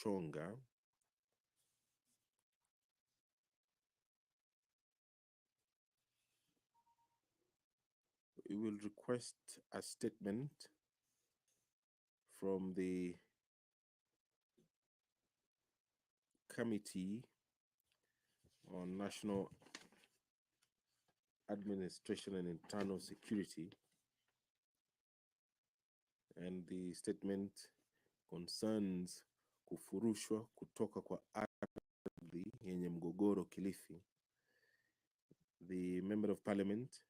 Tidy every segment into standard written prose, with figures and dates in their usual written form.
Chonga. We will request a statement from the Committee on National Administration and Internal Security, and the statement concerns kufurushwa kutoka kwa ardhi yenye mgogoro Kilifi. The Member of Parliament,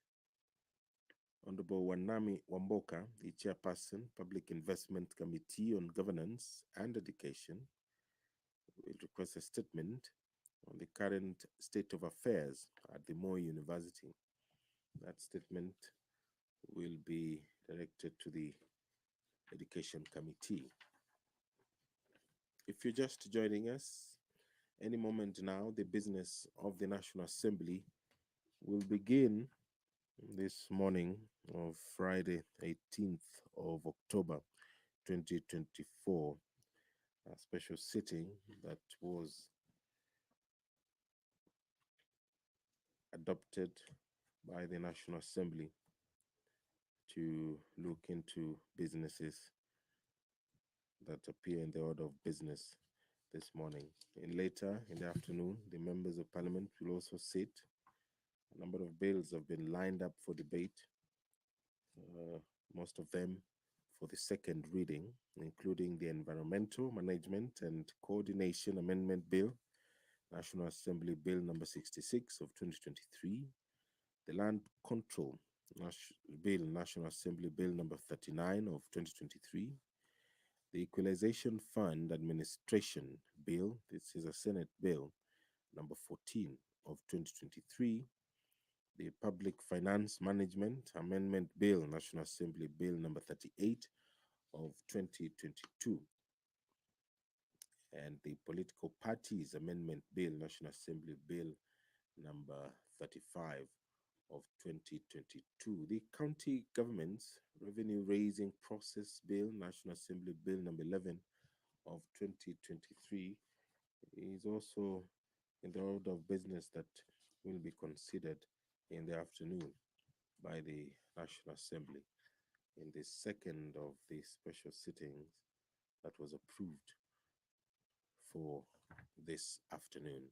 Honorable Wanami Wamboka, the Chairperson, Public Investment Committee on Governance and Education, will request a statement on the current state of affairs at the Moi University. That statement will be directed to the Education Committee. If you're just joining us, any moment now, the business of the National Assembly will begin this morning of Friday, 18th of October, 2024, a special sitting that was adopted by the National Assembly to look into businesses that appear in the order of business this morning. And later in the afternoon, the members of Parliament will also sit. A number of bills have been lined up for debate, most of them for the second reading, including the Environmental Management and Coordination Amendment Bill, National Assembly Bill number 66 of 2023, the Land Control Bill, National Assembly Bill number 39 of 2023, the Equalization Fund Administration Bill, this is a Senate Bill number 14 of 2023, the Public Finance Management Amendment Bill, National Assembly Bill number 38 of 2022, and the Political Parties Amendment Bill, National Assembly Bill number 35 of 2022. The County Government's Revenue Raising Process Bill, National Assembly Bill number 11 of 2023, is also in the order of business that will be considered in the afternoon by the National Assembly in the second of the special sittings that was approved for this afternoon.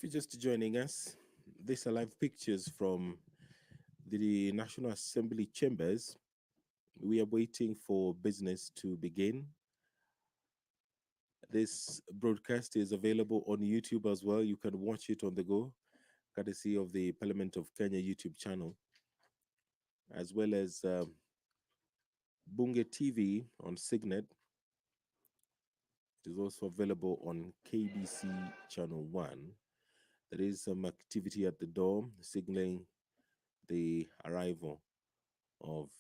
If you're just joining us, these are live pictures from the National Assembly chambers. We are waiting for business to begin. This broadcast is available on YouTube as well. You can watch it on the go, courtesy of the Parliament of Kenya YouTube channel, as well as Bunge TV on Signet. It is also available on KBC Channel 1. There is some activity at the door signaling the arrival of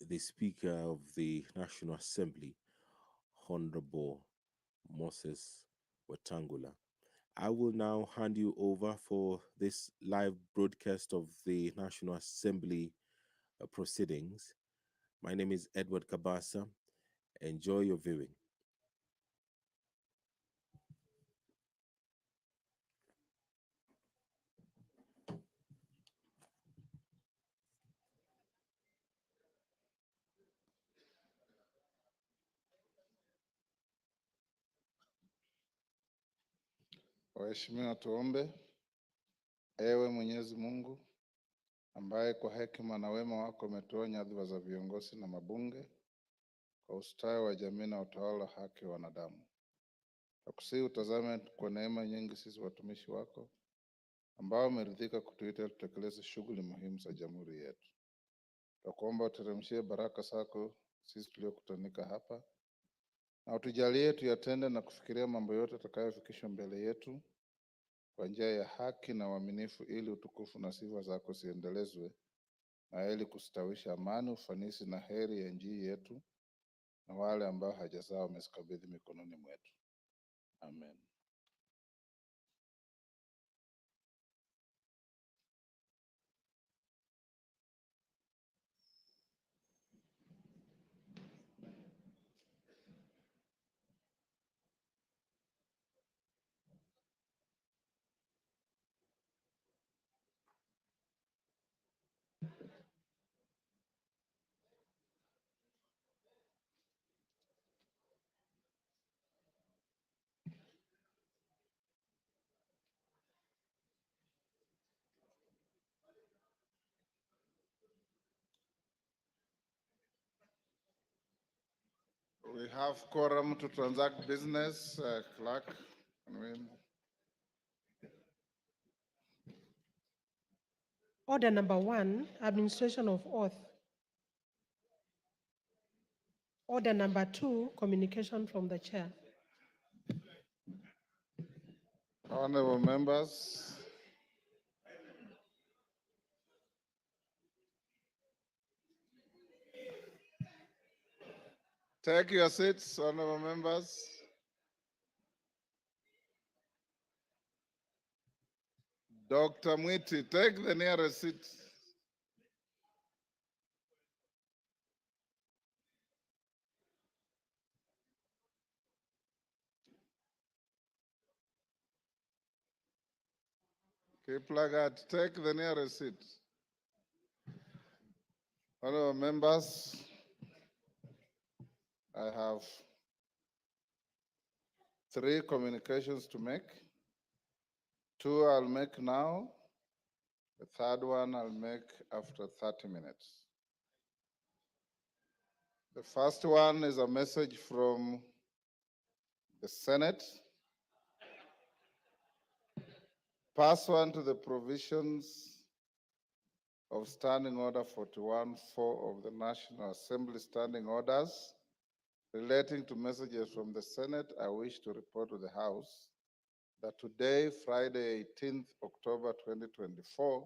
the Speaker of the National Assembly, Honorable Moses Wetangula. I will now hand you over for this live broadcast of the National Assembly proceedings. My name is Edward Kabasa. Enjoy your viewing. Waheshimiwa, tuombe. Ewe Mwenyezi Mungu, ambaye kwa hekima na wema wako umetoa nyadhifa za viongozi na mabunge kwa ustawi wa jamii na utawala haki wa wanadamu, nakusihi utazame kwa neema nyingi sisi watumishi wako ambao umeridhika kutuita tutekeleze shughuli muhimu za jamhuri yetu. Tunakuomba uteremshie baraka zako sisi tuliokutanika hapa, na utujalie tuyatende na kufikiria mambo yote tutakayofikishwa mbele yetu kwa njia ya haki na uaminifu, ili utukufu na sifa zako ziendelezwe, na ili kustawisha amani, ufanisi na heri ya nchi yetu na wale ambao haja zao wamezikabidhi mikononi mwetu. Amen. We have quorum to transact business. Clerk, can we... Order number 1, administration of oath. Order number 2, communication from the chair. Honorable members, take your seats, honorable members. Dr. Mwiti, take the nearest seat. Kiplagat, take the nearest seat. Honorable members, I have 3 communications to make. 2 I'll make now. The third one I'll make after 30 minutes. The first one is a message from the Senate, pursuant to the provisions of Standing Order 41-4 of the National Assembly Standing Orders relating to messages from the Senate, I wish to report to the House that today, Friday, 18th October 2024,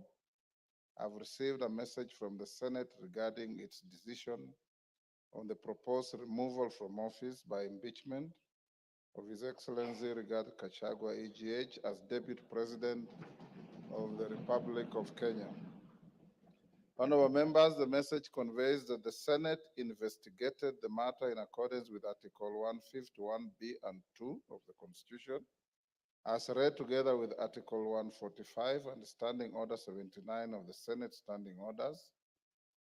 I've received a message from the Senate regarding its decision on the proposed removal from office by impeachment of His Excellency Rigathi Gachagua, EGH, as Deputy President of the Republic of Kenya. Honorable members, the message conveys that the Senate investigated the matter in accordance with Article 151B and 2 of the Constitution, as read together with Article 145 and Standing Order 79 of the Senate Standing Orders,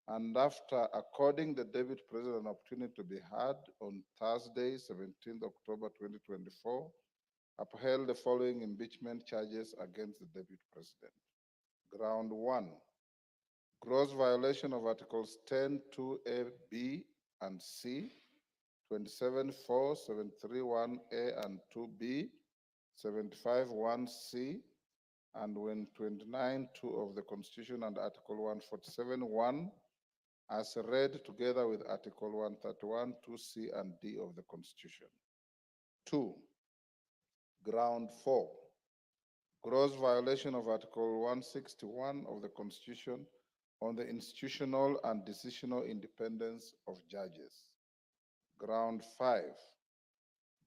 and after according the Deputy President an opportunity to be heard on Thursday, 17th October 2024, upheld the following impeachment charges against the Deputy President. Ground 1, gross violation of Articles 10, 2A, B, and C, 27.4, 731A and 2B, 75.1C, and 29.2 of the Constitution and Article 147.1 as read together with Article 131, 2C and D of the Constitution. 2. Ground 4. Gross violation of Article 161 of the Constitution on the institutional and decisional independence of judges. Ground 5.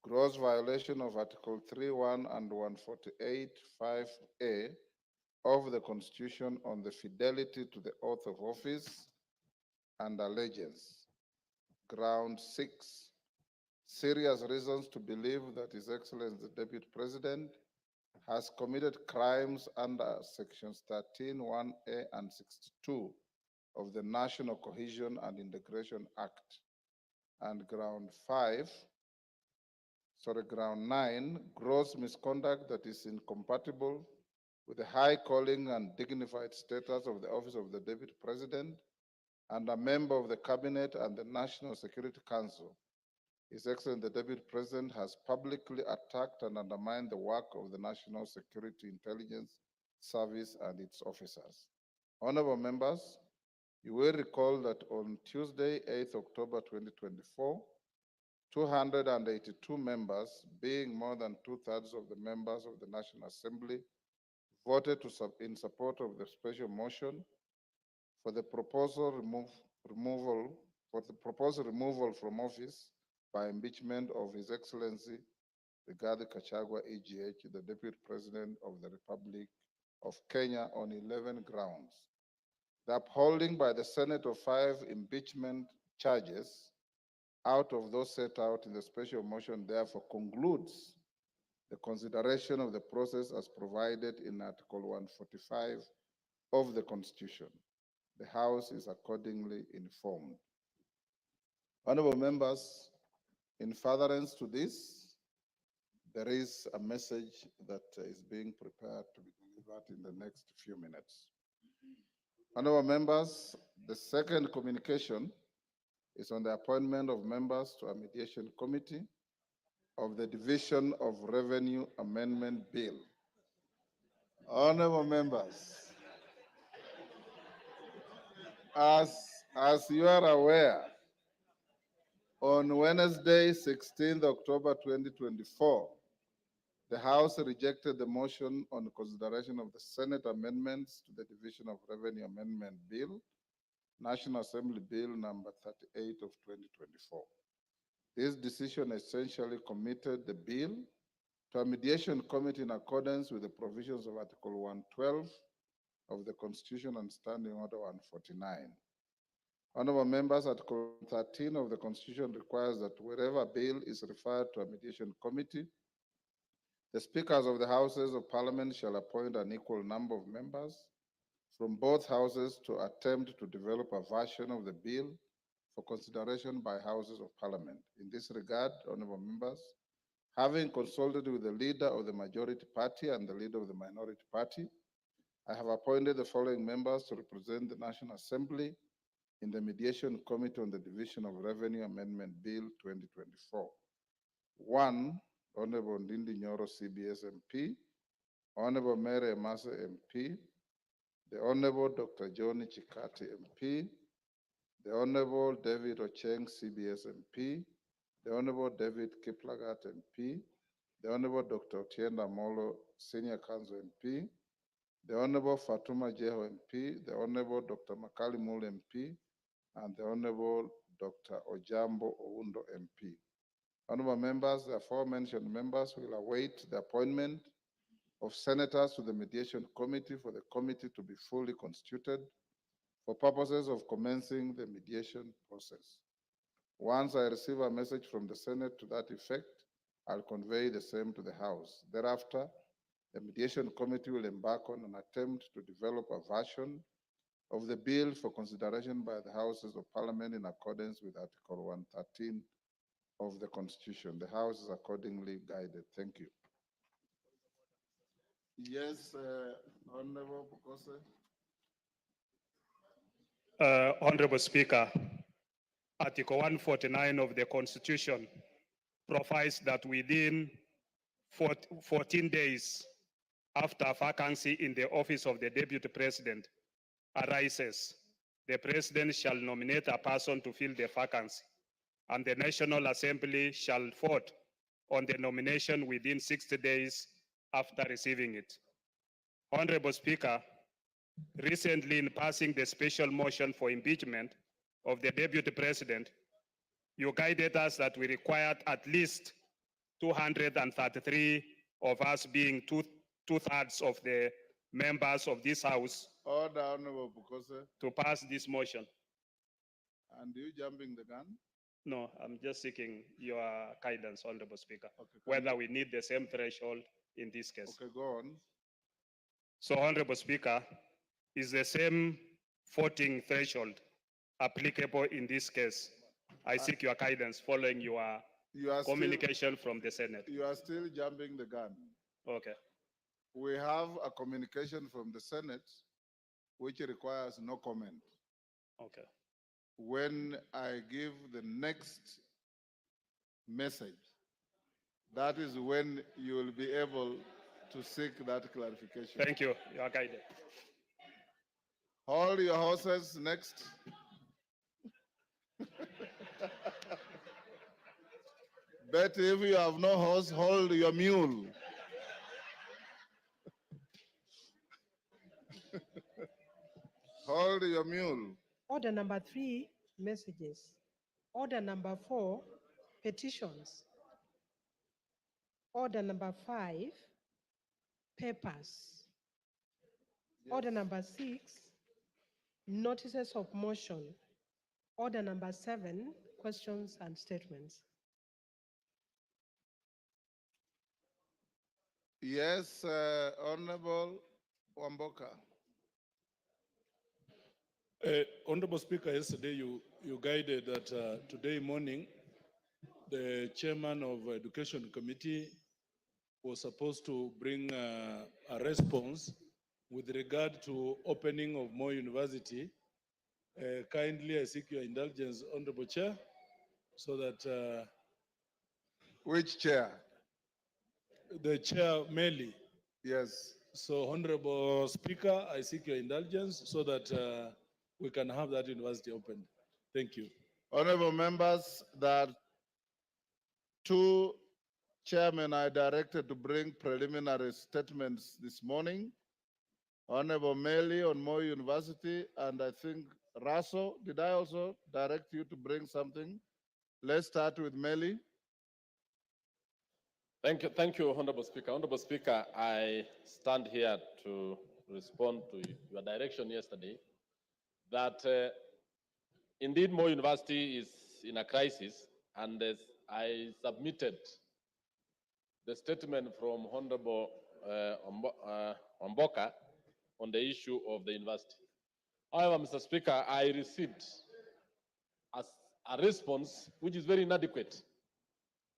Gross violation of Article 31 and 148(5)(a) of the Constitution on the fidelity to the oath of office and allegiance. Ground 6. Serious reasons to believe that His Excellency the Deputy President has committed crimes under Sections 13(1)(a) and 62 of the National Cohesion and Integration Act. And ground 9, gross misconduct that is incompatible with the high calling and dignified status of the office of the Deputy President and a member of the Cabinet and the National Security Council. His Excellency the Deputy President has publicly attacked and undermined the work of the National Security Intelligence Service and its officers. Honorable members, you will recall that on Tuesday, 8th October 2024, 282 members, being more than 2/3 of the members of the National Assembly, voted in support of the special motion for the proposed removal from office by impeachment of His Excellency Rigathi Gachagua, EGH, the Deputy President of the Republic of Kenya, on 11 grounds. The upholding by the Senate of 5 impeachment charges out of those set out in the special motion therefore concludes the consideration of the process as provided in Article 145 of the Constitution. The House is accordingly informed. Honorable members, in furtherance to this, there is a message that is being prepared to be delivered in the next few minutes. Honorable members, the second communication is on the appointment of members to a mediation committee of the Division of Revenue Amendment Bill. Honorable members, as you are aware, on Wednesday, 16th October 2024, the House rejected the motion on consideration of the Senate amendments to the Division of Revenue Amendment Bill, National Assembly Bill number 38 of 2024. This decision essentially committed the bill to a mediation committee in accordance with the provisions of Article 112 of the Constitution and Standing Order 149. Honorable members, Article 13 of the Constitution requires that wherever a bill is referred to a mediation committee, the speakers of the Houses of Parliament shall appoint an equal number of members from both houses to attempt to develop a version of the bill for consideration by Houses of Parliament. In this regard, honorable members, having consulted with the leader of the majority party and the leader of the minority party, I have appointed the following members to represent the National Assembly in the Mediation Committee on the Division of Revenue Amendment Bill 2024. 1, Honorable Ndindi Nyoro, CBS MP, Honorable Mary Emase MP, the Honorable Dr. Johnny Chikati MP, the Honorable David Ocheng, CBS MP, the Honorable David Kiplagat MP, the Honorable Dr. Otienda Molo, Senior Counsel MP, the Honorable Fatuma Jeho MP, the Honorable Dr. Makali Mul MP, and the Honorable Dr. Ojambo Oundo MP. Honorable members, the aforementioned members will await the appointment of senators to the mediation committee for the committee to be fully constituted for purposes of commencing the mediation process. Once I receive a message from the Senate to that effect, I'll convey the same to the House. Thereafter, the mediation committee will embark on an attempt to develop a version of the bill for consideration by the Houses of Parliament in accordance with Article 113 of the Constitution. The House is accordingly guided. Thank you. Yes, Honorable Bukose. Honorable Speaker, Article 149 of the Constitution provides that within 14 days after vacancy in the office of the Deputy President arises, the President shall nominate a person to fill the vacancy, and the National Assembly shall vote on the nomination within 60 days after receiving it. Honorable Speaker, recently in passing the special motion for impeachment of the Deputy President, you guided us that we required at least 233 of us, being two-thirds of the members of this House, Order, Honorable Bukose. to pass this motion. And you jumping the gun? No, I'm just seeking your guidance, Honorable Speaker, Okay, whether we need the same threshold in this case. Okay, go on. So, Honorable Speaker, is the same voting threshold applicable in this case? I seek your guidance following your You are communication from the Senate. Still, you are still jumping the gun. Okay. We have a communication from the Senate which requires no comment. Okay. When I give the next message, that is when you will be able to seek that clarification. Thank you. You are guided. Hold your horses. Next. But if you have no horse, hold your mule. Hold your mule. Order number 3, messages. Order number 4, petitions. Order number 5, papers. Order number 6, notices of motion. Order number 7, questions and statements. Yes, Honorable Wamboka. Honorable Speaker, yesterday you guided that today morning, the chairman of Education Committee was supposed to bring a response with regard to opening of more university. Kindly, I seek your indulgence, Honorable Chair, so that... Which chair? The chair, Meli. Yes. So, Honorable Speaker, I seek your indulgence so that we can have that university opened. Thank you. Honorable members, that 2 chairmen are directed to bring preliminary statements this morning. Honorable Meli on Moi University, and I think Raso, did I also direct you to bring something? Let's start with Meli. Thank you, Honorable Speaker. Honorable Speaker, I stand here to respond to your direction yesterday that indeed Moi University is in a crisis, and as I submitted the statement from Honorable Wamboka on the issue of the university. However, Mr. Speaker, I received a response which is very inadequate,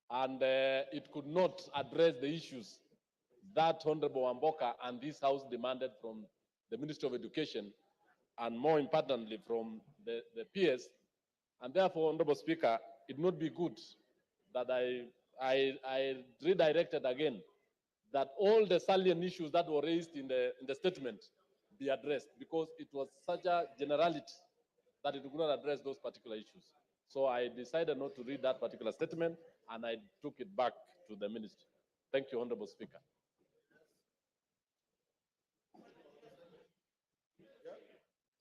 and it could not address the issues that Honorable Wamboka and this House demanded from the Ministry of Education, and more importantly from the PS. And therefore, Honorable Speaker, it would not be good that I redirected again that all the salient issues that were raised in the statement be addressed, because it was such a generality that it could not address those particular issues. So I decided not to read that particular statement, and I took it back to the ministry. Thank you, Honorable Speaker.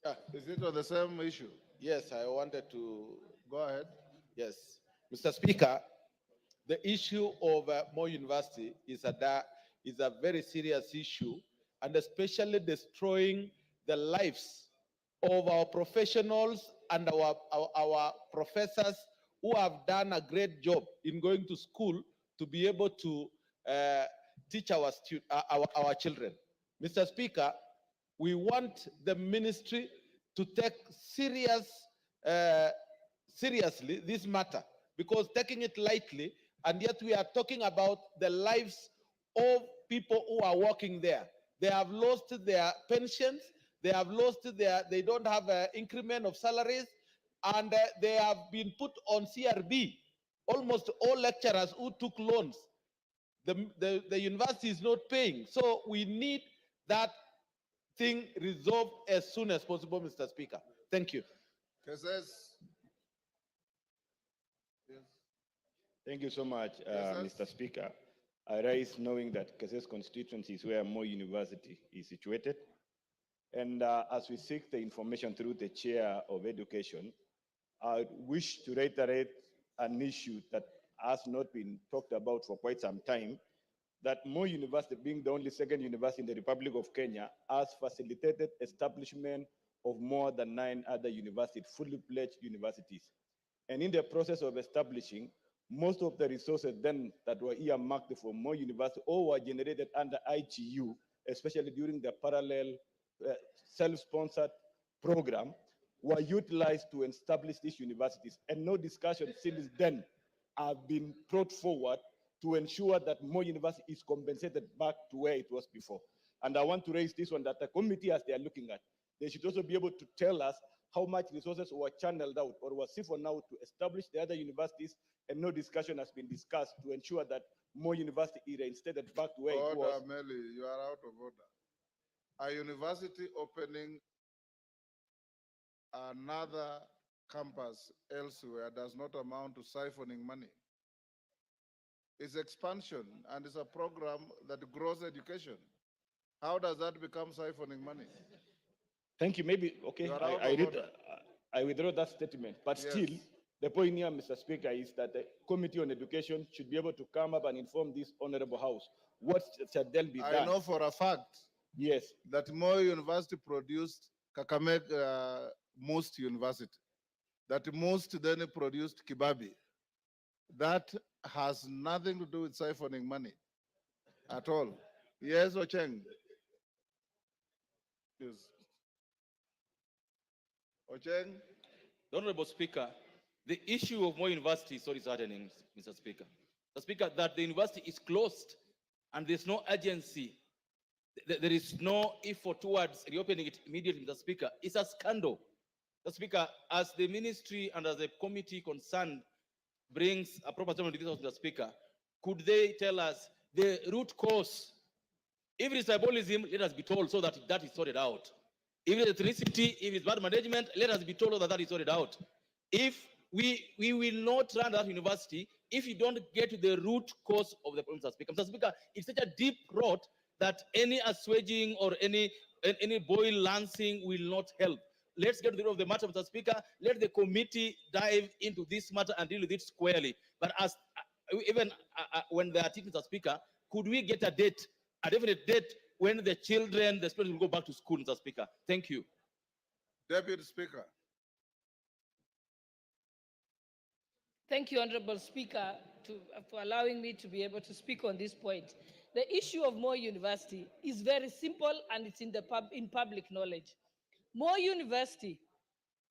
Yeah, is it on the same issue? Yes, I wanted to. Go ahead. Yes. Mr. Speaker, the issue of Moi University is a very serious issue, and especially destroying the lives of our professionals and our professors who have done a great job in going to school to be able to teach our children. Mr. Speaker, we want the ministry to take seriously this matter, because taking it lightly, and yet we are talking about the lives of people who are working there. They have lost their pensions, they don't have an increment of salaries, and they have been put on CRB. Almost all lecturers who took loans, the university is not paying. So we need that thing resolved as soon as possible, Mr. Speaker. Thank you. Cases. Yes. Thank you so much, Yes, Mr. Speaker. I rise knowing that Keses constituency is where Moi University is situated. And as we seek the information through the Chair of Education, I wish to reiterate an issue that has not been talked about for quite some time, that Moi University, being the only second university in the Republic of Kenya, has facilitated establishment of more than 9 other universities, fully pledged universities. And in the process of establishing, most of the resources then that were earmarked for Moi University or were generated under ITU, especially during the parallel self-sponsored program, were utilized to establish these universities. And no discussion since then have been brought forward to ensure that Moi University is compensated back to where it was before. And I want to raise this one, that the committee, as they are looking at, they should also be able to tell us how much resources were channeled out or were siphoned out to establish the other universities, and no discussion has been discussed to ensure that Moi University is reinstated back to where it was. Order, Meli, you are out of order. A university opening another campus elsewhere does not amount to siphoning money. It's expansion, and it's a program that grows education. How does that become siphoning money? Thank you. Maybe, okay, You are out I of read, order. I withdraw that statement. But Yes. still, the point here, Mr. Speaker, is that the Committee on Education should be able to come up and inform this honorable House what shall then be I done. know for a fact Yes. that Moi University produced Kakamega Most University, that Most then produced Kibabi. That has nothing to do with siphoning money at all. Yes, Ocheng? Yes. Ocheng? The Honorable Speaker, the issue of Moi University is already happening, Mr. Speaker. Mr. Speaker, that the university is closed and there's no urgency. There is no effort towards reopening it immediately, Mr. Speaker. It's a scandal. Mr. Speaker, as the ministry and as the committee concerned brings a proper statement to this, Mr. Speaker, could they tell us the root cause? If it is tribalism, let us be told so that that is sorted out. If it's ethnicity, if it's bad management, let us be told that that is sorted out. If we will not run that university if you don't get to the root cause of the problem, Mr. Speaker. Mr. Speaker, it's such a deep rot that any assuaging or any boil lancing will not help. Let's get to the root of the matter, Mr. Speaker. Let the committee dive into this matter and deal with it squarely. But as even when they are teaching, Mr. Speaker, could we get a date, a definite date when the children, the students will go back to school, Mr. Speaker? Thank you. Deputy Speaker. Thank you, Honorable Speaker, for allowing me to be able to speak on this point. The issue of Moi University is very simple and it's in public knowledge. Moi University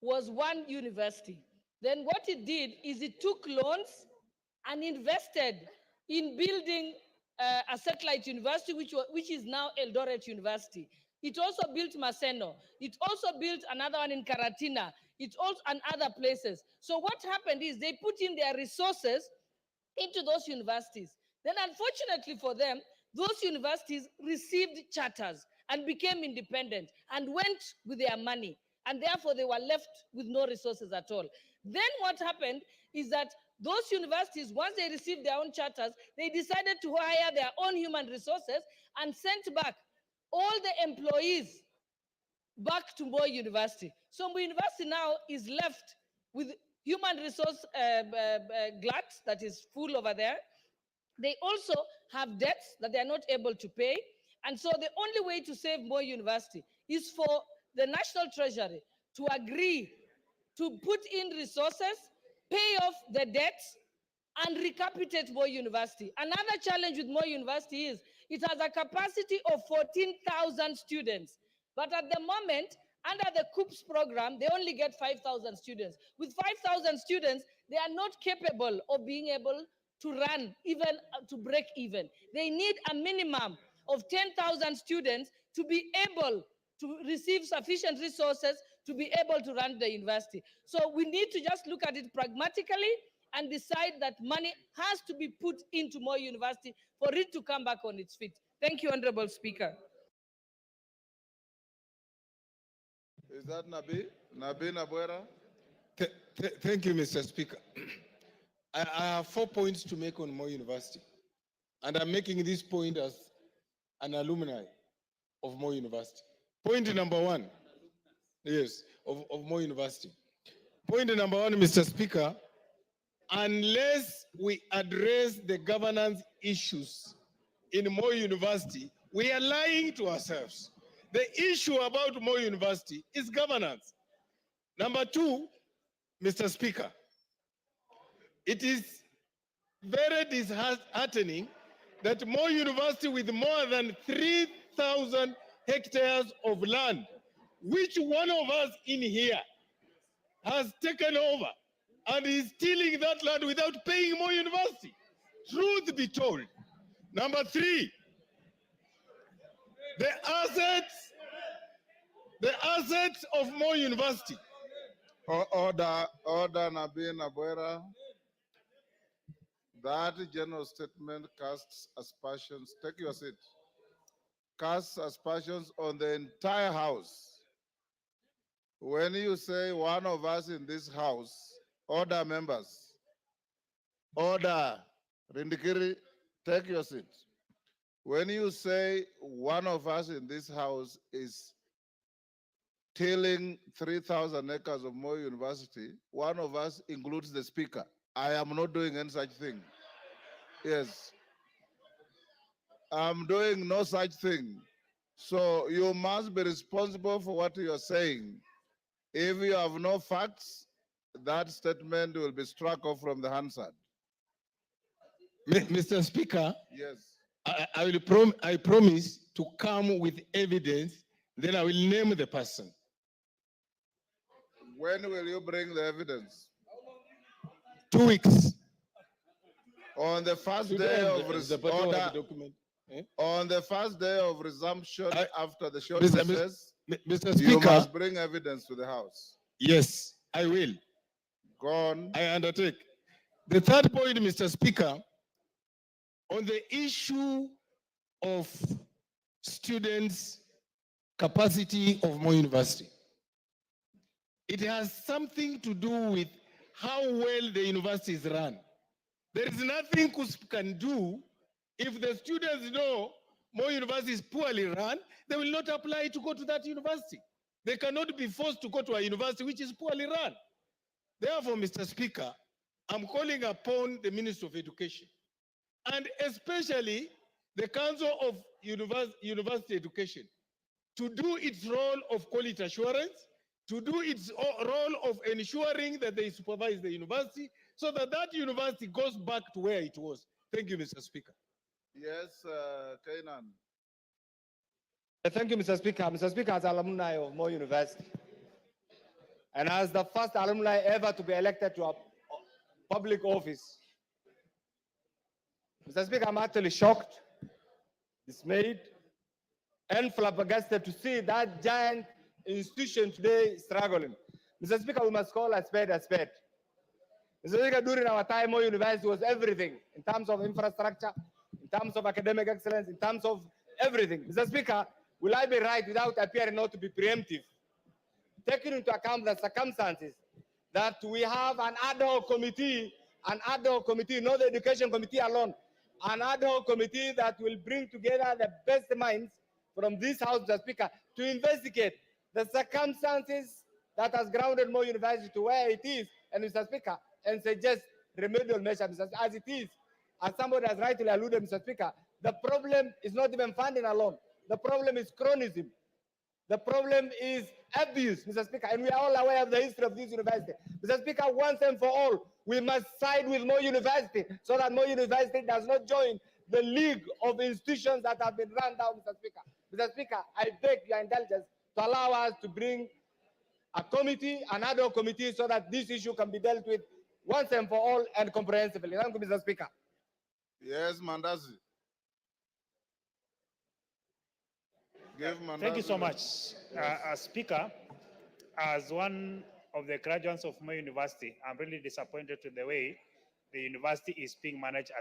was one university. Then what it did is it took loans and invested in building a satellite university, which is now Eldoret University. It also built Maseno. It also built another one in Karatina. It also and other places. So what happened is they put in their resources into those universities. Then unfortunately for them, those universities received charters and became independent and went with their money. And therefore they were left with no resources at all. Then what happened is that those universities, once they received their own charters, they decided to hire their own human resources and sent back all the employees back to Moi University. So Moi University now is left with human resource glut that is full over there. They also have debts that they are not able to pay. And so the only way to save Moi University is for the National Treasury to agree to put in resources, pay off the debts, and recapitate Moi University. Another challenge with Moi University is it has a capacity of 14,000 students. But at the moment, Under the COOPS program, they only get 5,000 students. With 5,000 students, they are not capable of being able to run, even to break even. They need a minimum of 10,000 students to be able to receive sufficient resources to be able to run the university. So we need to just look at it pragmatically and decide that money has to be put into Moi University for it to come back on its feet. Thank you, Honorable Speaker. Is that Nabi? Nabi Nabwera? Thank you, Mr. Speaker. I have 4 points to make on Moi University. And I'm making this point as an alumni of Moi University. Point number 1, yes, of Moi University. Point number 1, Mr. Speaker, unless we address the governance issues in Moi University, we are lying to ourselves. The issue about Moi University is governance. Number 2, Mr. Speaker, it is very disheartening that Moi University, with more than 3,000 hectares of land, which one of us in here has taken over and is stealing that land without paying Moi University. Truth be told. Number 3, the assets of Moi University. Order, Nabi Nabwera. That general statement casts aspersions. Take your seat. Casts aspersions on the entire house. When you say one of us in this house, order members. Order. Rindikiri, take your seat. When you say one of us in this house is tilling 3,000 acres of Moi University, one of us includes the speaker. I am not doing any such thing. Yes. I'm doing no such thing. So you must be responsible for what you're saying. If you have no facts, that statement will be struck off from the Hansard. Mr. Speaker, Yes. I promise to come with evidence, then I will name the person. When will you bring the evidence? 2 weeks. On the first day of document. On the first day of resumption after the short recess, Mr. Speaker, you must bring evidence to the House. Yes, I will. Go on. I undertake. The third point, Mr. Speaker, on the issue of students' capacity of Moi University. It has something to do with how well the university is run. There is nothing KUSP can do. If the students know Moi University is poorly run, they will not apply to go to that university. They cannot be forced to go to a university which is poorly run. Therefore, Mr. Speaker, I'm calling upon the Minister of Education and especially the Council of University Education to do its role of quality assurance, to do its role of ensuring that they supervise the university so that that university goes back to where it was. Thank you, Mr. Speaker. Yes, Kainan. Thank you, Mr. Speaker. Mr. Speaker, as alumni of Moi University, and as the first alumni ever to be elected to a public office, Mr. Speaker, I'm actually shocked, dismayed, and flabbergasted to see that giant institution today struggling. Mr. Speaker, we must call a spade a spade. Mr. Speaker, during our time, Moi University was everything in terms of infrastructure, in terms of academic excellence, in terms of everything. Mr. Speaker, will I be right without appearing not to be preemptive? Taking into account the circumstances that we have an ad hoc committee, not the education committee alone, an ad hoc committee that will bring together the best minds from this House, Mr. Speaker, to investigate the circumstances that has grounded Moi University to where it is, and Mr. Speaker, and suggest remedial measures, as it is. As somebody has rightly alluded, Mr. Speaker, the problem is not even funding alone. The problem is chronism. The problem is abuse, Mr. Speaker, and we are all aware of the history of this university. Mr. Speaker, once and for all, we must side with Moi University so that Moi University does not join the league of institutions that have been run down, Mr. Speaker. Mr. Speaker, I beg your indulgence to allow us to bring a committee, another committee, so that this issue can be dealt with once and for all and comprehensively. Thank you, Mr. Speaker. Yes, Mandazi. Give Mandazi. Thank you so the- much. Yes. Speaker, as one of the graduates of my university, I'm really disappointed with the way the university is being managed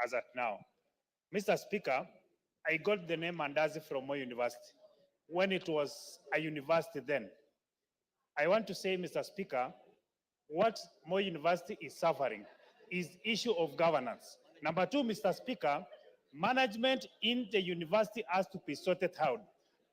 as at now. Mr. Speaker, I got the name Mandazi from my university when it was a university then. I want to say, Mr. Speaker, what Moi University is suffering is issue of governance. Number two, Mr. Speaker, management in the university has to be sorted out.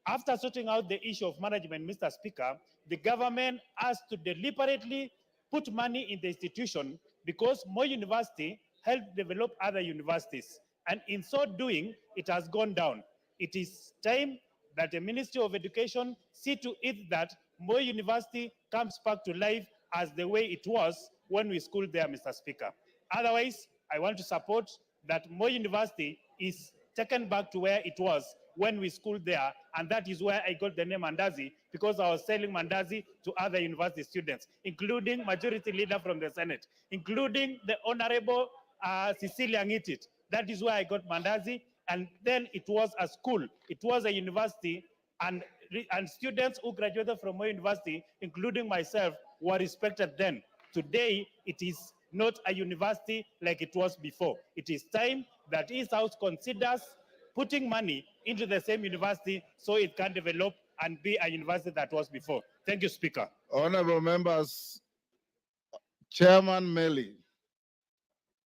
After sorting out the issue of management, Mr. Speaker, the government has to deliberately put money in the institution because Moi University helped develop other universities. And in so doing, it has gone down. It is time that the Ministry of Education see to it that Moi University comes back to life as the way it was when we schooled there, Mr. Speaker. Otherwise, I want to support that Moi University is taken back to where it was when we schooled there, and that is where I got the name Mandazi, because I was selling Mandazi to other university students, including Majority Leader from the Senate, including the Honorable Cecilia Ngitit. That is where I got Mandazi, and then it was a school, it was a university, and students who graduated from my university, including myself, were respected then. Today, it is not a university like it was before. It is time that East House considers putting money into the same university so it can develop and be a university that was before. Thank you, Speaker. Honorable members, Chairman Meli,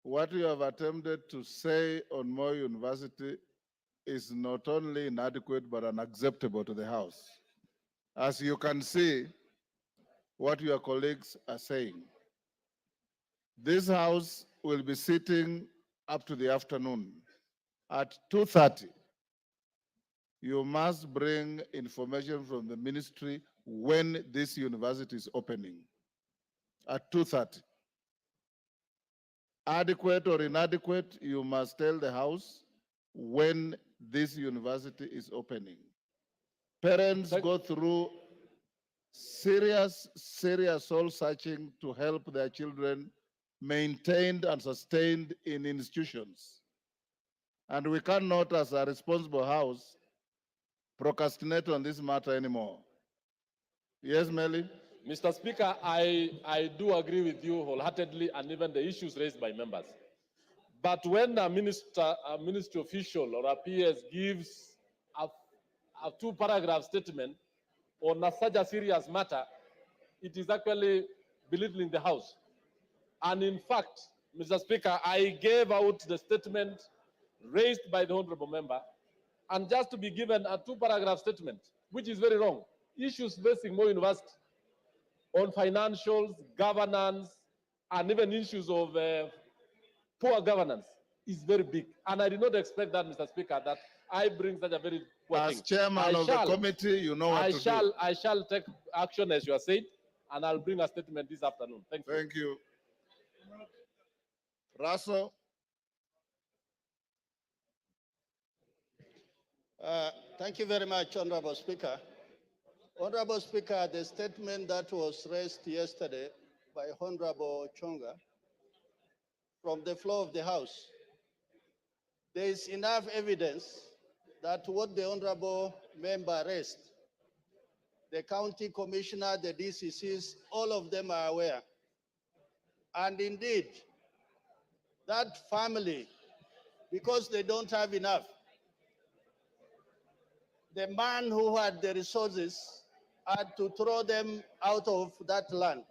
what you have attempted to say on Moi University is not only inadequate but unacceptable to the House. As you can see, what your colleagues are saying. This House will be sitting up to the afternoon. At 2:30, you must bring information from the ministry when this university is opening. At 2:30. Adequate or inadequate, you must tell the House when this university is opening. Parents go through serious soul searching to help their children maintained and sustained in institutions. And we cannot, as a responsible House, procrastinate on this matter anymore. Yes, Meli? Mr. Speaker, I do agree with you wholeheartedly and even the issues raised by members. But when a ministry official or a PS gives a two-paragraph statement on such a serious matter, it is actually belittling the House. And in fact, Mr. Speaker, I gave out the statement raised by the honorable member, and just to be given a two-paragraph statement, which is very wrong. Issues facing Moi University on financials, governance, and even issues of poor governance is very big. And I did not expect that, Mr. Speaker, that I bring such a very poor As thing. chairman of the committee, you know what to do. I shall take action as you are saying, and I'll bring a statement this afternoon. Thank you. Thank you. Russell? Thank you very much, Honorable Speaker. Honorable Speaker, the statement that was raised yesterday by Honorable Chonga from the floor of the House, there is enough evidence that what the Honorable member raised, the county commissioner, the DCCs, all of them are aware. And indeed, that family, because they don't have enough, the man who had the resources had to throw them out of that land.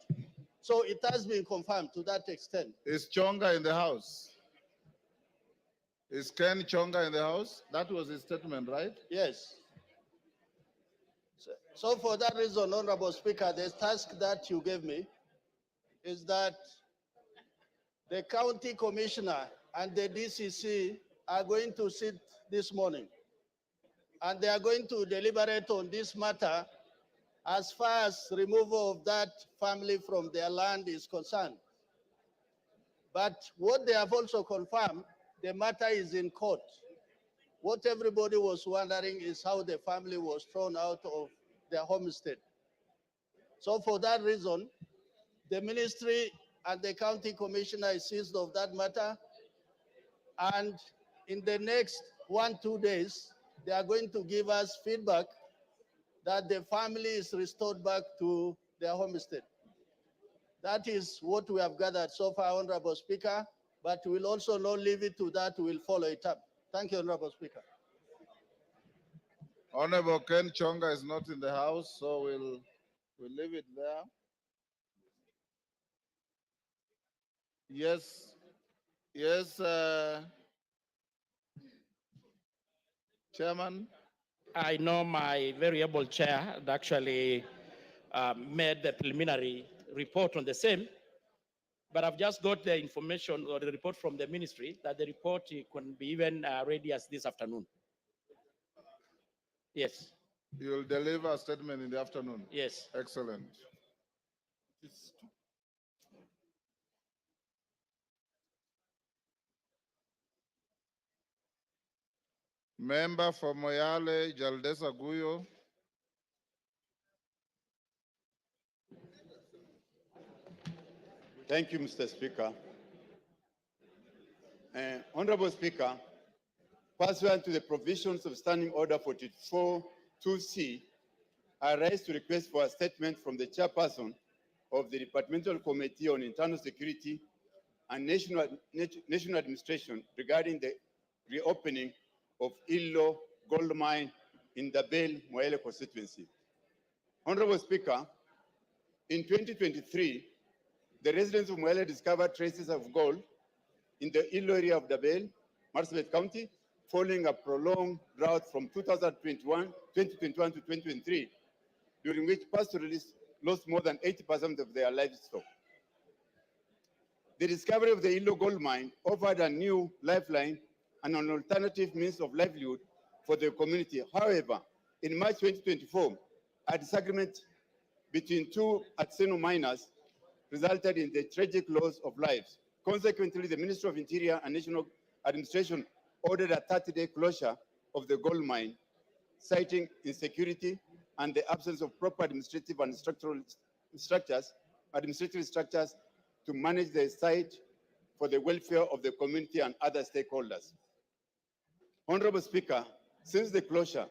So it has been confirmed to that extent. Is Chonga in the House? Is Ken Chonga in the House? That was his statement, right? Yes. So for that reason, Honorable Speaker, the task that you gave me is that the county commissioner and the DCC are going to sit this morning, and they are going to deliberate on this matter as far as removal of that family from their land is concerned. But what they have also confirmed, the matter is in court. What everybody was wondering is how the family was thrown out of their homestead. So for that reason, the ministry and the county commissioner is seized of that matter. And in the next 1-2 days, they are going to give us feedback that the family is restored back to their homestead. That is what we have gathered so far, Honorable Speaker, but we'll also not leave it to that, we'll follow it up. Thank you, Honorable Speaker. Honorable Ken Chonga is not in the house, so we'll leave it there. Yes, Chairman. I know my very able chair had actually made the preliminary report on the same, but I've just got the information or the report from the ministry that the report can be even ready as this afternoon. Yes. You'll deliver a statement in the afternoon? Yes. Excellent. Member for Moyale, Jaldesa Guyo. Thank you, Mr. Speaker. Honorable Speaker, pursuant to the provisions of Standing Order 44-2C, I rise to request for a statement from the chairperson of the Departmental Committee on Internal Security and National Administration regarding the reopening of Illo Gold Mine in the Bell Moyale constituency. Honorable Speaker, in 2023, the residents of Moyale discovered traces of gold in the Illo area of Dabel, Marsabit County, following a prolonged drought from 2021 to 2023, during which pastoralists lost more than 80% of their livestock. The discovery of the Illo gold mine offered a new lifeline and an alternative means of livelihood for the community. However, in March 2024, a disagreement between two artisanal miners resulted in the tragic loss of lives. Consequently, the Ministry of Interior and National Administration ordered a 30-day closure of the gold mine, citing insecurity and the absence of proper administrative and administrative structures to manage the site for the welfare of the community and other stakeholders. Honorable Speaker, since the closure,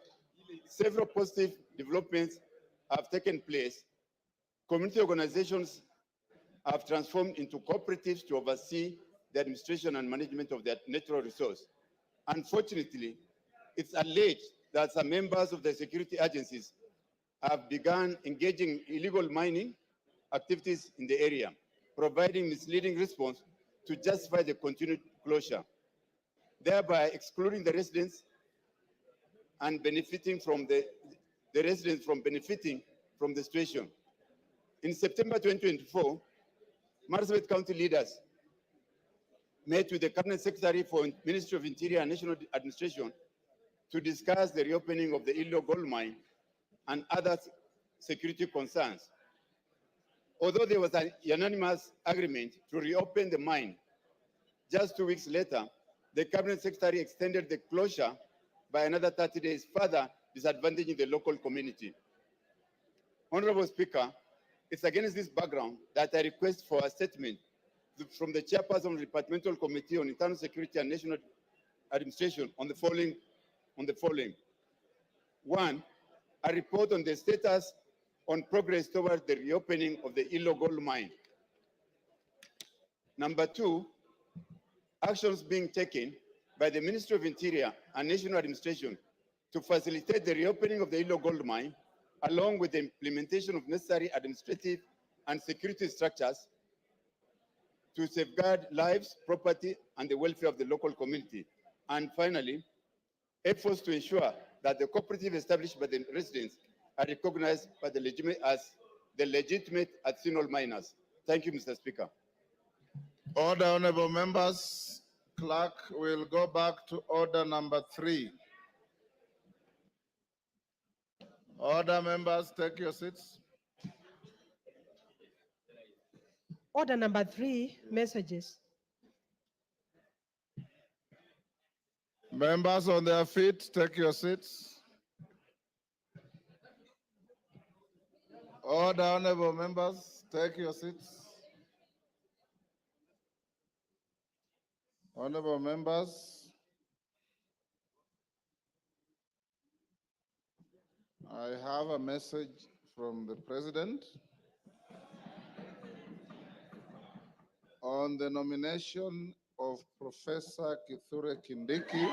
several positive developments have taken place. Community organizations have transformed into cooperatives to oversee the administration and management of their natural resource. Unfortunately, it's alleged that some members of the security agencies have begun engaging in illegal mining activities in the area, providing misleading response to justify the continued closure, thereby excluding the residents and benefiting from the residents from benefiting from the situation. In September 2024, Marsabit County leaders met with the Cabinet Secretary for Ministry of Interior and National Administration to discuss the reopening of the Illo gold mine and other security concerns. Although there was an unanimous agreement to reopen the mine, just 2 weeks later, the Cabinet Secretary extended the closure by another 30 days, further disadvantaging the local community. Honorable Speaker, it's against this background that I request for a statement from the chairperson of the Departmental Committee on Internal Security and National Administration on the following. One, a report on the status on progress towards the reopening of the Illo gold mine. Number two, actions being taken by the Ministry of Interior and National Administration to facilitate the reopening of the Illo gold mine, along with the implementation of necessary administrative and security structures to safeguard lives, property, and the welfare of the local community. And finally, efforts to ensure that the cooperative established by the residents are recognized by the legitimate artisanal miners. Thank you, Mr. Speaker. Order, honorable members. Clerk will go back to order number 3. Order, members, take your seats. Order number 3, messages. Members on their feet, take your seats. Order, honorable members, take your seats. Honorable members, I have a message from the President on the nomination of Professor Kithure Kindiki,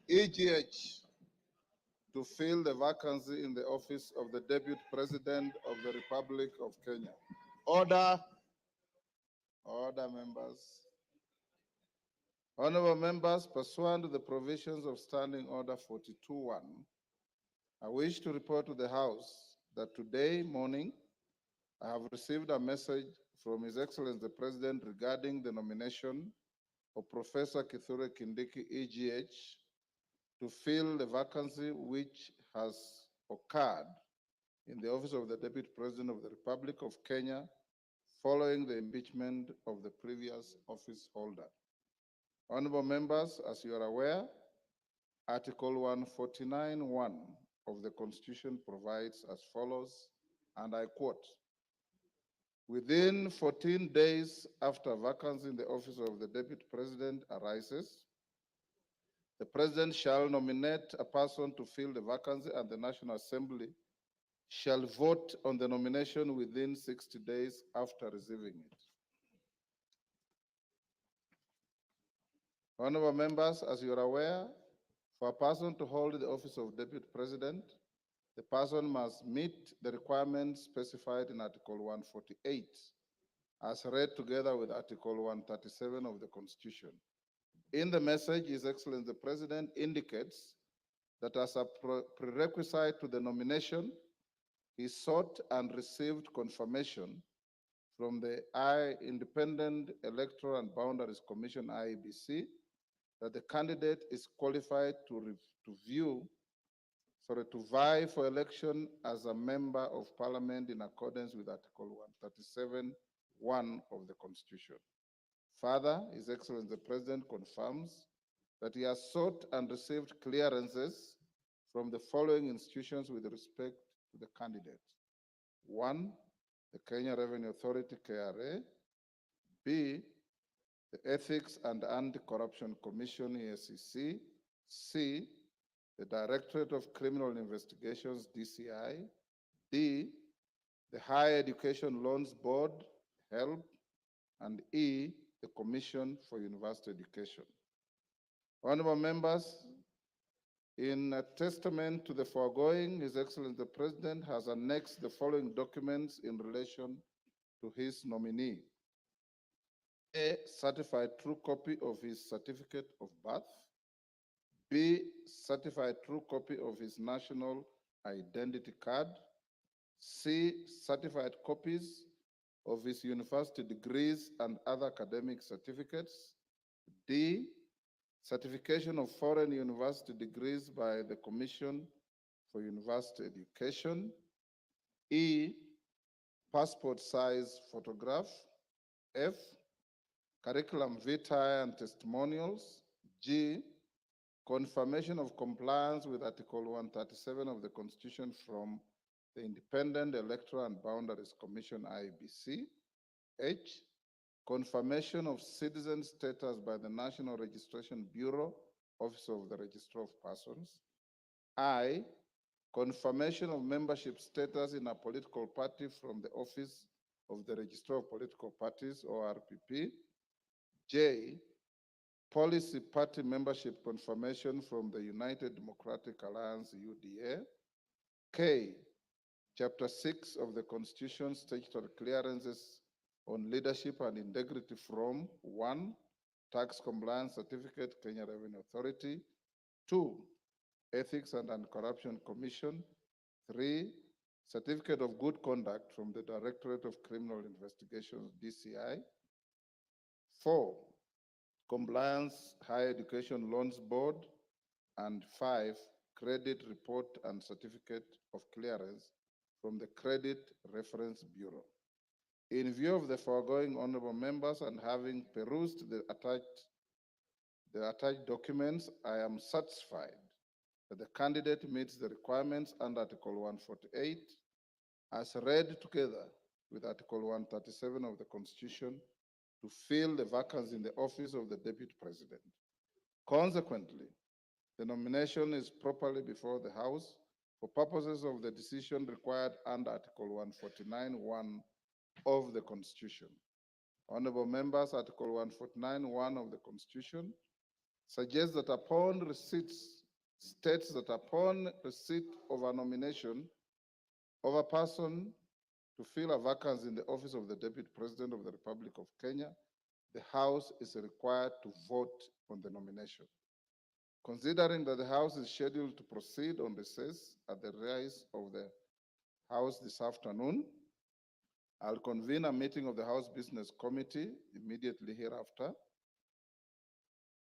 EGH, to fill the vacancy in the office of the Deputy President of the Republic of Kenya. Order. Order, members. Honorable members, pursuant to the provisions of Standing Order 42.1, I wish to report to the House that today morning I have received a message from His Excellency the President regarding the nomination of Professor Kithure Kindiki, EGH, to fill the vacancy which has occurred in the office of the Deputy President of the Republic of Kenya following the impeachment of the previous office holder. Honorable members, as you are aware, Article 149.1 of the Constitution provides as follows, and I quote, "Within 14 days after vacancy in the office of the Deputy President arises, the President shall nominate a person to fill the vacancy and the National Assembly shall vote on the nomination within 60 days after receiving it." Honorable members, as you are aware, for a person to hold the office of Deputy President, the person must meet the requirements specified in Article 148, as read together with Article 137 of the Constitution. In the message, His Excellency the President indicates that as a prerequisite to the nomination, he sought and received confirmation from the Independent Electoral and Boundaries Commission, IEBC, that the candidate is qualified to vie for election as a member of Parliament in accordance with Article 137.1 of the Constitution. Further, His Excellency the President confirms that he has sought and received clearances from the following institutions with respect to the candidate. 1, the Kenya Revenue Authority, KRA. B, the Ethics and Anti-Corruption Commission, EACC. C, the Directorate of Criminal Investigations, DCI. D, the Higher Education Loans Board, HELB. And E, the Commission for University Education. Honorable members, in a testament to the foregoing, His Excellency the President has annexed the following documents in relation to his nominee. A, certified true copy of his certificate of birth. B, certified true copy of his national identity card. C, certified copies of his university degrees and other academic certificates. D, certification of foreign university degrees by the Commission for University Education. E, passport size photograph. F, curriculum vitae and testimonials. G, confirmation of compliance with Article 137 of the Constitution from the Independent Electoral and Boundaries Commission, IEBC. H, confirmation of citizen status by the National Registration Bureau, Office of the Registrar of Persons. I, confirmation of membership status in a political party from the Office of the Registrar of Political Parties, ORPP. J, policy party membership confirmation from the United Democratic Alliance, UDA. K, Chapter 6 of the Constitution, statutory clearances on leadership and integrity from 1, tax compliance certificate, Kenya Revenue Authority. 2, Ethics and Anti-Corruption Commission. 3, certificate of good conduct from the Directorate of Criminal Investigations, DCI. 4, compliance higher education loans board. And 5, credit report and certificate of clearance from the Credit Reference Bureau. In view of the foregoing, honorable members, and having perused the attached documents, I am satisfied that the candidate meets the requirements under Article 148 as read together with Article 137 of the Constitution to fill the vacancy in the office of the Deputy President. Consequently, the nomination is properly before the House for purposes of the decision required under Article 149(1) of the Constitution. Honorable members, Article 149(1) of the Constitution suggests that states that upon receipt of a nomination of a person to fill a vacancy in the office of the Deputy President of the Republic of Kenya, the House is required to vote on the nomination. Considering that the House is scheduled to proceed on recess at the rise of the House this afternoon, I'll convene a meeting of the House Business Committee immediately hereafter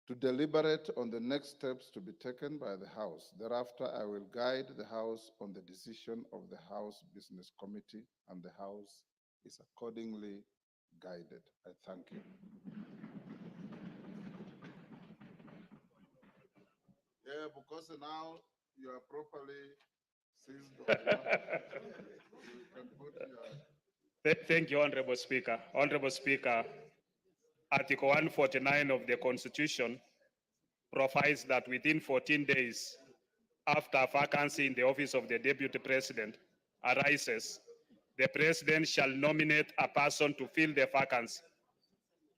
to deliberate on the next steps to be taken by the House. Thereafter, I will guide the House on the decision of the House Business Committee, and the House is accordingly guided. I thank you. Yeah, because now you are properly seized. You can put your... Thank you, Honorable Speaker. Honorable Speaker, Article 149 of the Constitution provides that within 14 days after a vacancy in the office of the Deputy President arises, the President shall nominate a person to fill the vacancy,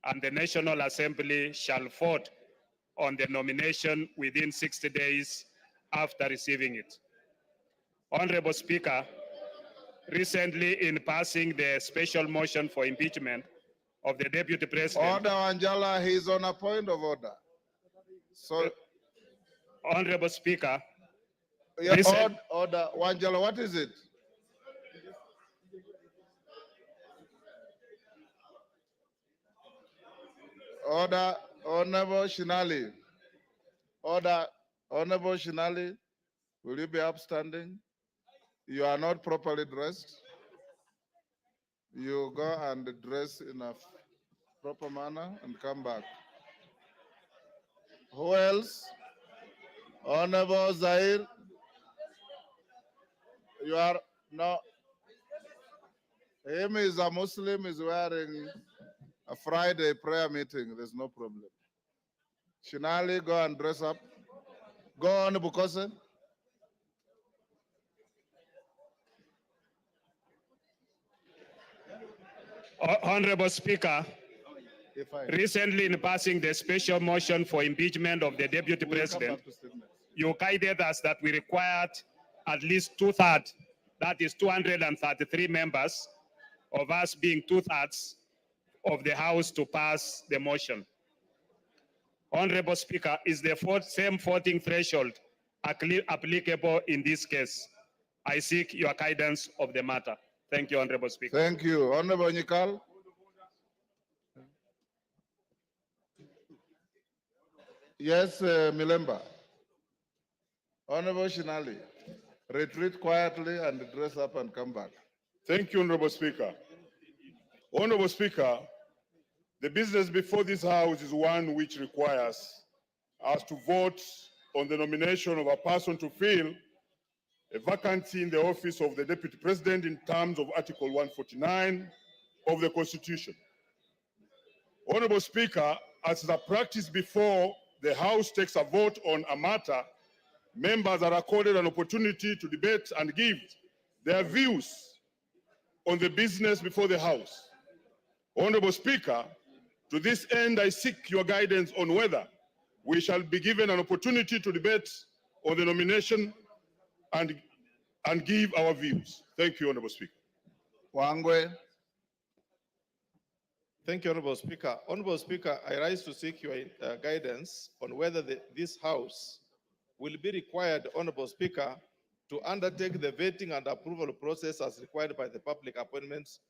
and the National Assembly shall vote on the nomination within 60 days after receiving it. Honorable Speaker, recently in passing the special motion for impeachment of the Deputy President. Order, Angela, he's on a point of order. So, Honorable Speaker. yeah, order, Angela, what is it? Order, Honorable Shinali. Order, Honorable Shinali, will you be upstanding? You are not properly dressed. You go and dress in a proper manner and come back. Who else? Honorable Zahir. You are no. Him is a Muslim, is wearing a Friday prayer meeting. There's no problem. Shinali, go and dress up. Go on, Bukose. Honorable Speaker, recently in passing the special motion for impeachment of the Deputy President, you guided us that we required at least 2/3, that is 233 members, of us being 2/3 of the House to pass the motion. Honorable Speaker, is the same voting threshold applicable in this case? I seek your guidance of the matter. Thank you, Honorable Speaker. Thank you. Honorable Nyikal. Yes, Milemba. Honorable Shinali, retreat quietly and dress up and come back. Thank you, Honorable Speaker. Honorable Speaker, the business before this House is one which requires us to vote on the nomination of a person to fill a vacancy in the office of the Deputy President in terms of Article 149 of the Constitution. Honorable Speaker, as is a practice before the House takes a vote on a matter, members are accorded an opportunity to debate and give their views on the business before the House. Honorable Speaker, to this end, I seek your guidance on whether we shall be given an opportunity to debate on the nomination and give our views. Thank you, Honorable Speaker. Wangwe. Thank you, Honorable Speaker. Honorable Speaker, I rise to seek your guidance on whether this House will be required, Honorable Speaker, to undertake the vetting and approval process as required by the Public Appointments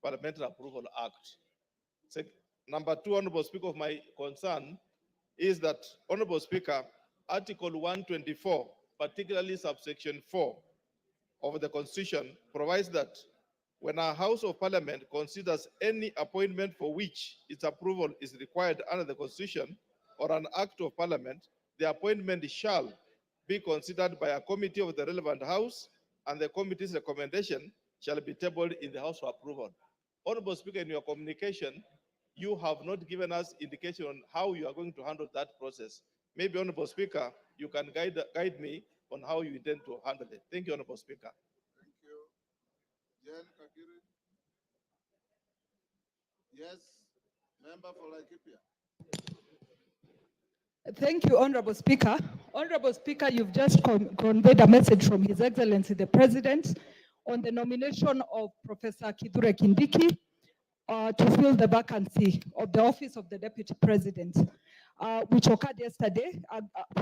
Parliamentary Approval Act. Number two, Honorable Speaker, of my concern is that, Honorable Speaker, Article 124, particularly subsection 4 of the Constitution, provides that when a House of Parliament considers any appointment for which its approval is required under the Constitution or an Act of Parliament, the appointment shall, be considered by a committee of the relevant house, and the committee's recommendation shall be tabled in the house for approval. Honorable Speaker, in your communication, you have not given us indication on how you are going to handle that process. Maybe, Honorable Speaker, you can guide me on how you intend to handle it. Thank you, Honorable Speaker. Thank you. Jen Kakiri. Yes, member for Laikipia. Thank you, Honorable Speaker. Honorable Speaker, you've just conveyed a message from His Excellency the President on the nomination of Professor Kithure Kindiki to fill the vacancy of the office of the Deputy President, which occurred yesterday,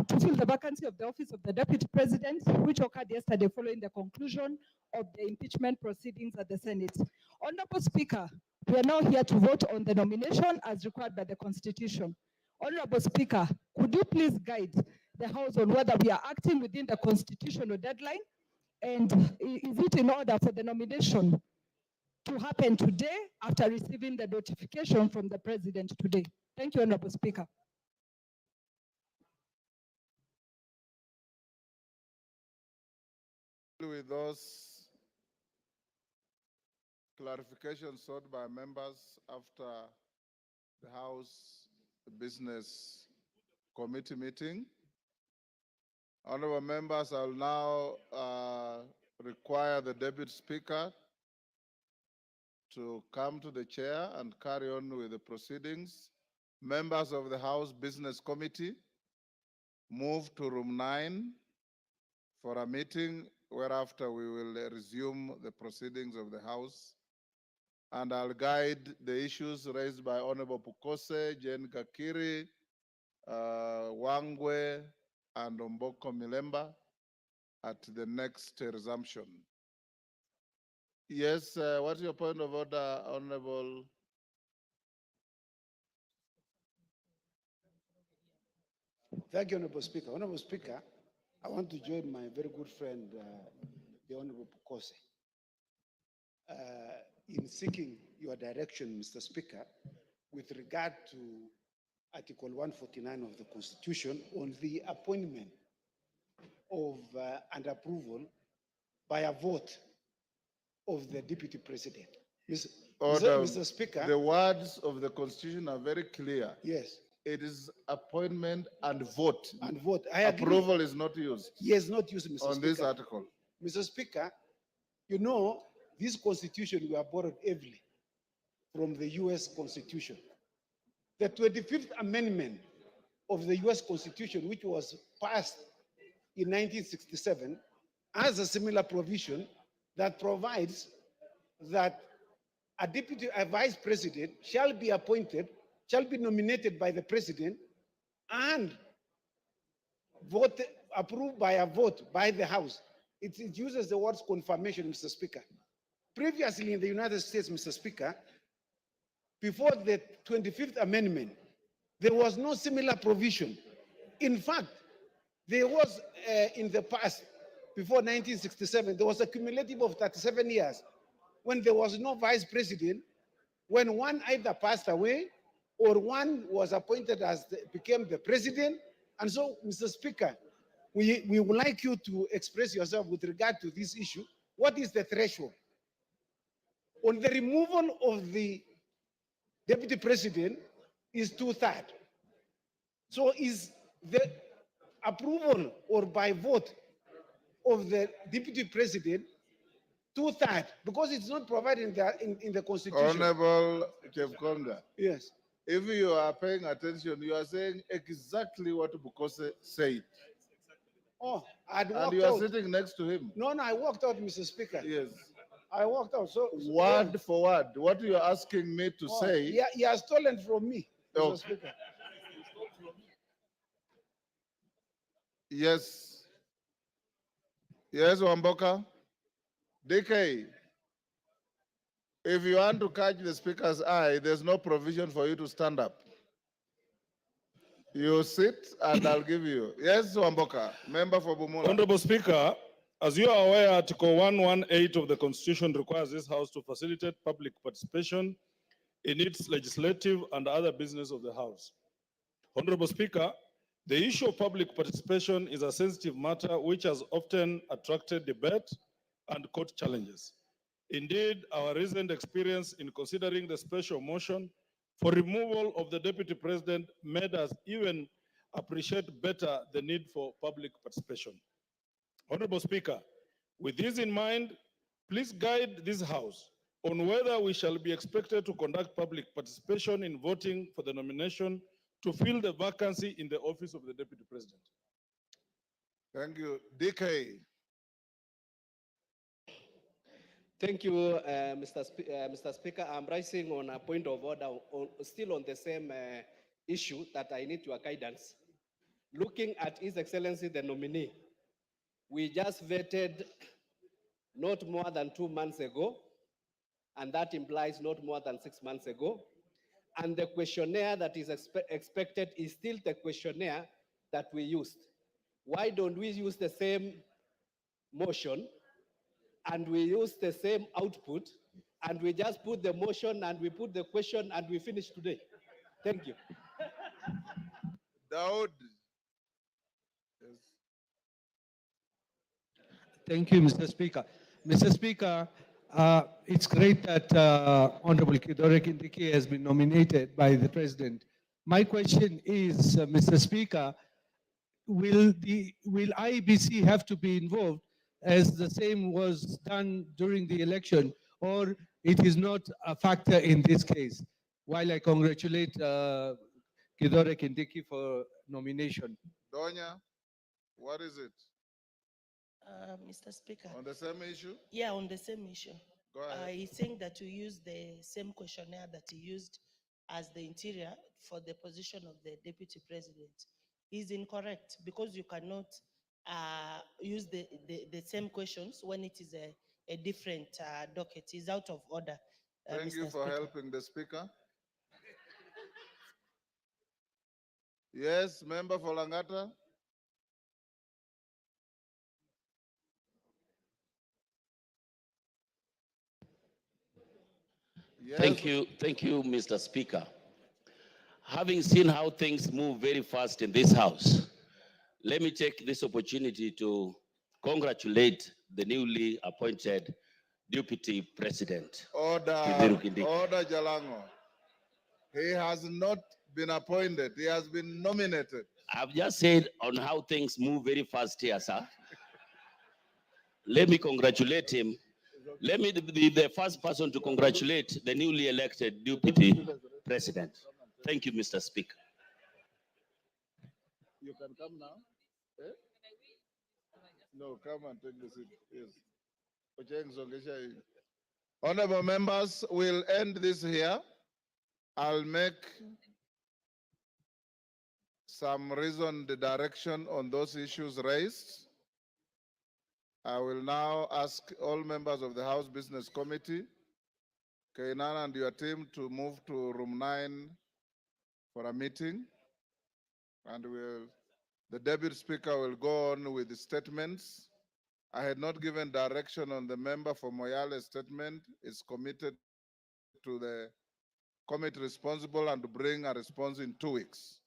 to fill the vacancy of the office of the Deputy President, which occurred yesterday following the conclusion of the impeachment proceedings at the Senate. Honorable Speaker, we are now here to vote on the nomination as required by the Constitution. Honorable Speaker, could you please guide the House on whether we are acting within the constitutional deadline? And is it in order for the nomination to happen today after receiving the notification from the President today? Thank you, Honorable Speaker. With those clarifications sought by members after the House Business Committee meeting, honorable members, I will now require the Deputy Speaker to come to the chair and carry on with the proceedings. Members of the House Business Committee, move to room 9 for a meeting, whereafter we will resume the proceedings of the House. And I'll guide the issues raised by Honorable Pukose, Jen Kakiri, Wangwe, and Omboko Milemba at the next resumption. Yes, what's your point of order, Honorable? Thank you, Honorable Speaker. Honorable Speaker, I want to join my very good friend, the Honorable Pukose, in seeking your direction, Mr. Speaker, with regard to Article 149 of the Constitution on the appointment of and approval by a vote of the Deputy President. Mr. Speaker. The words of the Constitution are very clear. Yes. It is appointment and vote. And vote. I agree. Approval is not used. Yes, not used, Mr. Speaker. On this article. Mr. Speaker, you know, this Constitution we are borrowed heavily from the US Constitution. The 25th Amendment of the US Constitution, which was passed in 1967, has a similar provision that provides that a vice president shall be appointed, shall be nominated by the president and approved by a vote by the House. It uses the words confirmation, Mr. Speaker. Previously in the United States, Mr. Speaker, before the 25th Amendment, there was no similar provision. In fact, there was in the past, before 1967, there was a cumulative of 37 years when there was no vice president, when one either passed away or one was appointed as became the president. And so, Mr. Speaker, we would like you to express yourself with regard to this issue. What is the threshold? On the removal of the deputy president is 2/3. So is the approval or by vote of the deputy president 2/3? Because it's not provided in the Constitution. Honorable Chepkonga. Yes. If you are paying attention, you are saying exactly what Bukose said. Oh, I'd walked and you are out. sitting next to him. No, I walked out, Mr. Speaker. Yes. I walked out. So Word for word, what you are asking me to say. He has stolen from me, Mr. Oh. Speaker. Yes. Yes, Wamboka. DK, if you want to catch the speaker's eye, there's no provision for you to stand up. You sit and I'll give you. Yes, Wamboka, member for Bumula. Honorable Speaker, as you are aware, Article 118 of the Constitution requires this House to facilitate public participation in its legislative and other business of the House. Honorable Speaker, The issue of public participation is a sensitive matter which has often attracted debate and court challenges. Indeed, our recent experience in considering the special motion for removal of the Deputy President made us even appreciate better the need for public participation. Honorable Speaker, with this in mind, please guide this House on whether we shall be expected to conduct public participation in voting for the nomination to fill the vacancy in the office of the Deputy President. Thank you. DK. Thank you, Mr. Speaker. I'm rising on a point of order, still on the same issue that I need your guidance. Looking at His Excellency the nominee, we just vetted not more than 2 months ago, and that implies not more than 6 months ago. And the questionnaire that is expected is still the questionnaire that we used. Why don't we use the same motion and we use the same output and we just put the motion and we put the question and we finish today? Thank you. Daud. Yes. Thank you, Mr. Speaker. Mr. Speaker, it's great that Honorable Kithure Kindiki has been nominated by the President. My question is, Mr. Speaker, will IEBC have to be involved as the same was done during the election, or it is not a factor in this case? While I congratulate Kithure Kindiki for nomination. Donya, what is it? Mr. Speaker. On the same issue? Yeah, on the same issue. Go ahead. He's saying that we use the same questionnaire that he used as the interior for the position of the Deputy President. He's incorrect because you cannot use the same questions when it is a different docket. He's out of order. Thank Mr. you for Speaker. helping the Speaker. Yes, Member for Langata. Yes. Thank you, Mr. Speaker. Having seen how things move very fast in this House, let me take this opportunity to congratulate the newly appointed Deputy President. Order, Kithure Kindiki. Order Jalango. He has not been appointed. He has been nominated. I've just said on how things move very fast here, sir. Let me congratulate him. Let me be the first person to congratulate the newly elected Deputy President. Thank you, Mr. Speaker. You can come now. Eh? No, come and take the seat. Yes. Honorable members, we'll end this here. I'll make some reasoned direction on those issues raised. I will now ask all members of the House Business Committee, Kainan and your team, to move to room 9 for a meeting. And the Deputy Speaker will go on with the statements. I had not given direction on the member for Moyale's statement. It's committed to the committee responsible and to bring a response in 2 weeks.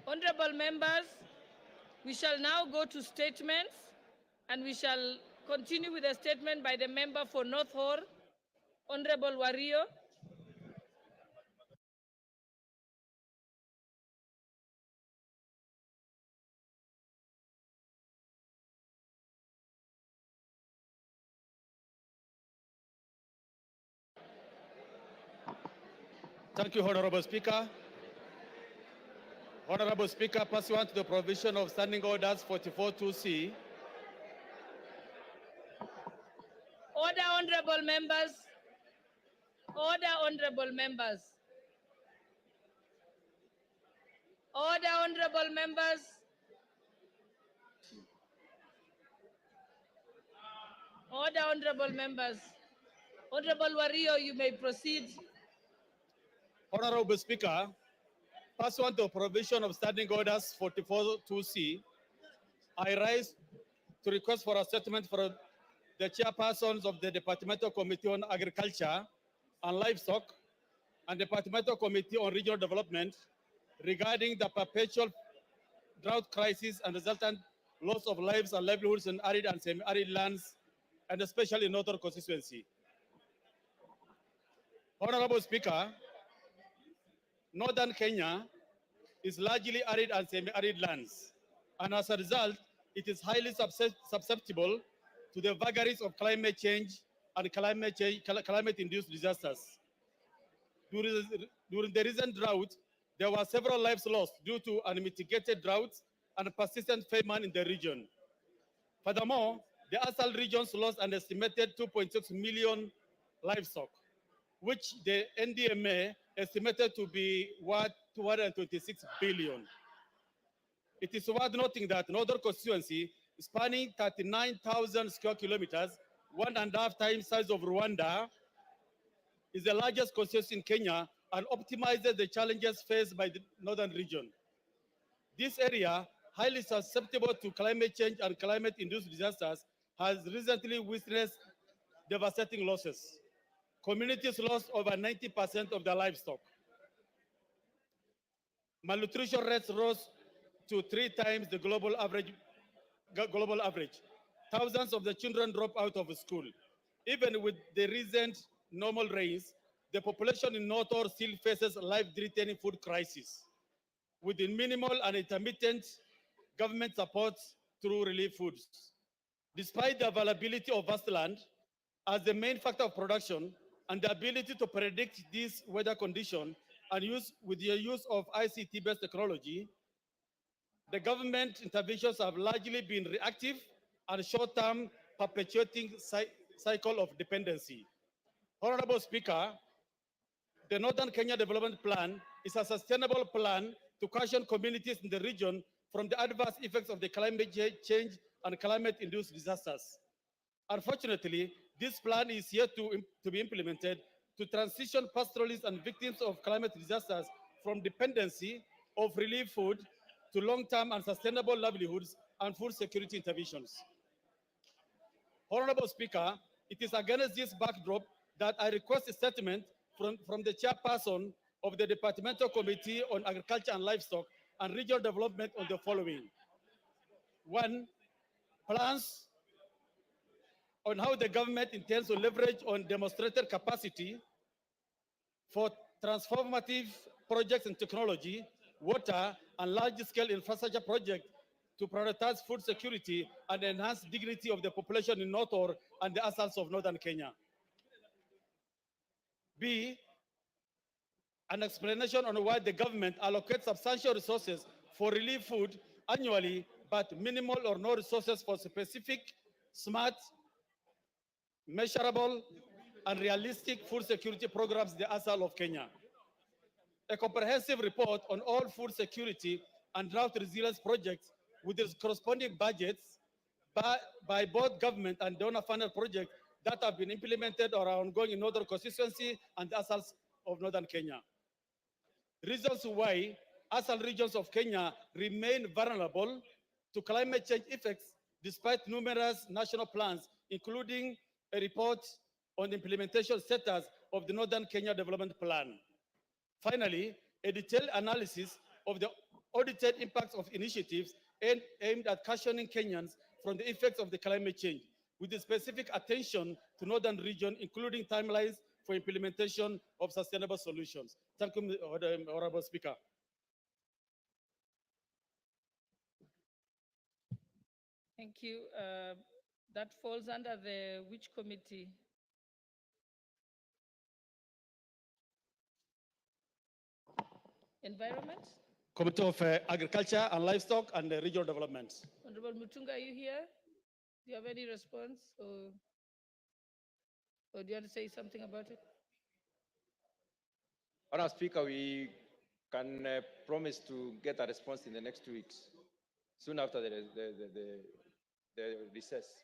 Honorable members, we shall now go to statements, and we shall continue with a statement by the member for North Hor, Honorable Wario. Thank you, Honorable Speaker. Honorable Speaker, pursuant to the provision of Standing Orders 44.2c, Order, honorable members. Order, honorable members. Order, honorable members. Order, honorable members. Honorable Wario, you may proceed. Honorable Speaker, pursuant to the provision of Standing Orders 44.2c, I rise to request for a statement from the chairpersons of the Departmental Committee on Agriculture and Livestock and Departmental Committee on Regional Development regarding the perpetual drought crisis and resultant loss of lives and livelihoods in arid and semi-arid lands, and especially in Northern constituency. Honorable Speaker, Northern Kenya is largely arid and semi-arid lands, and as a result, it is highly susceptible to the vagaries of climate change and climate-induced disasters. During the recent drought, there were several lives lost due to unmitigated droughts and persistent famine in the region. Furthermore, the ASAL regions lost an estimated 2.6 million livestock, which the NDMA estimated to be worth 226 billion. It is worth noting that Northern constituency, spanning 39,000 square kilometers, 1.5 times size of Rwanda, is the largest constituency in Kenya and optimizes the challenges faced by the northern region. This area, highly susceptible to climate change and climate-induced disasters, has recently witnessed devastating losses. Communities lost over 90% of their livestock. Malnutrition rates rose to 3 times the global average. Thousands of the children drop out of school. Even with the recent normal rains, the population in North Or still faces life-threatening food crisis, with minimal and intermittent government support through relief foods. Despite the availability of vast land as the main factor of production and the ability to predict this weather condition and with the use of ICT-based technology, the government interventions have largely been reactive and short-term, perpetuating cycle of dependency. Honorable Speaker, the Northern Kenya Development Plan is a sustainable plan to cushion communities in the region from the adverse effects of the climate change and climate-induced disasters. Unfortunately, this plan is yet to be implemented to transition pastoralists and victims of climate disasters from dependency of relief food to long-term and sustainable livelihoods and food security interventions. Honorable Speaker, it is against this backdrop that I request a statement from the chairperson of the Departmental Committee on Agriculture and Livestock and Regional Development on the following. 1, plans on how the government intends to leverage on demonstrated capacity for transformative projects in technology, water, and large-scale infrastructure projects to prioritize food security and enhance dignity of the population in North Or and the ASALs of Northern Kenya. B, an explanation on why the government allocates substantial resources for relief food annually, but minimal or no resources for specific, smart, measurable, and realistic food security programs in the ASAL of Kenya. A comprehensive report on all food security and drought resilience projects with its corresponding budgets by both government and donor-funded projects that have been implemented or are ongoing in Northern constituency and the ASALs of Northern Kenya. Reasons why ASAL regions of Kenya remain vulnerable to climate change effects despite numerous national plans, including a report on the implementation status of the Northern Kenya Development Plan. Finally, a detailed analysis of the audited impacts of initiatives aimed at cushioning Kenyans from the effects of the climate change, with the specific attention to northern region, including timelines for implementation of sustainable solutions. Thank you, Honorable Speaker. Thank you. That falls under the which committee? Environment? Committee of Agriculture and Livestock and Regional Development. Honorable Mutunga, are you here? Do you have any response, or do you want to say something about it? Honourable Speaker, we can promise to get a response in the next 2 weeks, soon after the recess.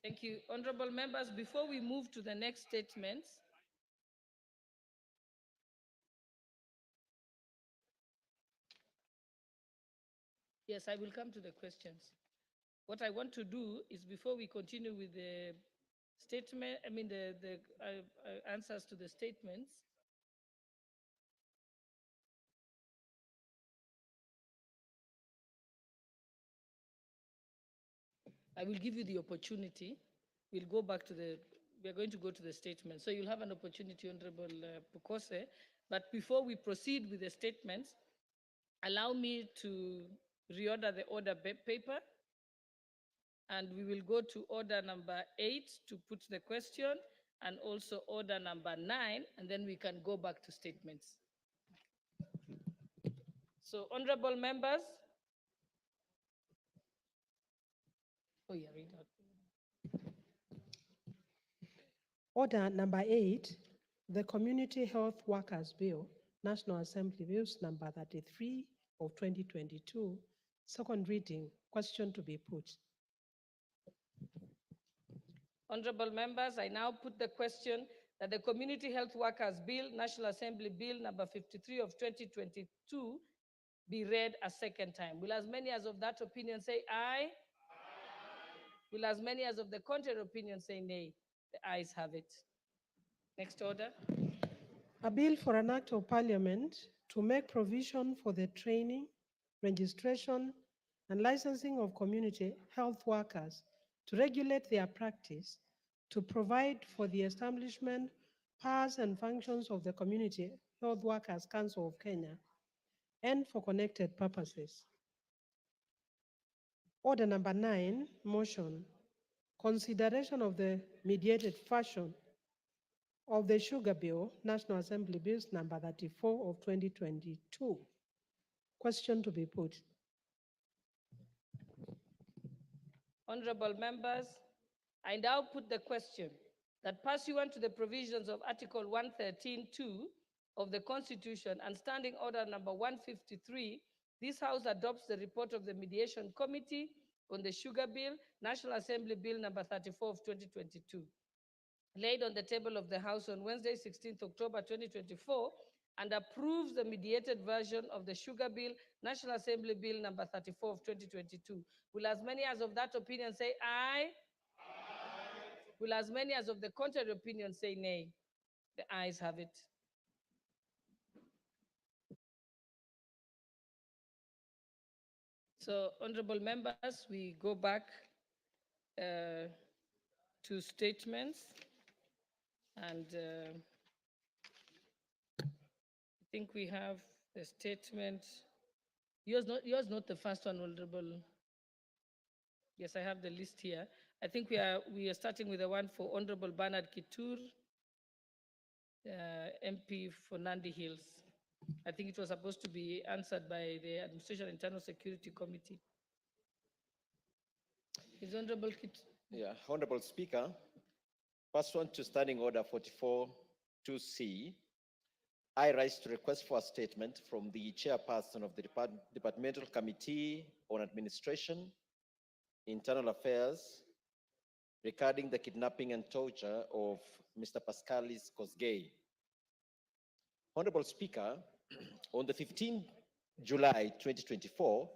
Thank you. Honorable members, before we move to the next statements, yes, I will come to the questions. What I want to do is, before we continue with the statement, the answers to the statements, I will give you the opportunity. We'll go back to we're going to go to the statement. So you'll have an opportunity, Honorable Pukose. But before we proceed with the statements, allow me to reorder the order paper. And we will go to order number 8 to put the question, and also order number 9, and then we can go back to statements. So, honorable members. Oh, yeah, read out. Order number 8, the Community Health Workers Bill, National Assembly Bills number 33 of 2022, second reading, question to be put. Honorable members, I now put the question that the Community Health Workers Bill, National Assembly Bill number 53 of 2022 be read a second time. Will as many as of that opinion say aye? Will as many as of the contrary opinion say nay? The ayes have it. Next order. A bill for an act of parliament to make provision for the training, registration, and licensing of community health workers, to regulate their practice, to provide for the establishment, powers and functions of the Community Health Workers Council of Kenya, and for connected purposes. Order number 9, motion, consideration of the mediated version of the Sugar Bill, National Assembly Bills number 34 of 2022. Question to be put. Honorable members, I now put the question that pursuant to the provisions of Article 113(2) of the Constitution and Standing Order number 153, this House adopts the report of the Mediation Committee on the Sugar Bill, National Assembly Bill number 34 of 2022, laid on the table of the House on Wednesday, 16th October 2024, and approves the mediated version of the Sugar Bill, National Assembly Bill number 34 of 2022. Will as many as of that opinion say aye? Will as many as of the contrary opinion say nay? The ayes have it. So, honorable members, we go back to statements, and I think we have the statement. Yours not the first one, Honorable. Yes, I have the list here. I think we are starting with the one for Honorable Bernard Kithure, MP for Nandi Hills. I think it was supposed to be answered by the Administration Internal Security Committee. Is Honorable Kithure? Yeah, Honorable Speaker, pursuant to Standing Order 44(2)C, I rise to request for a statement from the chairperson of the Departmental Committee on Administration, Internal Affairs, regarding the kidnapping and torture of Mr. Pascalis Kosgei. Honorable Speaker, on the 15th July 2024,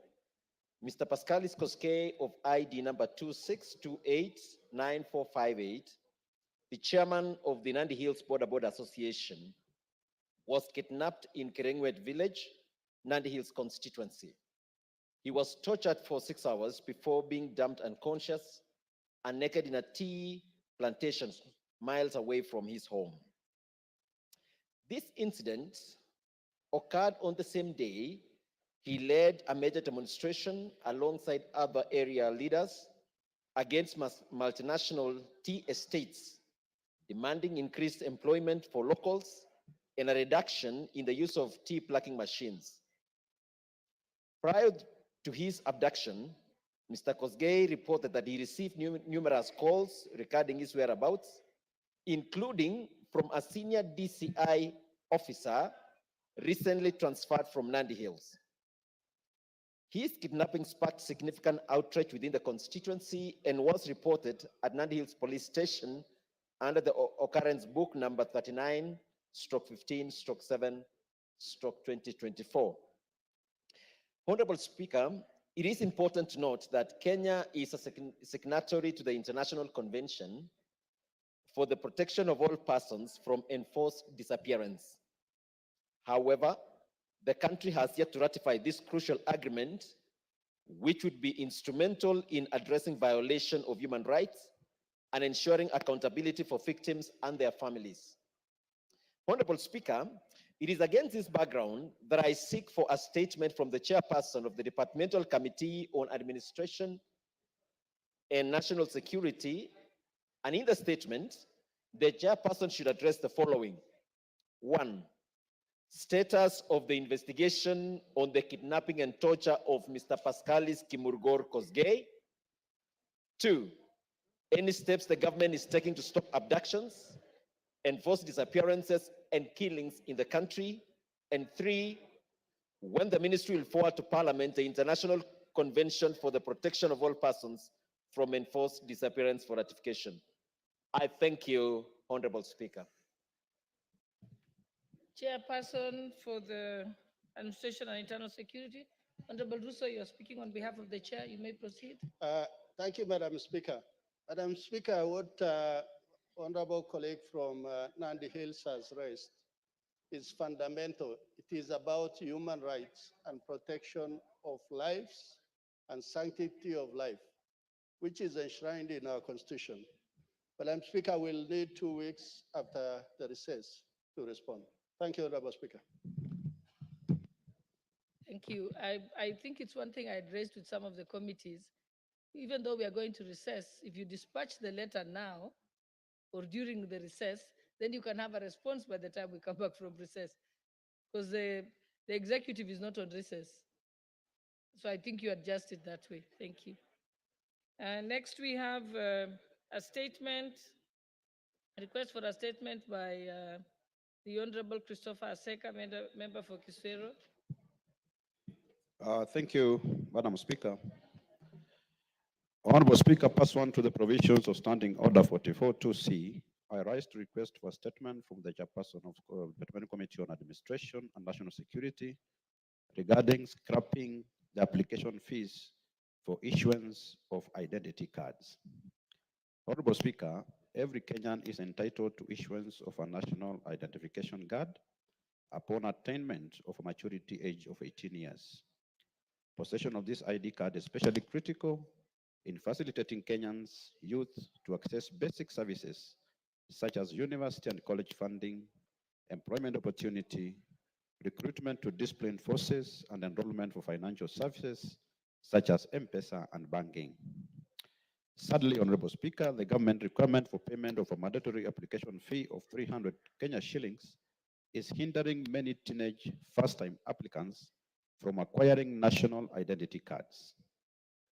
Mr. Pascalis Kosgei of ID number 26289458, the chairman of the Nandi Hills Border Association, was kidnapped in Kerengwet village, Nandi Hills constituency. He was tortured for 6 hours before being dumped unconscious and naked in a tea plantation miles away from his home. This incident occurred on the same day he led a major demonstration alongside other area leaders against multinational tea estates, demanding increased employment for locals and a reduction in the use of tea plucking machines. Prior to his abduction, Mr. Kosgei reported that he received numerous calls regarding his whereabouts, including from a senior DCI officer recently transferred from Nandi Hills. His kidnapping sparked significant outrage within the constituency and was reported at Nandi Hills Police Station under the occurrence book number 39/15/7/2024. Honorable Speaker, it is important to note that Kenya is a signatory to the International Convention for the Protection of All Persons from Enforced Disappearance. However, the country has yet to ratify this crucial agreement, which would be instrumental in addressing violation of human rights and ensuring accountability for victims and their families. Honorable Speaker, it is against this background that I seek for a statement from the chairperson of the Departmental Committee on Administration and National Security. And in the statement, the chairperson should address the following. 1, status of the investigation on the kidnapping and torture of Mr. Pascalis Kimurgor Kosgei. 2, any steps the government is taking to stop abductions, enforce disappearances and killings in the country. And 3, when the ministry will forward to Parliament the International Convention for the Protection of All Persons from Enforced Disappearance for ratification. I thank you, Honorable Speaker. Chairperson for the Administration and Internal Security, Honorable Russo, you are speaking on behalf of the chair. You may proceed. Thank you, Madam Speaker. Madam Speaker, what honorable colleague from Nandi Hills has raised is fundamental. It is about human rights and protection of lives and sanctity of life, which is enshrined in our Constitution. Madam Speaker, we'll need 2 weeks after the recess to respond. Thank you, Honorable Speaker. Thank you. I think it's one thing I had raised with some of the committees. Even though we are going to recess, if you dispatch the letter now or during the recess, then you can have a response by the time we come back from recess. Because the executive is not on recess. So I think you adjust it that way. Thank you. Next, we have a statement, a request for a statement by the Honorable Christopher Aseka, member for Kithure. Thank you, Madam Speaker. Honorable Speaker, pursuant to the provisions of Standing Order 44.2c, I rise to request for a statement from the chairperson of the Departmental Committee on Administration and National Security regarding scrapping the application fees for issuance of identity cards. Honorable Speaker, every Kenyan is entitled to issuance of a national identification card upon attainment of a maturity age of 18 years. Possession of this ID card is especially critical in facilitating Kenyans' youth to access basic services such as university and college funding, employment opportunity, recruitment to disciplined forces, and enrollment for financial services such as M-Pesa and banking. Sadly, Honorable Speaker, the government requirement for payment of a mandatory application fee of 300 Kenya shillings is hindering many teenage first-time applicants from acquiring national identity cards.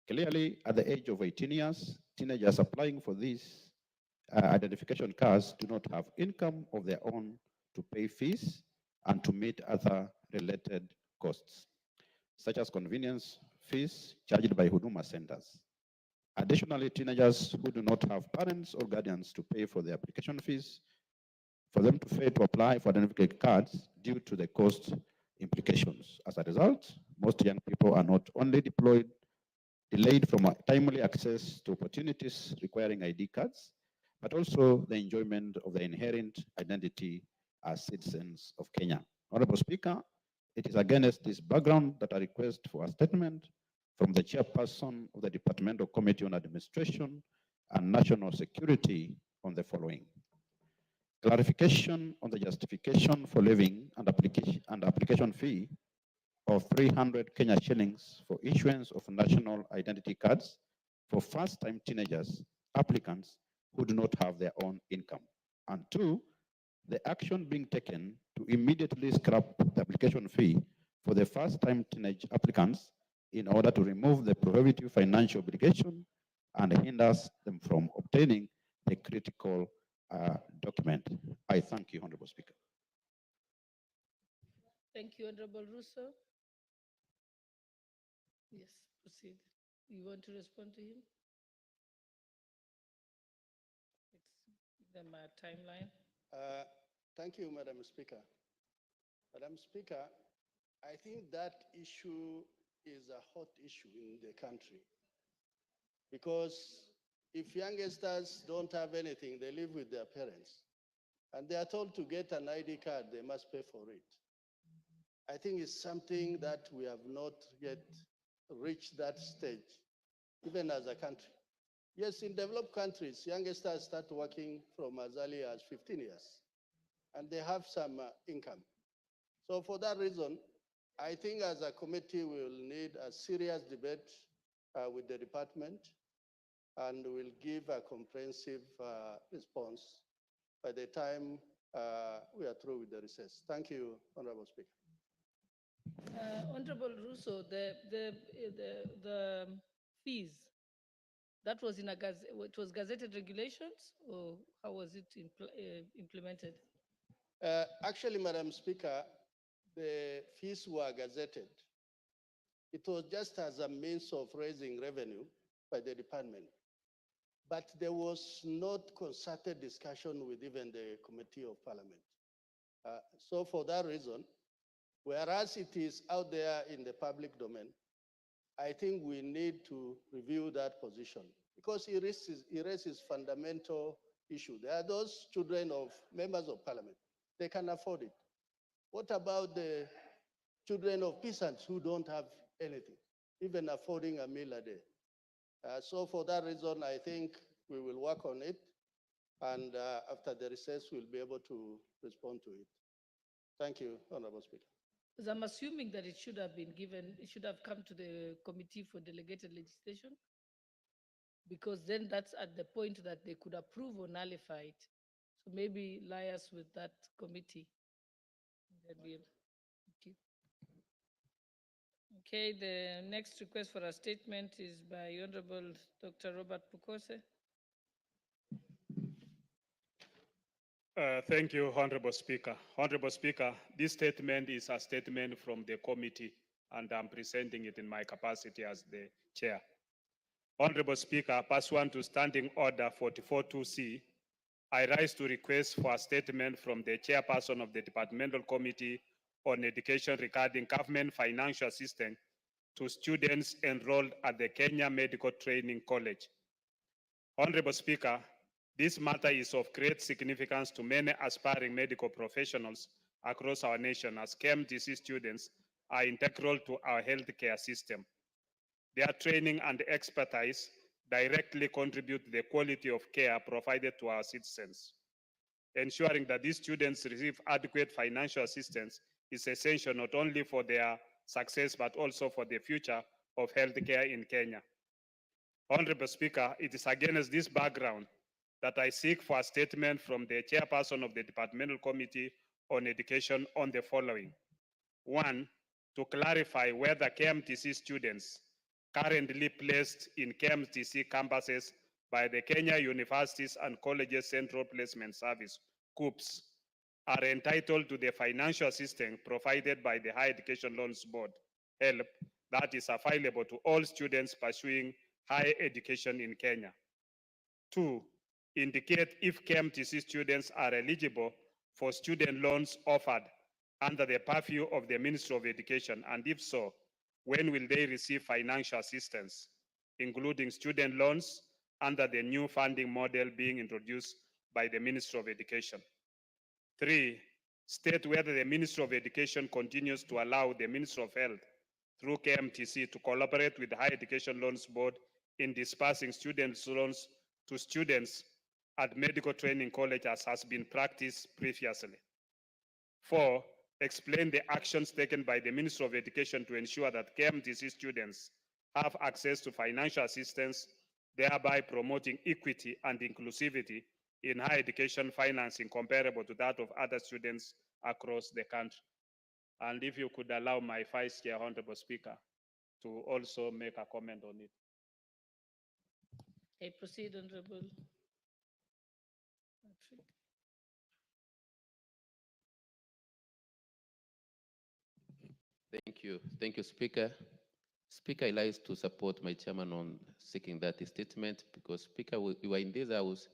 Clearly, at the age of 18 years, teenagers applying for these identification cards do not have income of their own to pay fees and to meet other related costs, such as convenience fees charged by Huduma centers. Additionally, teenagers who do not have parents or guardians to pay for the application fees, for them to pay to apply for identification cards due to the cost implications. As a result, most young people are not only delayed from timely access to opportunities requiring ID cards, but also the enjoyment of the inherent identity as citizens of Kenya. Honorable Speaker, it is against this background that I request for a statement from the chairperson of the Departmental Committee on Administration and National Security on the following. Clarification on the justification for levying and application fee of 300 Kenya shillings for issuance of national identity cards for first-time teenagers applicants who do not have their own income. And two, the action being taken to immediately scrap the application fee for the first-time teenage applicants in order to remove the prohibitive financial obligation and hinders them from obtaining the critical document. I thank you, Honorable Speaker. Thank you, Honorable Russo. Yes, proceed. You want to respond to him? Let's give them a timeline. Thank you, Madam Speaker. Madam Speaker, I think that issue is a hot issue in the country because if youngsters don't have anything, they live with their parents and they are told to get an ID card, they must pay for it. I think it's something that we have not yet reached that stage, even as a country. Yes, in developed countries, youngsters start working from as early as 15 years, and they have some income. So for that reason, I think as a committee, we will need a serious debate with the department, and we'll give a comprehensive response by the time we are through with the recess. Thank you, Honorable Speaker. Honorable Russo, the fees, that was in it was gazetted regulations, or how was it implemented? Actually, Madam Speaker, the fees were gazetted. It was just as a means of raising revenue by the department. But there was not concerted discussion with even the Committee of Parliament. So for that reason, whereas it is out there in the public domain, I think we need to review that position because it raises fundamental issue. There are those children of members of parliament, they can afford it. What about the children of peasants who don't have anything, even affording a meal a day? So for that reason, I think we will work on it, and after the recess, we'll be able to respond to it. Thank you, Honorable Speaker. Because I'm assuming that it should have been given, it should have come to the Committee for Delegated Legislation, because then that's at the point that they could approve or nullify it. So maybe liaise with that committee. Okay, the next request for a statement is by Honorable Dr. Robert Pukose. Thank you, Honorable Speaker. Honorable Speaker, this statement is a statement from the committee, and I'm presenting it in my capacity as the chair. Honorable Speaker, pursuant to Standing Order 44.2c, I rise to request for a statement from the chairperson of the Departmental Committee on Education regarding government financial assistance to students enrolled at the Kenya Medical Training College. Honorable Speaker, this matter is of great significance to many aspiring medical professionals across our nation, as KMTC students are integral to our healthcare system. Their training and expertise directly contribute to the quality of care provided to our citizens. Ensuring that these students receive adequate financial assistance is essential not only for their success, but also for the future of healthcare in Kenya. Honorable Speaker, it is against this background that I seek for a statement from the chairperson of the Departmental Committee on Education on the following. One, to clarify whether KMTC students currently placed in KMTC campuses by the Kenya Universities and Colleges Central Placement Service, KUPS, are entitled to the financial assistance provided by the Higher Education Loans Board, HELP, that is available to all students pursuing higher education in Kenya. Two, indicate if KMTC students are eligible for student loans offered under the purview of the Ministry of Education, and if so, when will they receive financial assistance, including student loans under the new funding model being introduced by the Ministry of Education. Three, state whether the Ministry of Education continues to allow the Ministry of Health through KMTC to collaborate with the Higher Education Loans Board in dispersing students' loans to students at medical training college as has been practiced previously. 4, explain the actions taken by the Ministry of Education to ensure that KMTC students have access to financial assistance, thereby promoting equity and inclusivity in higher education financing comparable to that of other students across the country. And if you could allow my Vice Chair, Honorable Speaker, to also make a comment on it. I proceed, Honorable Patrick. Thank you, Speaker. Speaker, I like to support my chairman on seeking that statement because, Speaker, you were in this house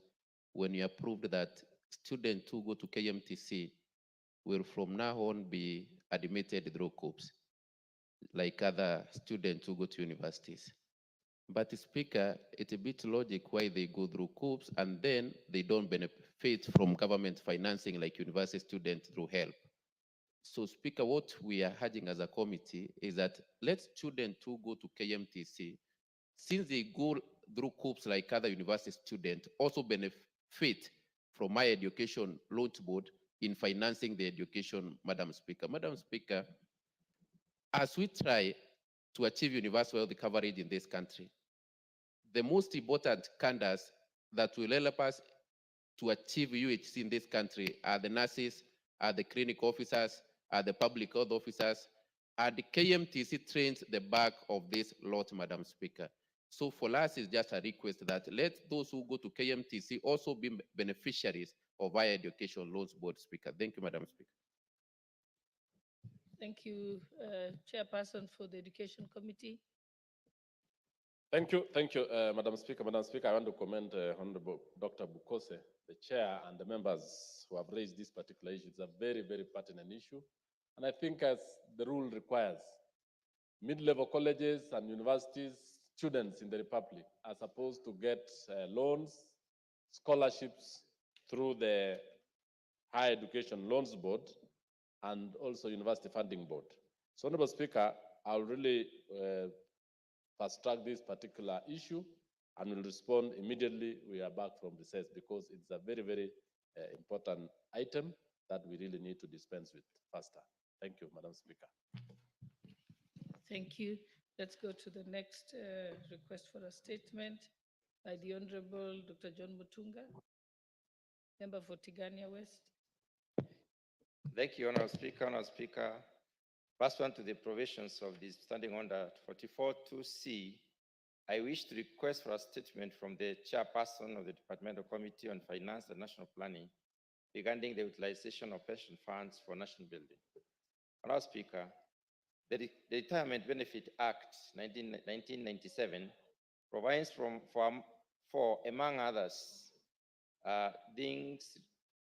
when you approved that students who go to KMTC will from now on be admitted through COOPs, like other students who go to universities. But, Speaker, it's a bit logic why they go through COOPs and then they don't benefit from government financing like university students through HELP. So, Speaker, what we are urging as a committee is that let students who go to KMTC, since they go through COOPs like other university students, also benefit from my education loans board in financing the education, Madam Speaker. Madam Speaker, as we try to achieve universal health coverage in this country, the most important candidates that will help us to achieve UHC in this country are the nurses, are the clinic officers, are the public health officers, and the KMTC trains the back of this lot, Madam Speaker. So for us, it's just a request that let those who go to KMTC also be beneficiaries of higher education loans board, Speaker. Thank you, Madam Speaker. Thank you, Chairperson for the Education Committee. Thank you, Madam Speaker. Madam Speaker, I want to commend Honorable Dr. Bukose, the chair, and the members who have raised this particular issue. It's a very, very pertinent issue. And I think as the rule requires, mid-level colleges and universities, students in the Republic are supposed to get loans, scholarships through the Higher Education Loans Board and also University Funding Board. So, Honorable Speaker, I'll really fast-track this particular issue and will respond immediately we are back from recess because it's a very, very important item that we really need to dispense with faster. Thank you, Madam Speaker. Thank you. Let's go to the next request for a statement by the Honorable Dr. John Mutunga, member for Tigania West. Thank you, Honorable Speaker. Honorable Speaker, pursuant to the provisions of the Standing Order 44.2c, I wish to request for a statement from the chairperson of the Departmental Committee on Finance and National Planning regarding the utilization of pension funds for national building. Honorable Speaker, the Retirement Benefit Act 1997 provides for among others,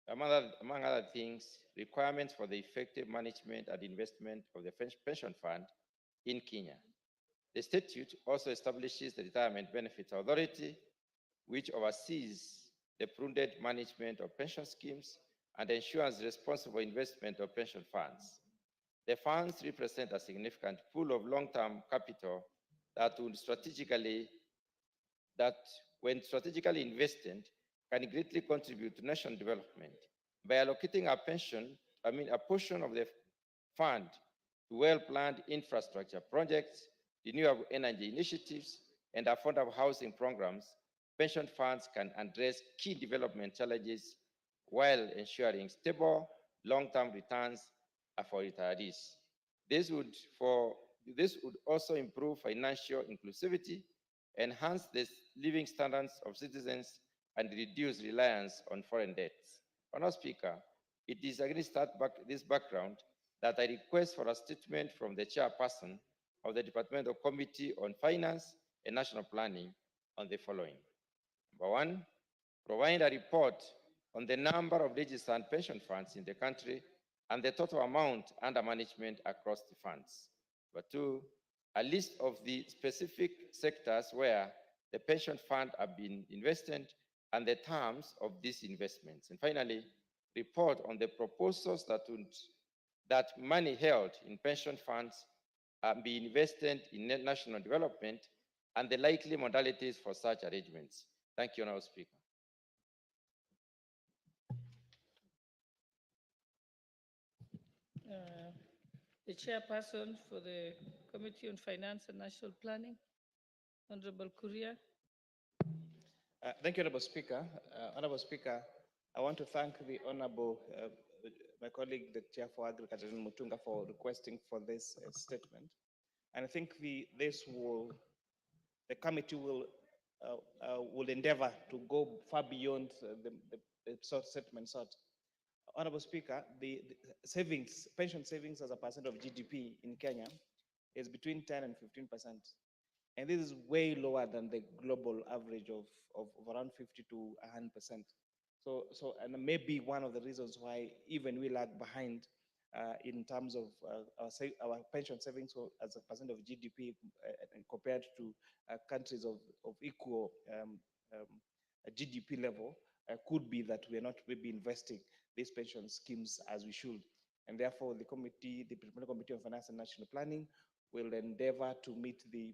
among other things, requirements for the effective management and investment of the pension fund in Kenya. The statute also establishes the Retirement Benefits Authority, which oversees the prudent management of pension schemes and ensures responsible investment of pension funds. The funds represent a significant pool of long-term capital that when strategically invested, can greatly contribute to national development by allocating a portion of the fund to well-planned infrastructure projects, renewable energy initiatives, and affordable housing programs. Pension funds can address key development challenges while ensuring stable long-term returns for retirees. This would also improve financial inclusivity, enhance the living standards of citizens, and reduce reliance on foreign debts. Honorable Speaker, it is against this background that I request for a statement from the chairperson of the Departmental Committee on Finance and National Planning on the following. Number one, provide a report on the number of registered pension funds in the country and the total amount under management across the funds. Number two, a list of the specific sectors where the pension fund have been invested and the terms of these investments. And finally, report on the proposals that money held in pension funds be invested in national development and the likely modalities for such arrangements. Thank you, Honourable Speaker. The chairperson for the Committee on Finance and National Planning, Honorable Kuria. Thank you, Honorable Speaker. Honorable Speaker, I want to thank the Honorable, my colleague, the Chair for Agriculture, Mutunga, for requesting for this statement. And I think the committee will endeavor to go far beyond the statement sought. Honorable Speaker, the savings, pension savings as a percent of GDP in Kenya is between 10 and 15%. And this is way lower than the global average of around 50 to 100%. So, and maybe one of the reasons why even we lag behind in terms of our pension savings as a percent of GDP compared to countries of equal GDP level, could be that we are not maybe investing these pension schemes as we should. And therefore, the committee, the Parliamentary Committee on Finance and National Planning, will endeavor to meet the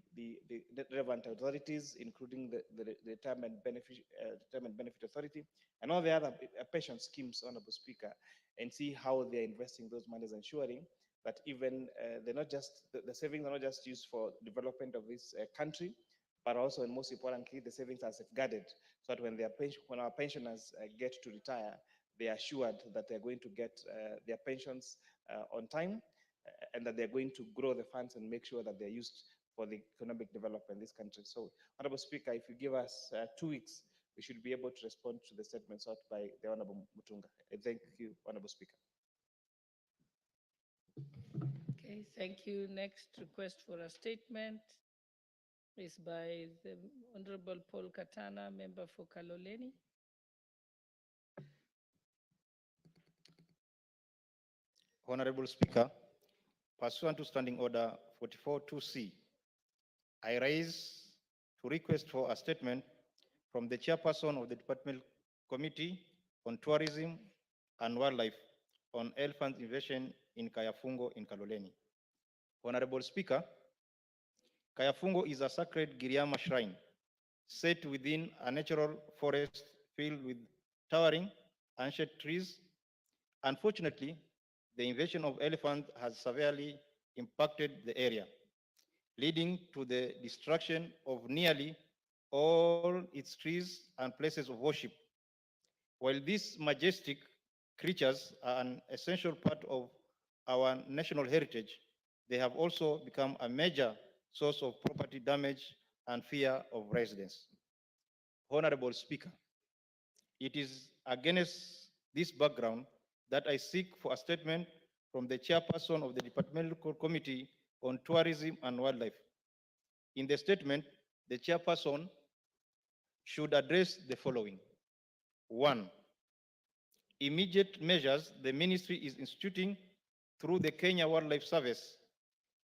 relevant authorities, including the Retirement Benefit Authority and all the other pension schemes, Honorable Speaker, and see how they're investing those monies, ensuring that even they're not just the savings are not just used for development of this country, but also, and most importantly, the savings are safeguarded so that when our pensioners get to retire, they are assured that they're going to get their pensions on time, and that they're going to grow the funds and make sure that they're used for the economic development in this country. So, Honorable Speaker, if you give us 2 weeks, we should be able to respond to the statement sought by the Honorable Mutunga. Thank you, Honorable Speaker. Okay, thank you. Next request for a statement is by the Honorable Paul Katana, member for Kaloleni. Honorable Speaker, pursuant to Standing Order 44-2C, I raise to request for a statement from the chairperson of the Departmental Committee on Tourism and Wildlife on elephant invasion in Kayafungo in Kaloleni. Honorable Speaker, Kayafungo is a sacred Giriama shrine set within a natural forest filled with towering ancient trees. Unfortunately, the invasion of elephants has severely impacted the area, leading to the destruction of nearly all its trees and places of worship. While these majestic creatures are an essential part of our national heritage, they have also become a major source of property damage and fear of residents. Honorable Speaker, it is against this background that I seek for a statement from the chairperson of the Departmental Committee on Tourism and Wildlife. In the statement, the chairperson should address the following. 1, immediate measures the ministry is instituting through the Kenya Wildlife Service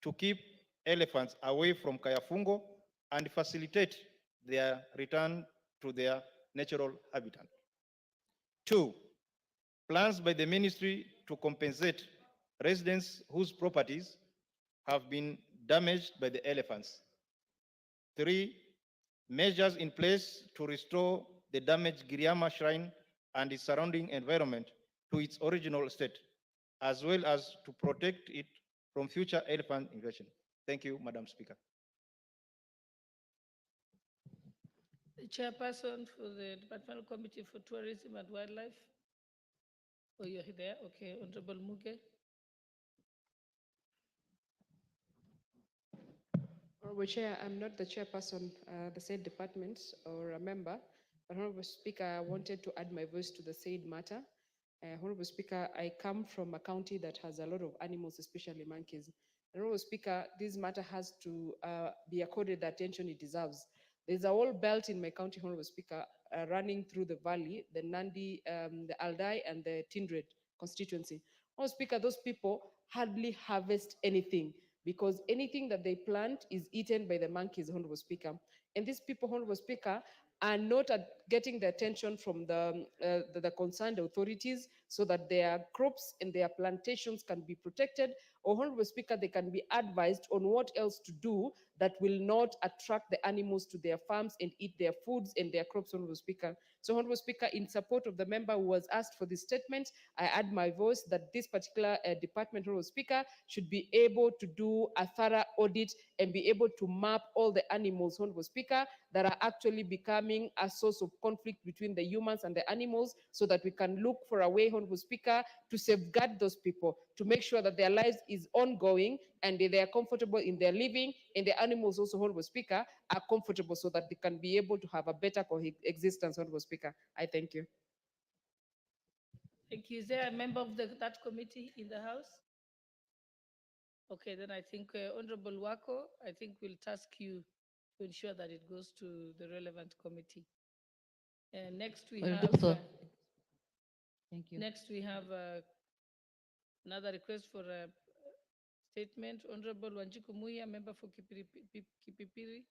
to keep elephants away from Kayafungo and facilitate their return to their natural habitat. 2, plans by the ministry to compensate residents whose properties have been damaged by the elephants. 3, measures in place to restore the damaged Giriama shrine and its surrounding environment to its original state, as well as to protect it from future elephant invasion. Thank you, Madam Speaker. The chairperson for the Departmental Committee for Tourism and Wildlife. Oh, you're there? Okay, Honorable Muge. Honorable Chair, I'm not the chairperson, the said department or a member, but Honorable Speaker, I wanted to add my voice to the said matter. Honorable Speaker, I come from a county that has a lot of animals, especially monkeys. Honorable Speaker, this matter has to be accorded the attention it deserves. There's a whole belt in my county, Honorable Speaker, running through the valley, the Nandi, the Aldai, and the Tindred constituency. Honorable Speaker, those people hardly harvest anything because anything that they plant is eaten by the monkeys, Honorable Speaker. And these people, Honorable Speaker, are not getting the attention from the concerned authorities so that their crops and their plantations can be protected, or Honorable Speaker, they can be advised on what else to do that will not attract the animals to their farms and eat their foods and their crops, Honorable Speaker. So, Honorable Speaker, in support of the member who was asked for this statement, I add my voice that this particular department, Honorable Speaker, should be able to do a thorough audit and be able to map all the animals, Honorable Speaker, that are actually becoming a source of conflict between the humans and the animals, so that we can look for a way, Honorable Speaker, to safeguard those people, to make sure that their lives is ongoing and they are comfortable in their living, and the animals also, Honorable Speaker, are comfortable so that they can be able to have a better coexistence, Honorable Speaker. I thank you. Thank you. Is there a member of that committee in the House? Okay, then I think Honorable Wako, I think we'll task you to ensure that it goes to the relevant committee. Next we have. Thank you. Next we have another request for a statement. Honorable Wanjiku Muya, member for Kipipiri.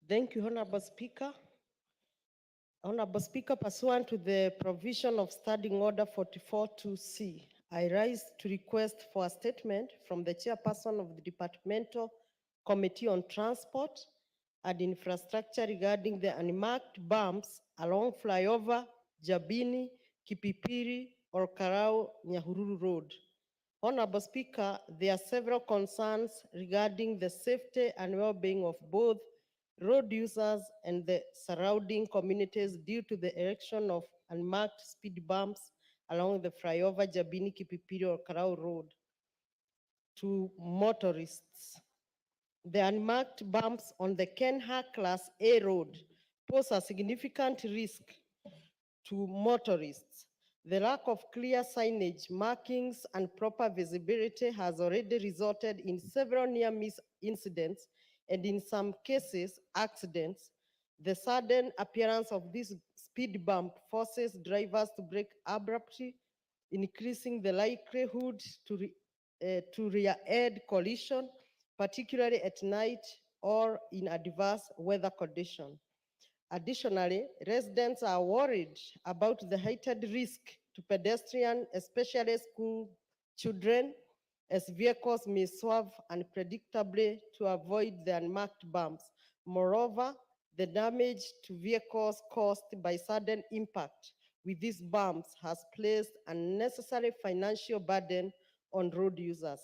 Thank you, Honorable Speaker. Honorable Speaker, pursuant to the provision of Standing Order 44.2c, I rise to request for a statement from the chairperson of the Departmental Committee on Transport and Infrastructure regarding the unmarked bumps along flyover Jabini, Kipipiri, or Karau Nyahururu Road. Honorable Speaker, there are several concerns regarding the safety and well-being of both road users and the surrounding communities due to the erection of unmarked speed bumps along the flyover Jabini, Kipipiri, or Karau Road to motorists. The unmarked bumps on the Kenha Class A road pose a significant risk to motorists. The lack of clear signage, markings, and proper visibility has already resulted in several near-miss incidents and in some cases, accidents. The sudden appearance of this speed bump forces drivers to brake abruptly, increasing the likelihood to rear-end collision, particularly at night or in adverse weather conditions. Additionally, residents are worried about the heightened risk to pedestrians, especially school children, as vehicles may swerve unpredictably to avoid the unmarked bumps. Moreover, the damage to vehicles caused by sudden impact with these bumps has placed unnecessary financial burden on road users.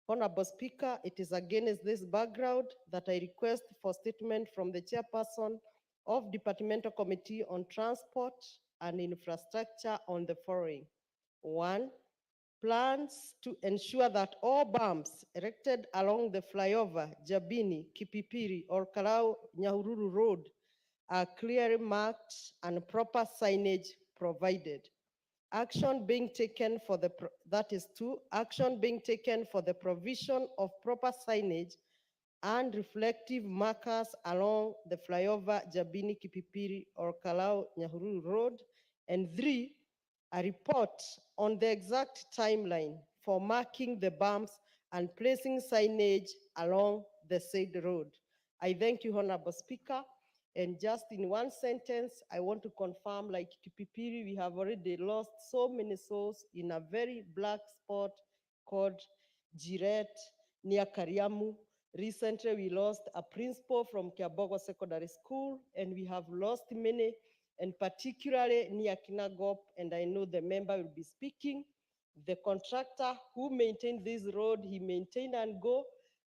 Honorable Speaker, it is against this background that I request for statement from the chairperson of Departmental Committee on Transport and Infrastructure on the following. 1, plans to ensure that all bumps erected along the flyover Jabini, Kipipiri, or Karau Nyahururu Road are clearly marked and proper signage provided. Action being taken for the, that is 2, action being taken for the provision of proper signage and reflective markers along the flyover Jabini, Kipipiri, or Kalau Nyahururu Road. And 3, a report on the exact timeline for marking the bumps and placing signage along the said road. I thank you, Honorable Speaker. And just in one sentence, I want to confirm, like Kipipiri, we have already lost so many souls in a very black spot called Jiret near Kariamu. Recently, we lost a principal from Kiabogo Secondary School, and we have lost many, and particularly near Kinagop, and I know the member will be speaking. The contractor who maintained this road, he maintained and go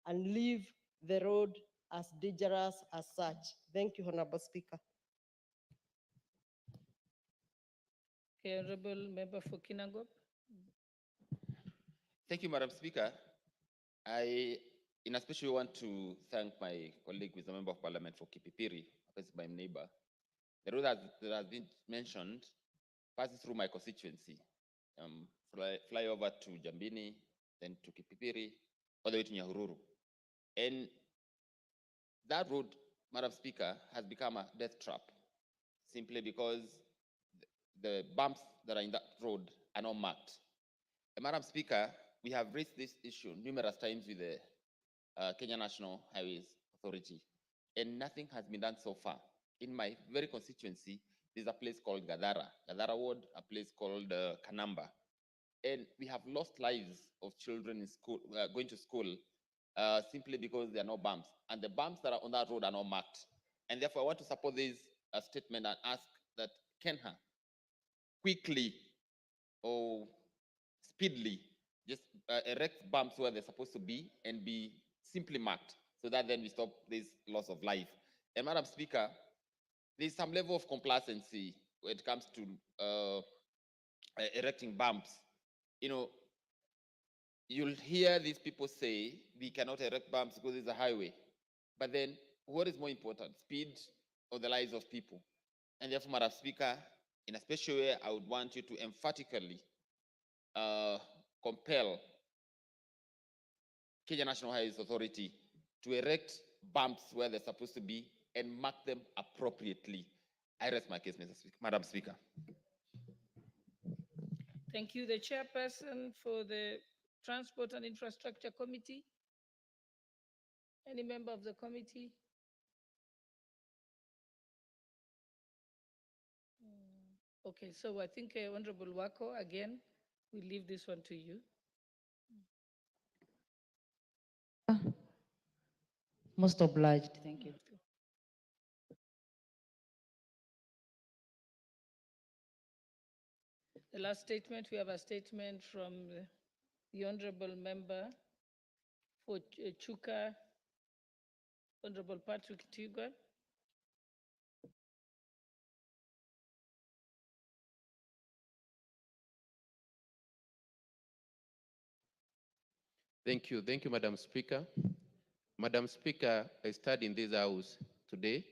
and leave the road as dangerous as such. Thank you, Honorable Speaker. Okay, Honorable Member for Kinangop. Thank you, Madam Speaker. I, in especially, want to thank my colleague who is a member of parliament for Kipipiri, who is my neighbor. The road that has been mentioned passes through my constituency, fly over to Jambini, then to Kipipiri, all the way to Nyahururu. And that road, Madam Speaker, has become a death trap, simply because the bumps that are in that road are not marked. And Madam Speaker, we have raised this issue numerous times with the Kenya National Highways Authority, and nothing has been done so far. In my very constituency, there's a place called Gadara Ward, a place called Kanamba, and we have lost lives of children in school, going to school, simply because there are no bumps, and the bumps that are on that road are not marked. And therefore, I want to support this statement and ask that Kenha quickly or speedily just erect bumps where they're supposed to be and be simply marked, so that then we stop this loss of life. And Madam Speaker, there's some level of complacency when it comes to erecting bumps. You know, you'll hear these people say we cannot erect bumps because it's a highway. But then what is more important, speed or the lives of people? And therefore, Madam Speaker, in a special way, I would want you to emphatically compel Kenya National Highways Authority to erect bumps where they're supposed to be and mark them appropriately. I rest my case, Madam Speaker. Thank you. The chairperson for the Transport and Infrastructure Committee. Any member of the committee? Okay, so I think Honorable Wako, again, we leave this one to you. Most obliged. Thank you. The last statement, we have a statement from the Honorable Member for Chuka, Honorable Patrick Kithure. Thank you, Madam Speaker. Madam Speaker, I stand in this house today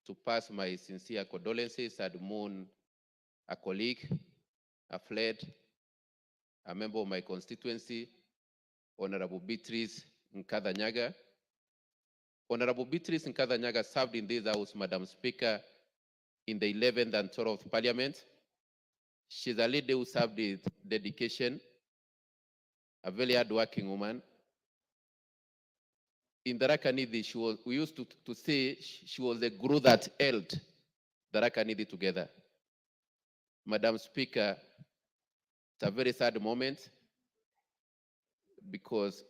to pass my sincere condolences and mourn a colleague, a friend, a member of my constituency, Honorable Beatrice Nkadhanyaga. Honorable Beatrice Nkadhanyaga served in this house, Madam Speaker, in the 11th and 12th Parliament. She's a lady who served with dedication, a very hardworking woman. In Tharaka Nithi, we used to say she was the glue that held Tharaka Nithi together. Madam Speaker, it's a very sad moment because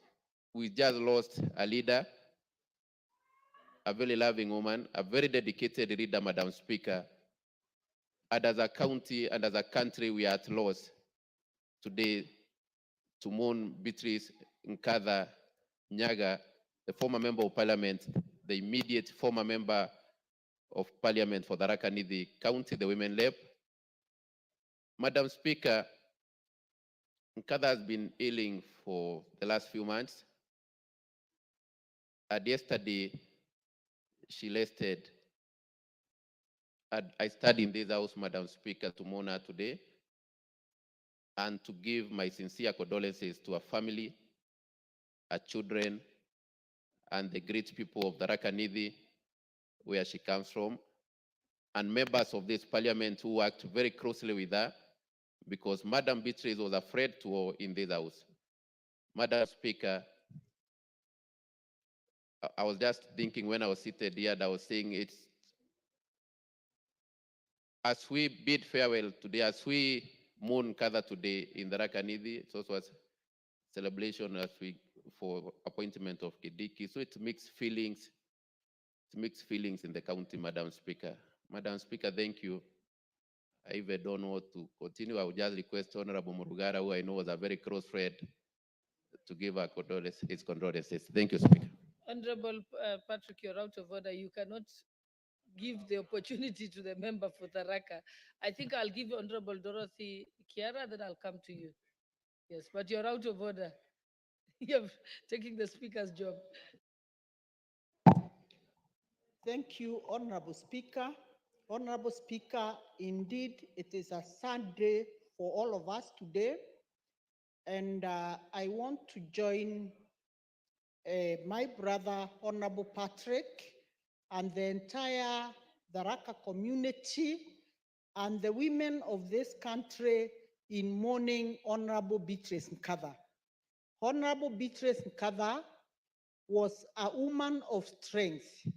we just lost a leader, a very loving woman, a very dedicated leader, Madam Speaker. And as a county and as a country, we are at loss today to mourn Beatrice Nkadhanyaga, the former member of parliament, the immediate former member of parliament for Tharaka Nithi County, the Women Rep. Madam Speaker, Nkadha has been ailing for the last few months. And yesterday, she rested. And I stand in this house, Madam Speaker, to mourn her today and to give my sincere condolences to her family, her children, and the great people of Tharaka Nithi, where she comes from, and members of this parliament who worked very closely with her, because Madam Beatrice was a friend to her in this house. Madam Speaker, I was just thinking when I was seated here, and I was saying it's, as we bid farewell today, as we mourn Nkadha today in Tharaka Nithi, it's also a celebration as we for appointment of Kindiki. So it's mixed feelings. It's mixed feelings in the county, Madam Speaker. Madam Speaker, thank you. I even don't know what to continue. I would just request Honorable Murugara, who I know was a very close friend, to give her his condolences. Thank you, Speaker. Honorable Patrick, you're out of order. You cannot give the opportunity to the member for Tharaka. I think I'll give Honorable Dorothy Kiara, then I'll come to you. Yes, but you're out of order. You're taking the Speaker's job. Thank you, Honorable Speaker. Honorable Speaker, indeed, it is a sad day for all of us today. And I want to join my brother, Honorable Patrick, and the entire Tharaka community and the women of this country in mourning Honorable Beatrice Nkadha. Honorable Beatrice Nkadha was a woman of strength.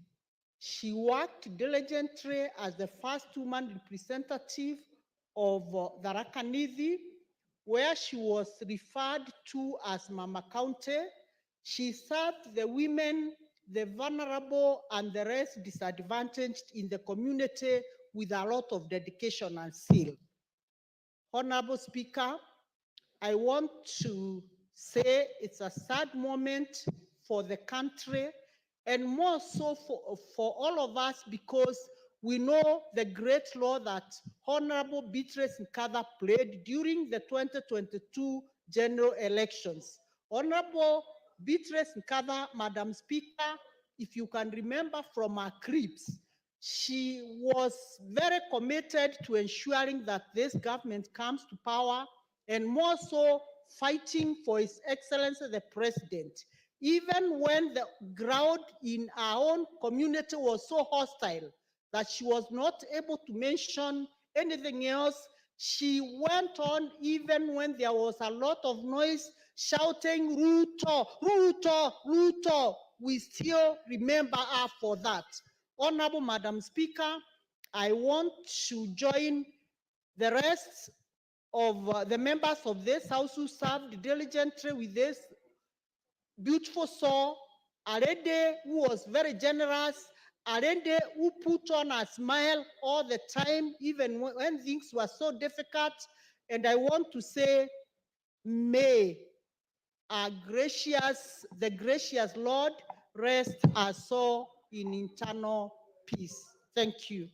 She worked diligently as the first woman representative of Tharaka Nithi, where she was referred to as Mama County. She served the women, the vulnerable, and the rest disadvantaged in the community with a lot of dedication and zeal. Honorable Speaker, I want to say it's a sad moment for the country and more so for all of us because we know the great role that Honorable Beatrice Nkatha played during the 2022 general elections. Honorable Beatrice Nkatha, Madam Speaker, if you can remember from our clips, she was very committed to ensuring that this government comes to power and more so fighting for His Excellency the President. Even when the ground in our own community was so hostile that she was not able to mention anything else, she went on even when there was a lot of noise shouting, Ruto, Ruto, Ruto. We still remember her for that. Honorable Madam Speaker, I want to join the rest of the members of this House who served diligently with this beautiful soul, a lady who was very generous, a lady who put on a smile all the time, even when things were so difficult. And I want to say, may the gracious Lord rest our soul in eternal peace. Thank you.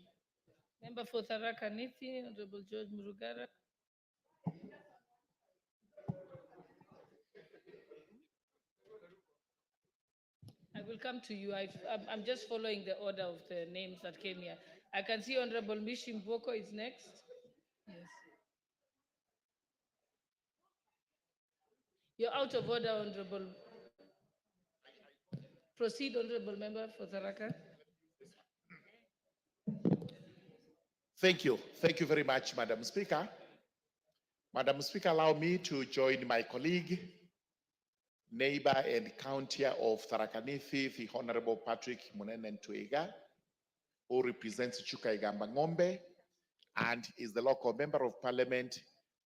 Member for Tharaka Nithi, Honorable George Murugara. I will come to you. I'm just following the order of the names that came here. I can see Honorable Mishi Mboko is next. Yes. You're out of order, Honorable. Proceed, Honorable Member for Tharaka. Thank you. Thank you very much, Madam Speaker. Madam Speaker, allow me to join my colleague, neighbor and countier of Tharaka Nithi, the Honorable Patrick Munene Ntwiga, who represents Chukaigamba Ngombe and is the local member of parliament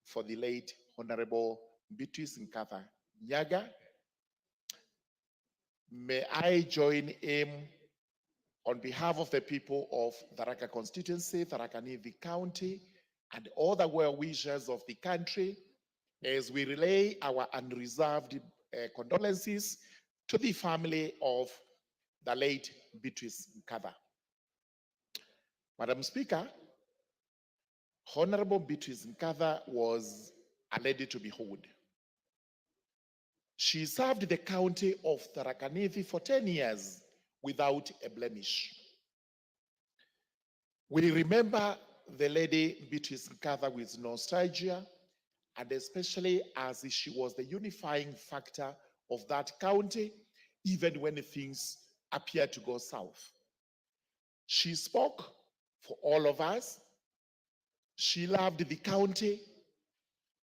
for the late Honorable Beatrice Nkatha Nyaga. May I join him on behalf of the people of Tharaka constituency, Tharaka Nithi County, and all the well-wishers of the country as we relay our unreserved condolences to the family of the late Beatrice Nkatha. Madam Speaker, Honorable Beatrice Nkatha was a lady to behold. She served the county of Tharaka Nithi for 10 years without a blemish. We remember the lady Beatrice Nkatha with nostalgia, and especially as she was the unifying factor of that county, even when things appeared to go south. She spoke for all of us. She loved the county.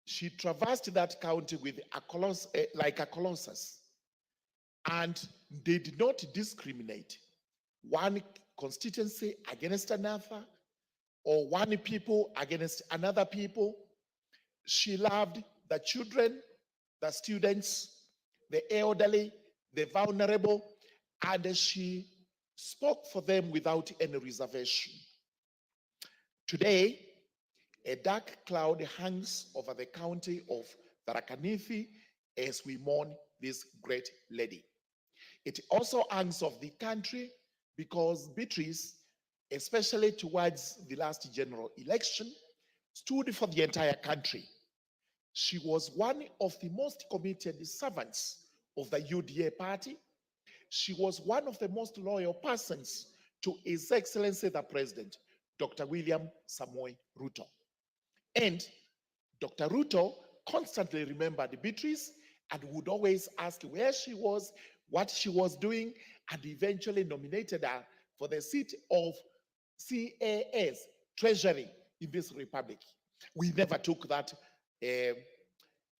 She traversed that county with like a colossus, and they did not discriminate one constituency against another or one people against another people. She loved the children, the students, the elderly, the vulnerable, and she spoke for them without any reservation. Today, a dark cloud hangs over the county of Tharaka Nithi as we mourn this great lady. It also hangs over the country because Beatrice, especially towards the last general election, stood for the entire country. She was one of the most committed servants of the UDA party. She was one of the most loyal persons to His Excellency the President, Dr. William Samoei Ruto. And Dr. Ruto constantly remembered Beatrice and would always ask where she was, what she was doing, and eventually nominated her for the seat of CAS, Treasury in this republic. We never took that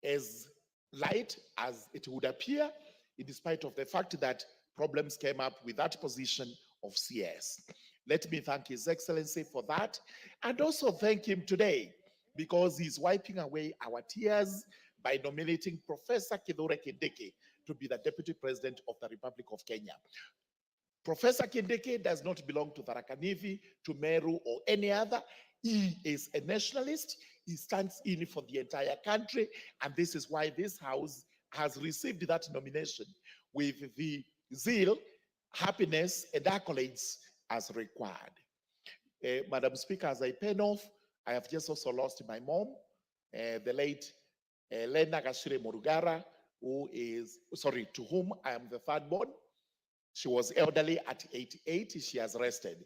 as light as it would appear, in spite of the fact that problems came up with that position of CS. Let me thank His Excellency for that, and also thank him today because he's wiping away our tears by nominating Professor Kithure Kindiki to be the Deputy President of the Republic of Kenya. Professor Kindiki does not belong to Tharaka Nithi, to Meru, or any other. He is a nationalist. He stands in for the entire country, and this is why this House has received that nomination with the zeal, happiness, and accolades as required. Madam Speaker, as I pen off, I have just also lost my mom, the late Lena Gashire Murugara, to whom I am the third born. She was elderly at 88. She has rested.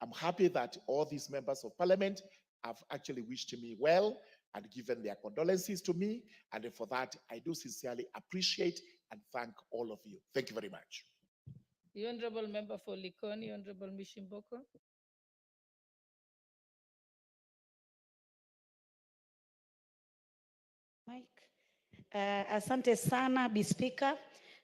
I'm happy that all these members of parliament have actually wished me well and given their condolences to me. And for that, I do sincerely appreciate and thank all of you. Thank you very much. The Honorable Member for Likoni, Honorable Mishimboko. Mike. Asante sana Bi Speaker,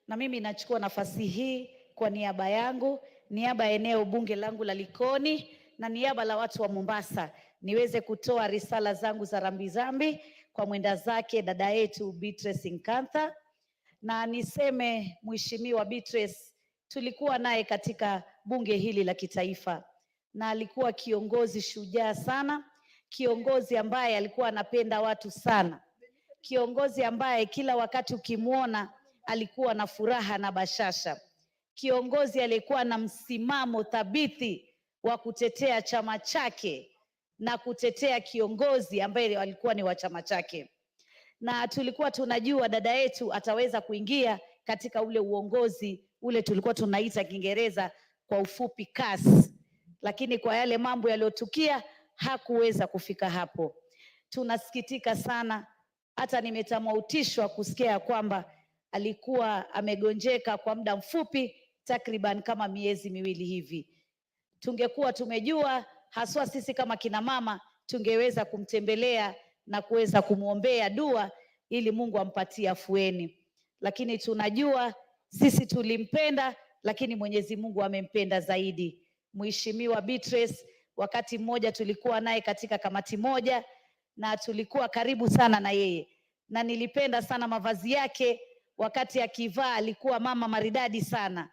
na mimi nachukua nafasi hii kwa niaba yangu, niaba ya eneo bunge langu la Likoni na niaba la watu wa Mombasa niweze kutoa risala zangu za rambirambi kwa mwenda zake dada yetu Beatrice Nkantha, na niseme Mheshimiwa Beatrice tulikuwa naye katika bunge hili la kitaifa na alikuwa kiongozi shujaa sana, kiongozi ambaye alikuwa anapenda watu sana, kiongozi ambaye kila wakati ukimwona alikuwa na furaha na bashasha, kiongozi aliyekuwa na msimamo thabiti wa kutetea chama chake na kutetea kiongozi ambaye alikuwa ni wa chama chake. Na tulikuwa tunajua dada yetu ataweza kuingia katika ule uongozi ule tulikuwa tunaita Kiingereza kwa ufupi CAS, lakini kwa yale mambo yaliyotukia hakuweza kufika hapo. Tunasikitika sana, hata nimetamatishwa kusikia kwamba alikuwa amegonjeka kwa muda mfupi, takriban kama miezi miwili hivi. Tungekuwa tumejua, haswa sisi kama kina mama, tungeweza kumtembelea na kuweza kumwombea dua ili Mungu ampatie afueni. Lakini tunajua sisi tulimpenda, lakini Mwenyezi Mungu amempenda zaidi. Mheshimiwa Beatrice, wakati mmoja tulikuwa naye katika kamati moja na tulikuwa karibu sana na yeye, na nilipenda sana mavazi yake. Wakati akivaa alikuwa mama maridadi sana.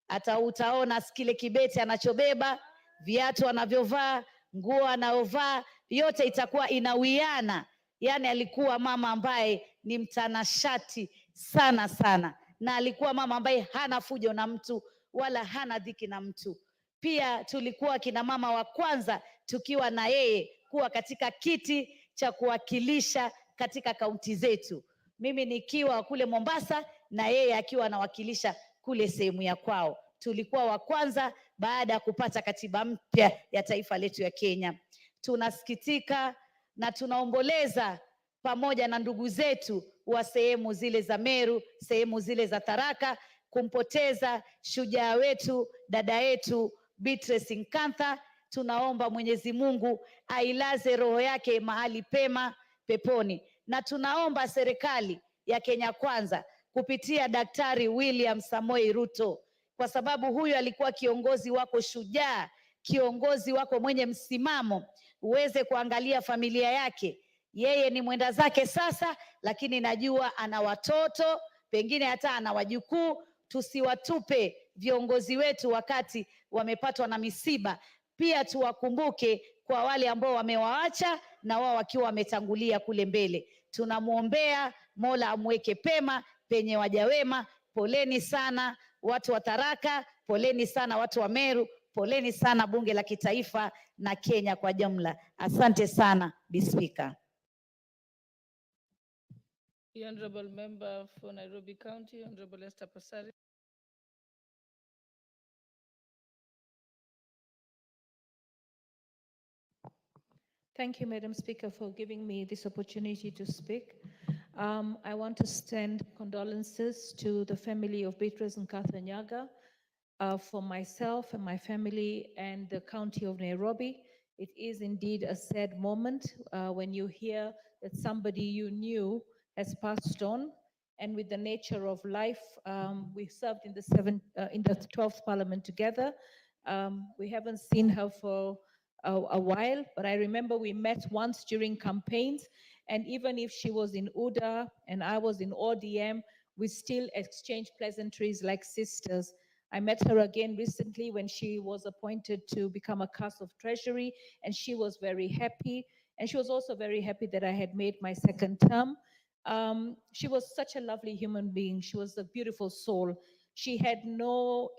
Hata utaona kile kibeti anachobeba, viatu anavyovaa, nguo anayovaa, yote itakuwa inawiana. Yani alikuwa mama ambaye ni mtanashati sana sana, na alikuwa mama ambaye hana fujo na mtu wala hana dhiki na mtu. Pia tulikuwa kina mama wa kwanza tukiwa na yeye kuwa katika kiti cha kuwakilisha katika kaunti zetu, mimi nikiwa kule Mombasa na yeye akiwa anawakilisha kule sehemu ya kwao. Tulikuwa wa kwanza baada ya kupata katiba mpya ya taifa letu ya Kenya. Tunasikitika na tunaomboleza pamoja na ndugu zetu wa sehemu zile za Meru, sehemu zile za Tharaka, kumpoteza shujaa wetu, dada yetu Beatrice Nkantha. Tunaomba Mwenyezi Mungu ailaze roho yake mahali pema peponi, na tunaomba serikali ya Kenya Kwanza kupitia Daktari William Samoei Ruto, kwa sababu huyu alikuwa kiongozi wako shujaa, kiongozi wako mwenye msimamo, uweze kuangalia familia yake. Yeye ni mwenda zake sasa, lakini najua ana watoto, pengine hata ana wajukuu. Tusiwatupe viongozi wetu wakati wamepatwa na misiba. Pia tuwakumbuke kwa wale ambao wamewaacha na wao wakiwa wametangulia kule mbele. Tunamwombea Mola amweke pema penye waja wema. Poleni sana watu wa Tharaka, poleni sana watu wa Meru, poleni sana bunge la kitaifa na Kenya kwa jumla. Asante sana Bi Speaker. The Honorable Member for Nairobi County, Honorable Esther Pasari. Thank you, Madam Speaker, for giving me this opportunity to speak. I want to extend condolences to the family of Beatrice Nkantha Nyaga, for myself and my family and the county of Nairobi. It is indeed a sad moment when you hear that somebody you knew has passed on. and with the nature of life, we served in the 12th Parliament together. We haven't seen her for a while, but I remember we met once during campaigns, and even if she was in UDA and I was in ODM, we still exchanged pleasantries like sisters. I met her again recently when she was appointed to become a cast of Treasury, and she was very happy. And she was also very happy that I had made my second term. She was such a lovely human being. She was a beautiful soul. She had no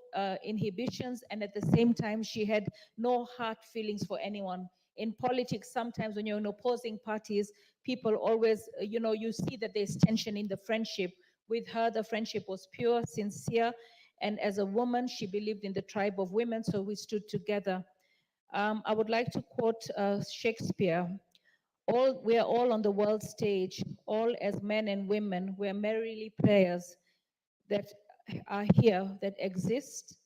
inhibitions, and at the same time, she had no hard feelings for anyone. In politics, sometimes when you're in opposing parties, people always, you see that there's tension in the friendship. With her, the friendship was pure, sincere, and as a woman, she believed in the tribe of women, so we stood together. I would like to quote Shakespeare. We are all on the world stage, all as men and women, we're merrily players that are here, that exist,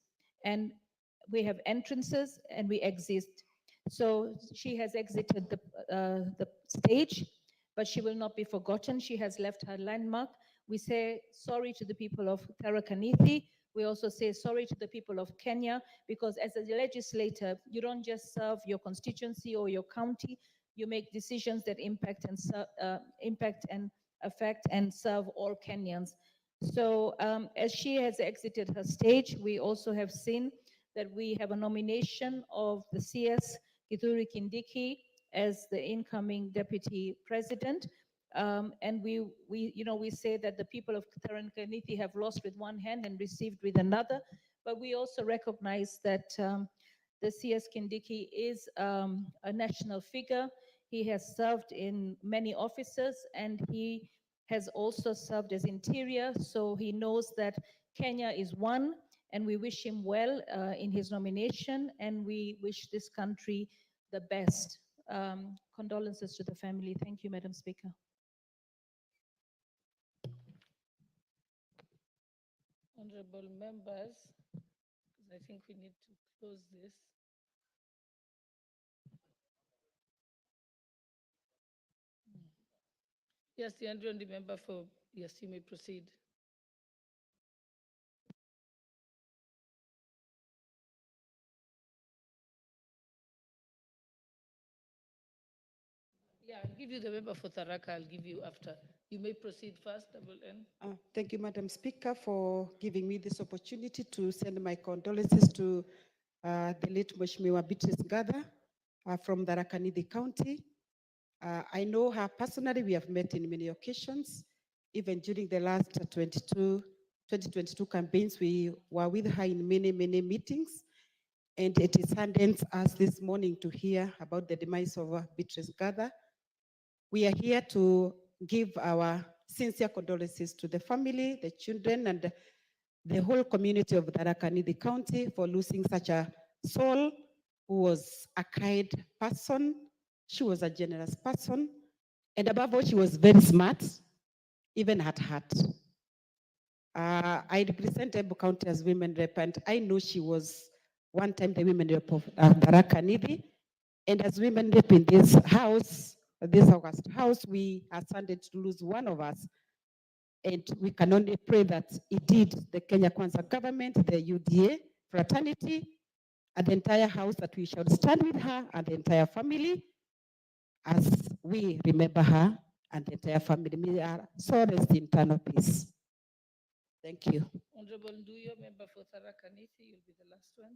and we have entrances and we exist. So she has exited the stage, but she will not be forgotten. She has left her landmark. We say sorry to the people of Tharaka Nithi. We also say sorry to the people of Kenya, because as a legislator, you don't just serve your constituency or your county, you make decisions that impact and affect and serve all Kenyans. So as she has exited her stage, we also have seen that we have a nomination of the CS Kithure Kindiki as the incoming deputy president. And we say that the people of Tharaka Nithi have lost with one hand and received with another, but we also recognize that the CS Kindiki is a national figure. He has served in many offices, and he has also served as interior, so he knows that Kenya is one, and we wish him well in his nomination, and we wish this country the best. Condolences to the family. Thank you, Madam Speaker. Honorable members, because I think we need to close this. Yes, the honorable member for, yes, you may proceed. Yeah, I'll give you the member for Tharaka. I'll give you after. You may proceed first, Double N. Thank you, Madam Speaker, for giving me this opportunity to send my condolences to the late Mheshimiwa Beatrice Gather from Tharaka Nithi County. I know her personally. We have met in many occasions. Even during the last 2022 campaigns, we were with her in many, many meetings. And it saddens us this morning to hear about the demise of Beatrice Gather. We are here to give our sincere condolences to the family, the children, and the whole community of Tharaka Nithi County for losing such a soul who was a kind person. She was a generous person. And above all, she was very smart, even at heart. I represent Embu County as women rep, and I know she was one time the women rep of Tharaka Nithi. And as women rep in this house, this August house, we are saddened to lose one of us. And we can only pray that indeed the Kenya Kwanza government, the UDA fraternity, and the entire house, that we shall stand with her and the entire family as we remember her and the entire family. May our soul rest in eternal peace. Thank you. Honorable Nduyo, member for Tharaka Nithi, you'll be the last one.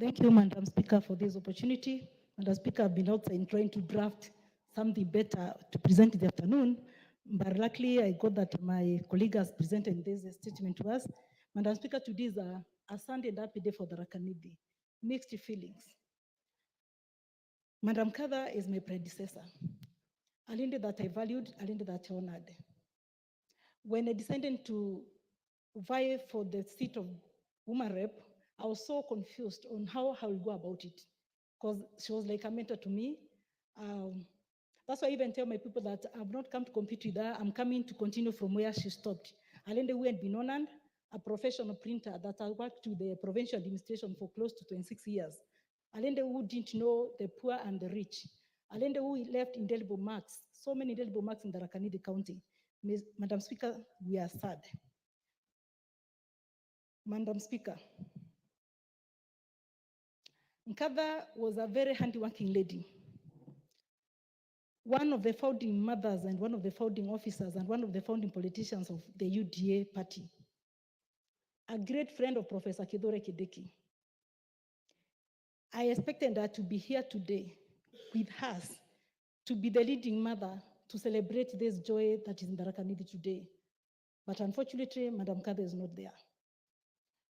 Thank you, Madam Speaker, for this opportunity. Madam Speaker, I've been outside trying to draft something better to present this afternoon, but luckily I got that my colleague has presented this statement to us. Madam Speaker, today is a Sunday and happy day for Tharaka Nithi. Mixed feelings. Madam Gather is my predecessor. A lady that I valued, a lady that I honored. When I decided to vie for the seat of woman rep, I was so confused on how I will go about it, because she was like a mentor to me. That's why I even tell my people that I've not come to compete with her. I'm coming to continue from where she stopped. Alende who had been honored, a professional printer that I worked with the provincial administration for close to 26 years. Alende who didn't know the poor and the rich. Alende who left indelible marks so many indelible marks in Tharaka Nithi County. Madam Speaker, we are sad. Madam Speaker, Nkatha was a very hardworking lady, one of the founding mothers and one of the founding officers and one of the founding politicians of the UDA party, a great friend of Professor Kithure Kindiki. I expected her to be here today with us, to be the leading mother to celebrate this joy that is in Tharaka Nithi today. But unfortunately, Madam Nkatha is not there.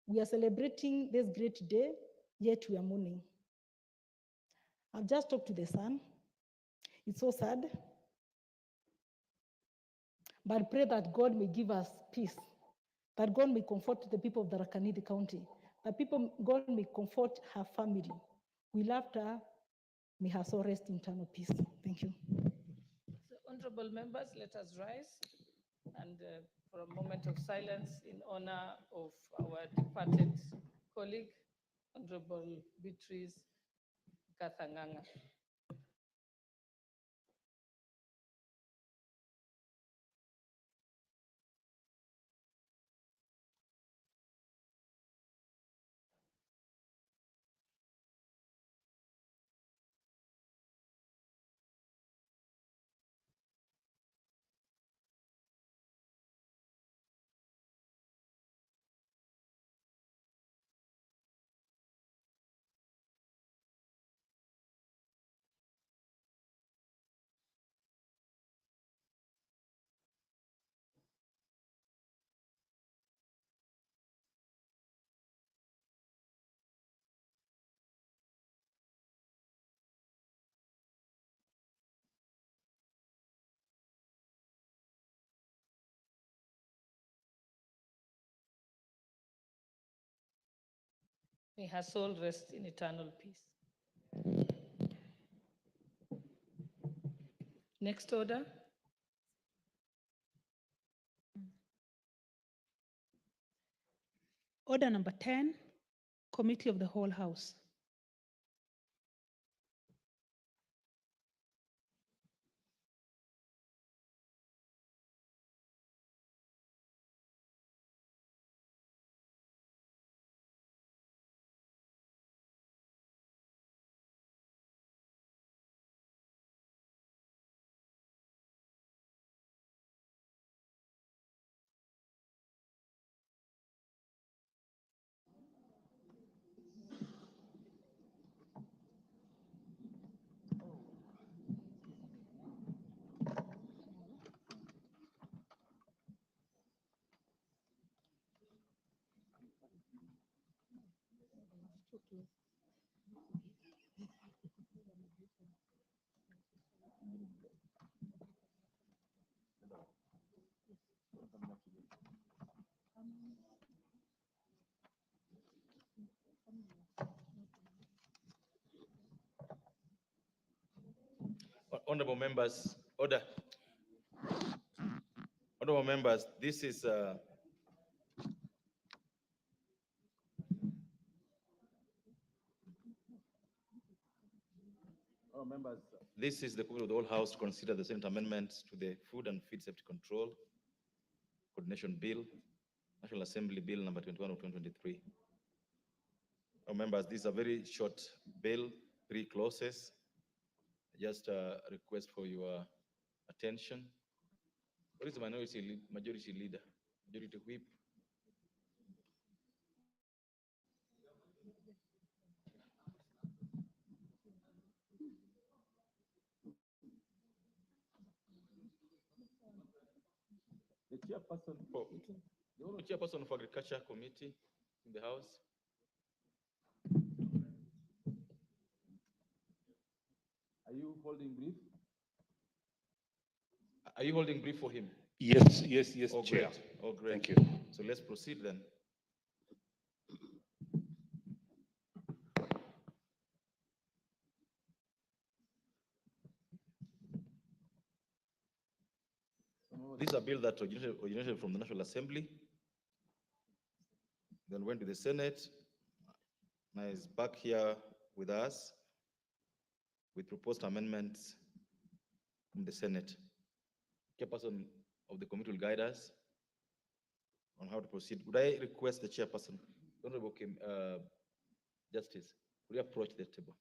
We are celebrating this great day, yet we are mourning. I've just talked to the son. It's so sad. But pray that God may give us peace, that God may comfort the people of Tharaka Nithi County, that God may comfort her family. We loved her. May her soul rest in eternal peace. Thank you. So, honorable members, let us rise and for a moment of silence in honor of our departed colleague, Honorable Beatrice Kathanganga. May her soul rest in eternal peace. Next order. Order number 10, Committee of the Whole House. Honorable members, order. Honorable members, this is this is the Committee of the Whole House to consider the Senate amendments to the Food and Feed Safety Control Coordination Bill, National Assembly Bill number 21 of 2023. Members, this is a very short bill, 3 clauses. Just a request for your attention. What is the majority leader, majority whip? The chairperson for Agriculture Committee in the House. Are you holding brief? Are you holding brief for him? Yes, Oh, Chair. great. Oh, great. Thank you. So let's proceed then. This is a bill that originated from the National Assembly, then went to the Senate, now is back here with us with proposed amendments from the Senate. Chairperson of the committee will guide us on how to proceed. Would I request the chairperson, Honorable Justice, would you approach the table?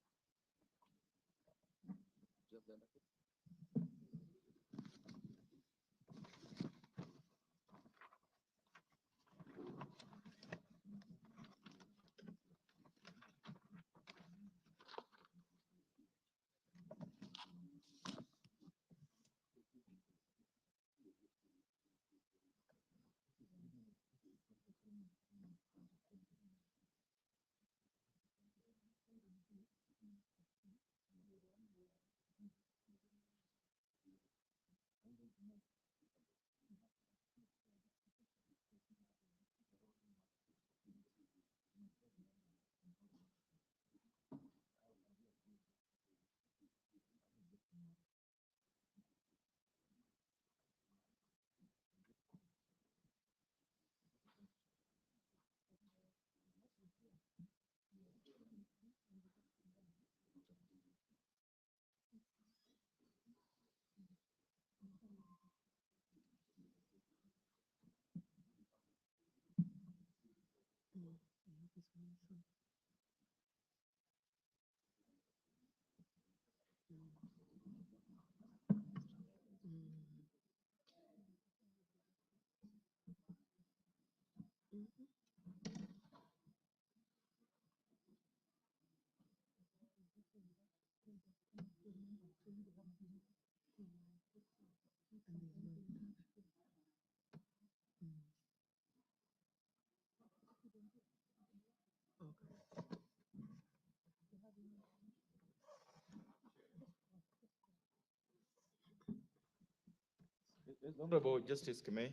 Honorable Justice Kemei.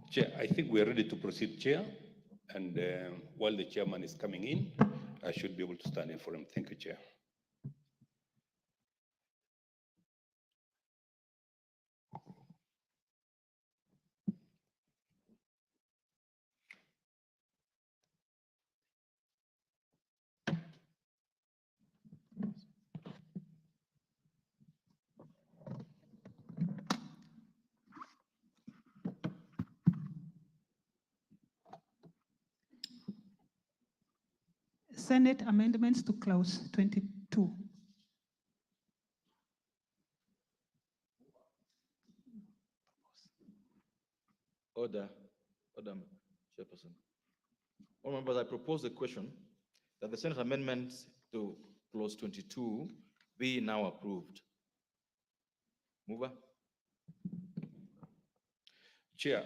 Chair, I think we are ready to proceed, Chair. And while the chairman is coming in, I should be able to stand in for him. Thank you, Chair. Senate amendments to clause 22. Order, Chairperson. All members, I propose the question that the Senate amendments to clause 22 be now approved. Mover. Chair,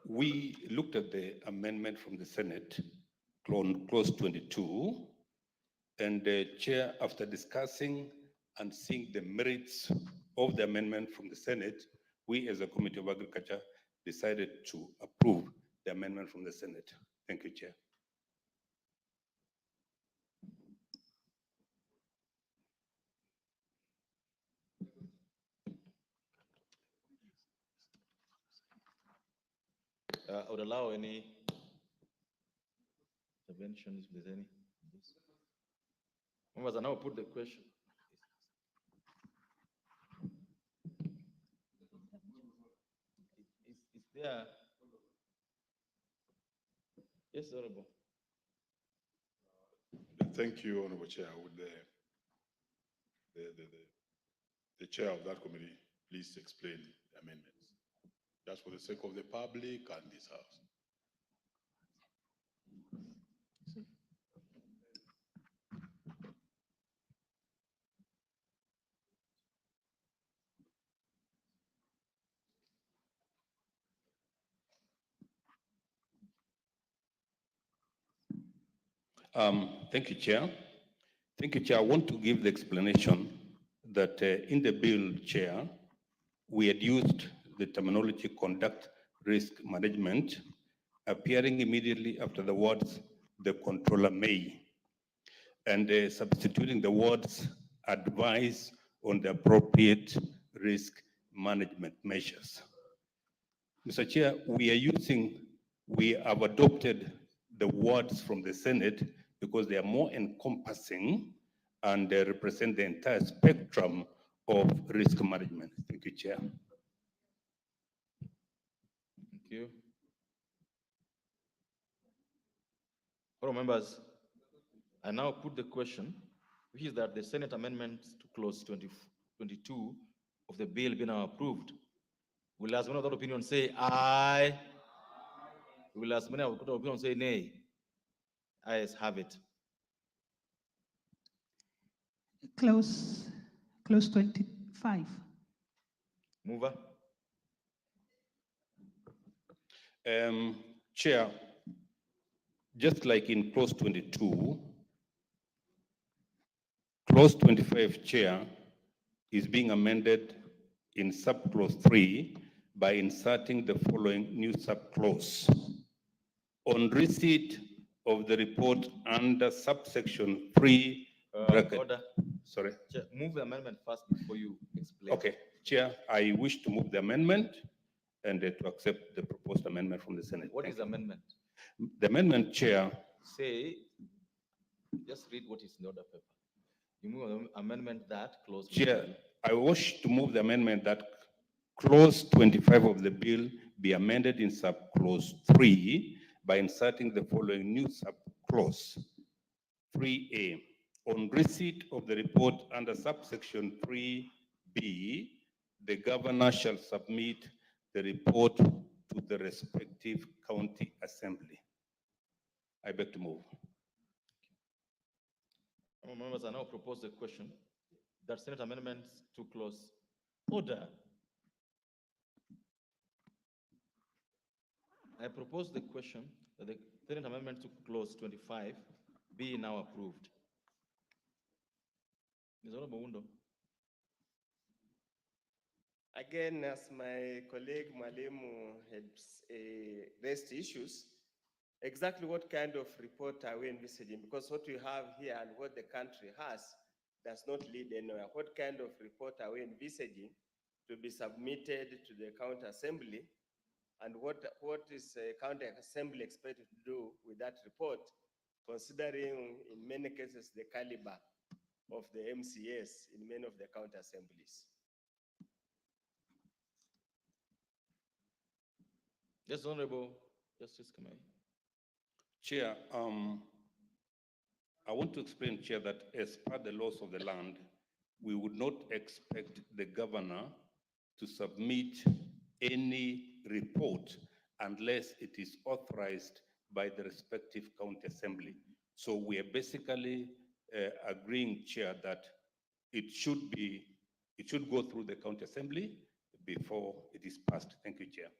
we looked at the amendment from the Senate, clause 22, and the Chair, after discussing and seeing the merits of the amendment from the Senate, we as a Committee of Agriculture decided to approve the amendment from the Senate. Thank you, Chair. I would allow any interventions if there's any. Members, I now put the question. Is there? Yes, Honorable. Thank you, Honorable Chair. Would the chair of that committee please explain the amendments, just for the sake of the public and this house? Thank you, Chair. Thank you, Chair. I want to give the explanation that in the bill, Chair, we had used the terminology conduct risk management, appearing immediately after the words the controller may, and substituting the words advise on the appropriate risk management measures. Mr. Chair, we have adopted the words from the Senate because they are more encompassing and they represent the entire spectrum of risk management. Thank you, Chair. Thank you. Fellow members, I now put the question, which is that the Senate amendments to clause 22 of the bill be now approved. Will as many of that opinion say aye? Will as many of that opinion say nay? Ayes have it. Clause 25. Mover. Chair, just like in clause 22, clause 25, Chair, is being amended in subclause 3 by inserting the following new subclause. On receipt of the report under subsection 3, Order. Sorry. Chair, move the amendment first before you explain. Okay, Chair, I wish to move the amendment and to accept the proposed amendment from the Senate. What is the amendment? The amendment, Chair. Say, just read what is in the order paper. You move an amendment that clause. Chair, I wish to move the amendment that clause 25 of the bill be amended in subclause 3 by inserting the following new subclause. 3A. On receipt of the report under subsection 3B, the governor shall submit the report to the respective county assembly. I beg to move. Members, I now propose the question that Senate amendments to clause order. I propose the question that the Senate amendment to clause 25 be now approved. Ms. Honorable Wundo. Again, as my colleague Mwalimu had raised issues, exactly what kind of report are we envisaging? Because what we have here and what the country has does not lead anywhere. What kind of report are we envisaging to be submitted to the county assembly? And what is the county assembly expected to do with that report, considering in many cases the caliber of the MCAs in many of the county assemblies? Yes, Honorable Justice Kamai. Chair, I want to explain, Chair, that as per the laws of the land, we would not expect the governor to submit any report unless it is authorized by the respective county assembly. So we are basically agreeing, Chair, that it should go through the county assembly before it is passed. Thank you, Chair.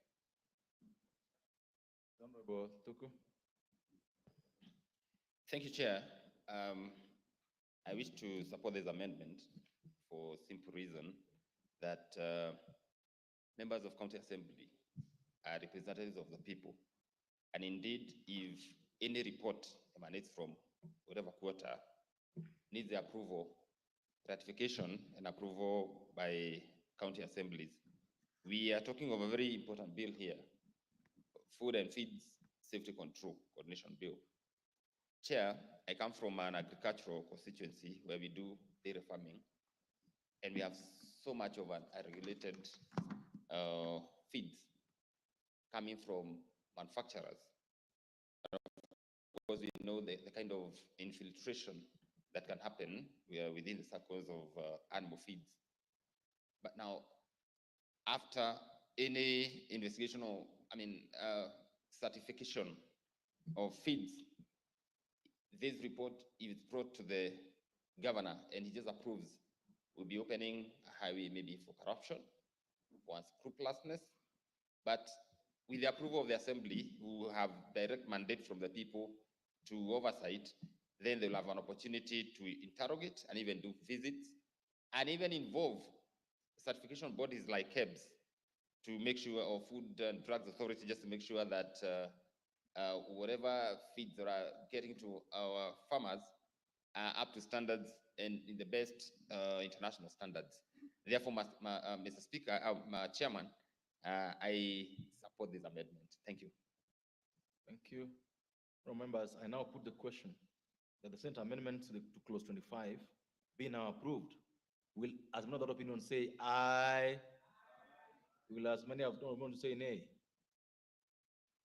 Honorable Tuku. Thank you, Chair. I wish to support this amendment for simple reason that members of county assembly are representatives of the people. And indeed, if any report emanates from whatever quarter, needs the approval, ratification and approval by county assemblies. We are talking of a very important bill here, Food and Feeds Safety Control Coordination Bill. Chair, I come from an agricultural constituency where we do dairy farming, and we have so much of an unregulated feeds coming from manufacturers. Because we know the kind of infiltration that can happen within the circles of animal feeds. But now, after any investigation or, certification of feeds, this report, if it's brought to the governor and he just approves, we'll be opening a highway maybe for corruption, for unscrupulousness, but with the approval of the assembly, who have direct mandate from the people to oversight, then they'll have an opportunity to interrogate and even do visits and even involve certification bodies like KEBS to make sure, or Food and Drugs Authority, just to make sure that whatever feeds that are getting to our farmers are up to standards and in the best international standards. Therefore, Mr. Speaker, Chairman, I support this amendment. Thank you. Thank you. Members, I now put the question that the Senate amendments to clause 25 be now approved. Will, as many other opinion say aye? Will as many of not want to say nay?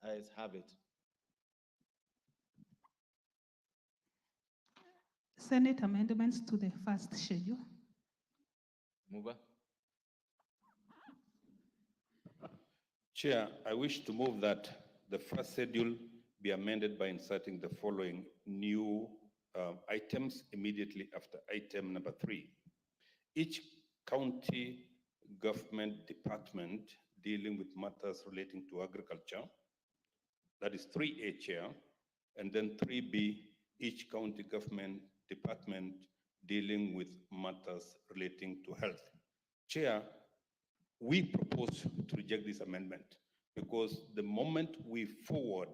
Ayes have it. Senate amendments to the first schedule. Mover. Chair, I wish to move that the first schedule be amended by inserting the following new items immediately after item number 3. Each county government department dealing with matters relating to agriculture, that is 3A, Chair, and then 3B, each county government department dealing with matters relating to health. Chair, we propose to reject this amendment because the moment we forward,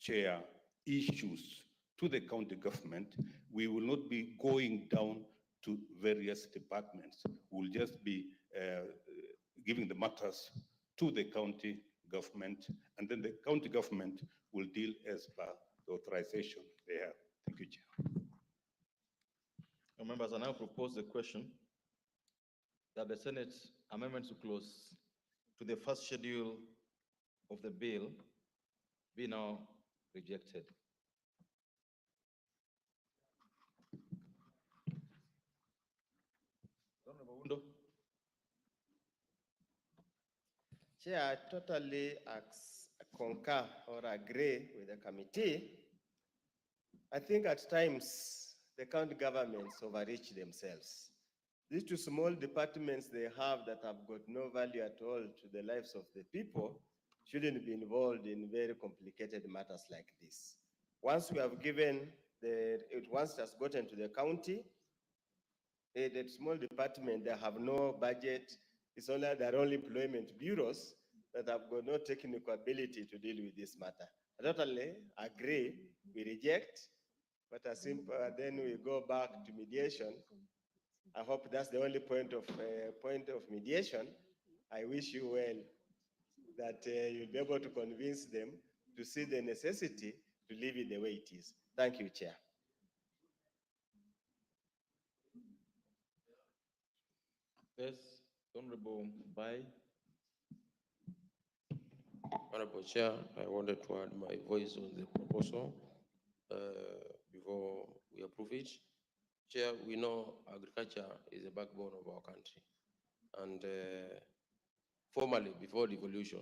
Chair, issues to the county government, we will not be going down to various departments. We'll just be giving the matters to the county government, and then the county government will deal as per the authorization they have. Thank you, Chair. Members, I now propose the question that the Senate amendments to clause to the first schedule of the bill be now rejected. Honorable Undo. Chair, I totally concur or agree with the committee. I think at times the county governments overreach themselves. These two small departments they have that have got no value at all to the lives of the people shouldn't be involved in very complicated matters like this. Once we have given once it has gotten to the county, the small department, they have no budget. It's only their own employment bureaus that have got no technical ability to deal with this matter. I totally agree, we reject, but then we go back to mediation. I hope that's the only point of mediation. I wish you well that you'll be able to convince them to see the necessity to leave it the way it is. Thank you, Chair. Yes, Honorable Bai. Honorable Chair, I wanted to add my voice on the proposal before we approve it. Chair, we know agriculture is the backbone of our country. And formerly, before devolution,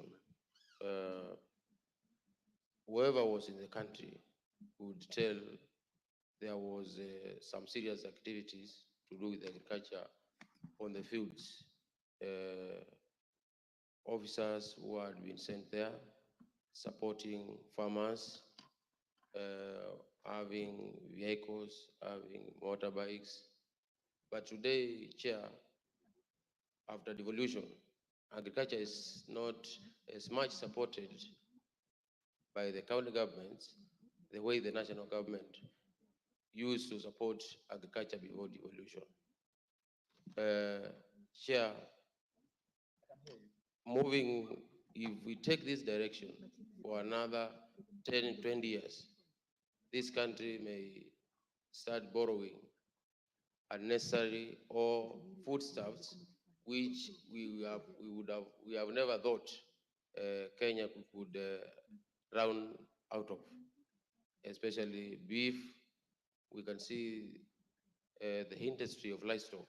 whoever was in the country would tell there was some serious activities to do with agriculture on the fields. Officers who had been sent there, supporting farmers, having vehicles, having motorbikes. But today, Chair, after devolution, agriculture is not as much supported by the county governments the way the national government used to support agriculture before devolution. Chair, moving, if we take this direction for another 10, 20 years, this country may start borrowing unnecessary or foodstuffs, which we have never thought Kenya could run out of, especially beef. We can see the industry of livestock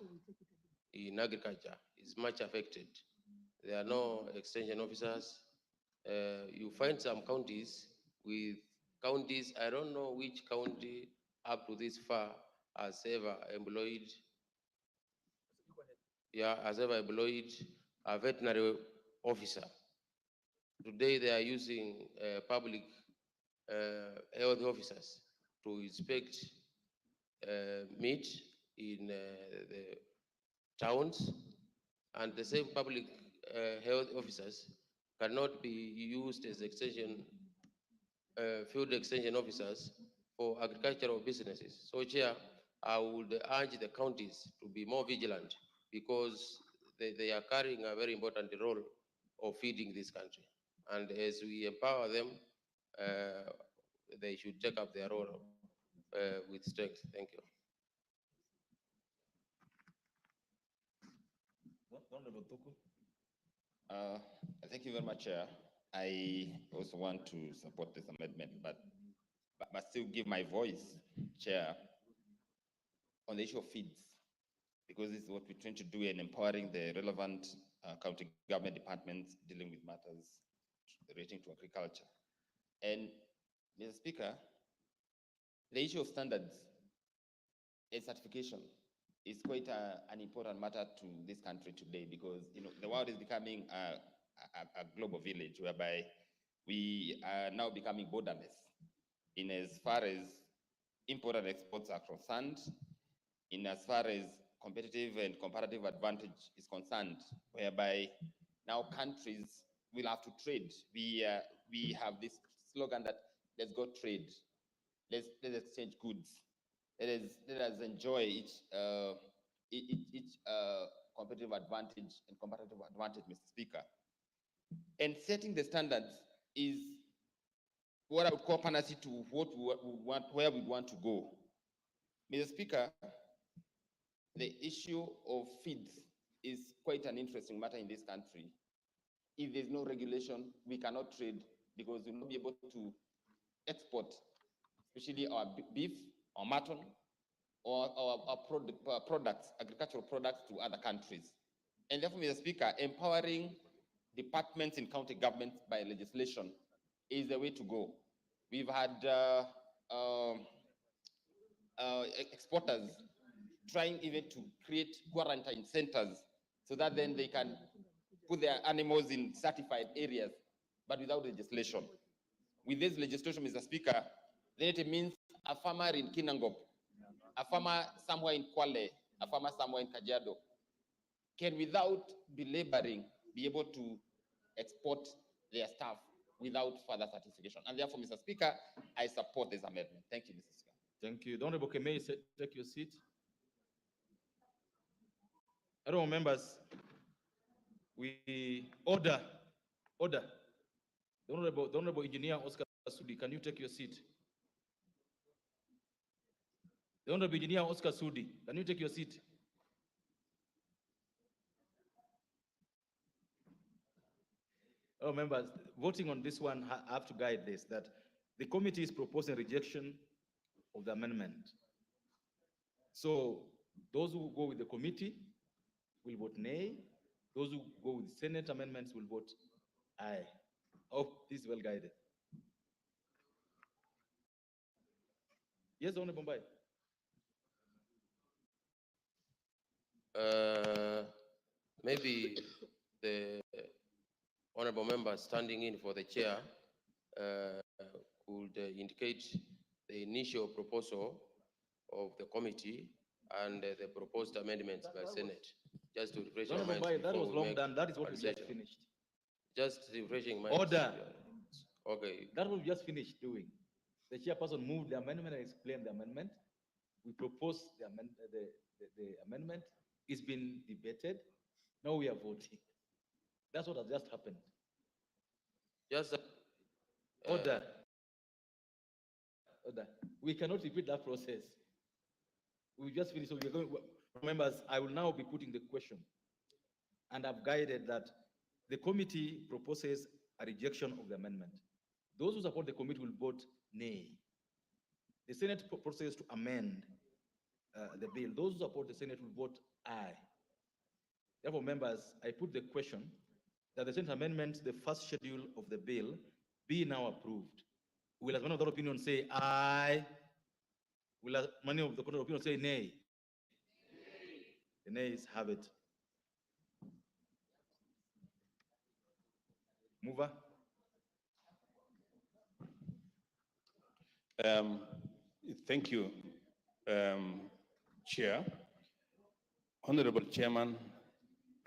in agriculture is much affected. There are no extension officers. You find some counties with counties, I don't know which county up to this far has ever employed, a veterinary officer. Today they are using public health officers to inspect meat in the towns, and the same public health officers cannot be used as field extension officers for agricultural businesses. So, Chair, I would urge the counties to be more vigilant because they are carrying a very important role of feeding this country. And as we empower them, they should take up their role with strength. Thank you. Honorable Tuku. Thank you very much, Chair. I also want to support this amendment, but still give my voice, Chair, on the issue of feeds, because this is what we're trying to do in empowering the relevant county government departments dealing with matters relating to agriculture. And, Mr. Speaker, the issue of standards and certification is quite an important matter to this country today, because the world is becoming a global village whereby we are now becoming borderless in as far as import and exports are concerned, in as far as competitive and comparative advantage is concerned, whereby now countries will have to trade. We have this slogan that let's go trade, let's exchange goods, let us enjoy each competitive advantage and comparative advantage, Mr. Speaker. And setting the standards is what I would call panacea to what we want, where we want to go. Mr. Speaker, the issue of feeds is quite an interesting matter in this country. If there's no regulation, we cannot trade, because we'll not be able to export, especially our beef or mutton or our products, agricultural products, to other countries. And therefore, Mr. Speaker, empowering departments in county governments by legislation is the way to go. We've had exporters trying even to create quarantine centers so that then they can put their animals in certified areas, but without legislation. With this legislation, Mr. Speaker, then it means a farmer in Kinangop, a farmer somewhere in Kwale, a farmer somewhere in Kajiado can, without belaboring, be able to export their stuff without further certification. And therefore, Mr. Speaker, I support this amendment. Thank you, Mr. Speaker. Thank you. The Honorable Kemei, take your seat. Honorable members, we order. The Honorable Engineer Oscar Sudi, can you take your seat? The Honorable Engineer Oscar Sudi, can you take your seat? Oh, members, voting on this one, I have to guide this, that the committee is proposing rejection of the amendment. So those who go with the committee will vote nay. Those who go with Senate amendments will vote aye. Oh, this is well guided. Yes, Honorable Mbai. Maybe the honorable member standing in for the chair could indicate the initial proposal of the committee and the proposed amendments by Senate, just to refresh your mind. That was long done. That is what we just finished. Just refreshing minds. Order. Okay. That we just finished doing. The chairperson moved the amendment and explained the amendment. We proposed the amendment. It's been debated. Now we are voting. That's what has just happened. Just order. We cannot repeat that process. We just finished. So we're going. Members, I will now be putting the question, and I've guided that the committee proposes a rejection of the amendment. Those who support the committee will vote nay. The Senate proposes to amend the bill. Those who support the Senate will vote aye. Therefore, members, I put the question that the Senate amendment, the first schedule of the bill, be now approved. Will as many of the opinion say aye? Will as many of the opinion say nay? The nays have it. Mover. Thank you, Chair. Honorable Chairman,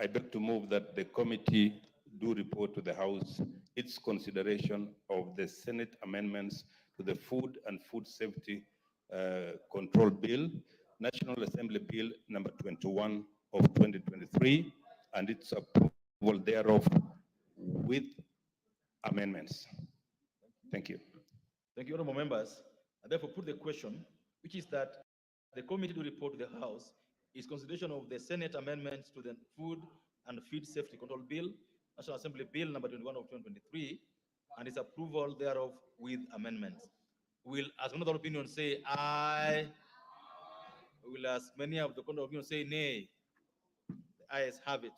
I beg to move that the committee do report to the House its consideration of the Senate amendments to the Food and Food Safety Control Bill, National Assembly Bill number 21 of 2023 and its approval thereof with amendments. Thank you. Thank you, honorable members. I therefore put the question, which is that the committee to report to the House is consideration of the Senate amendments to the Food and Feed Safety Control Bill, National Assembly Bill number 21 of 2023, and its approval thereof with amendments. Will, as another opinion, say aye? Will, as many of the counter opinion, say nay? The ayes have it.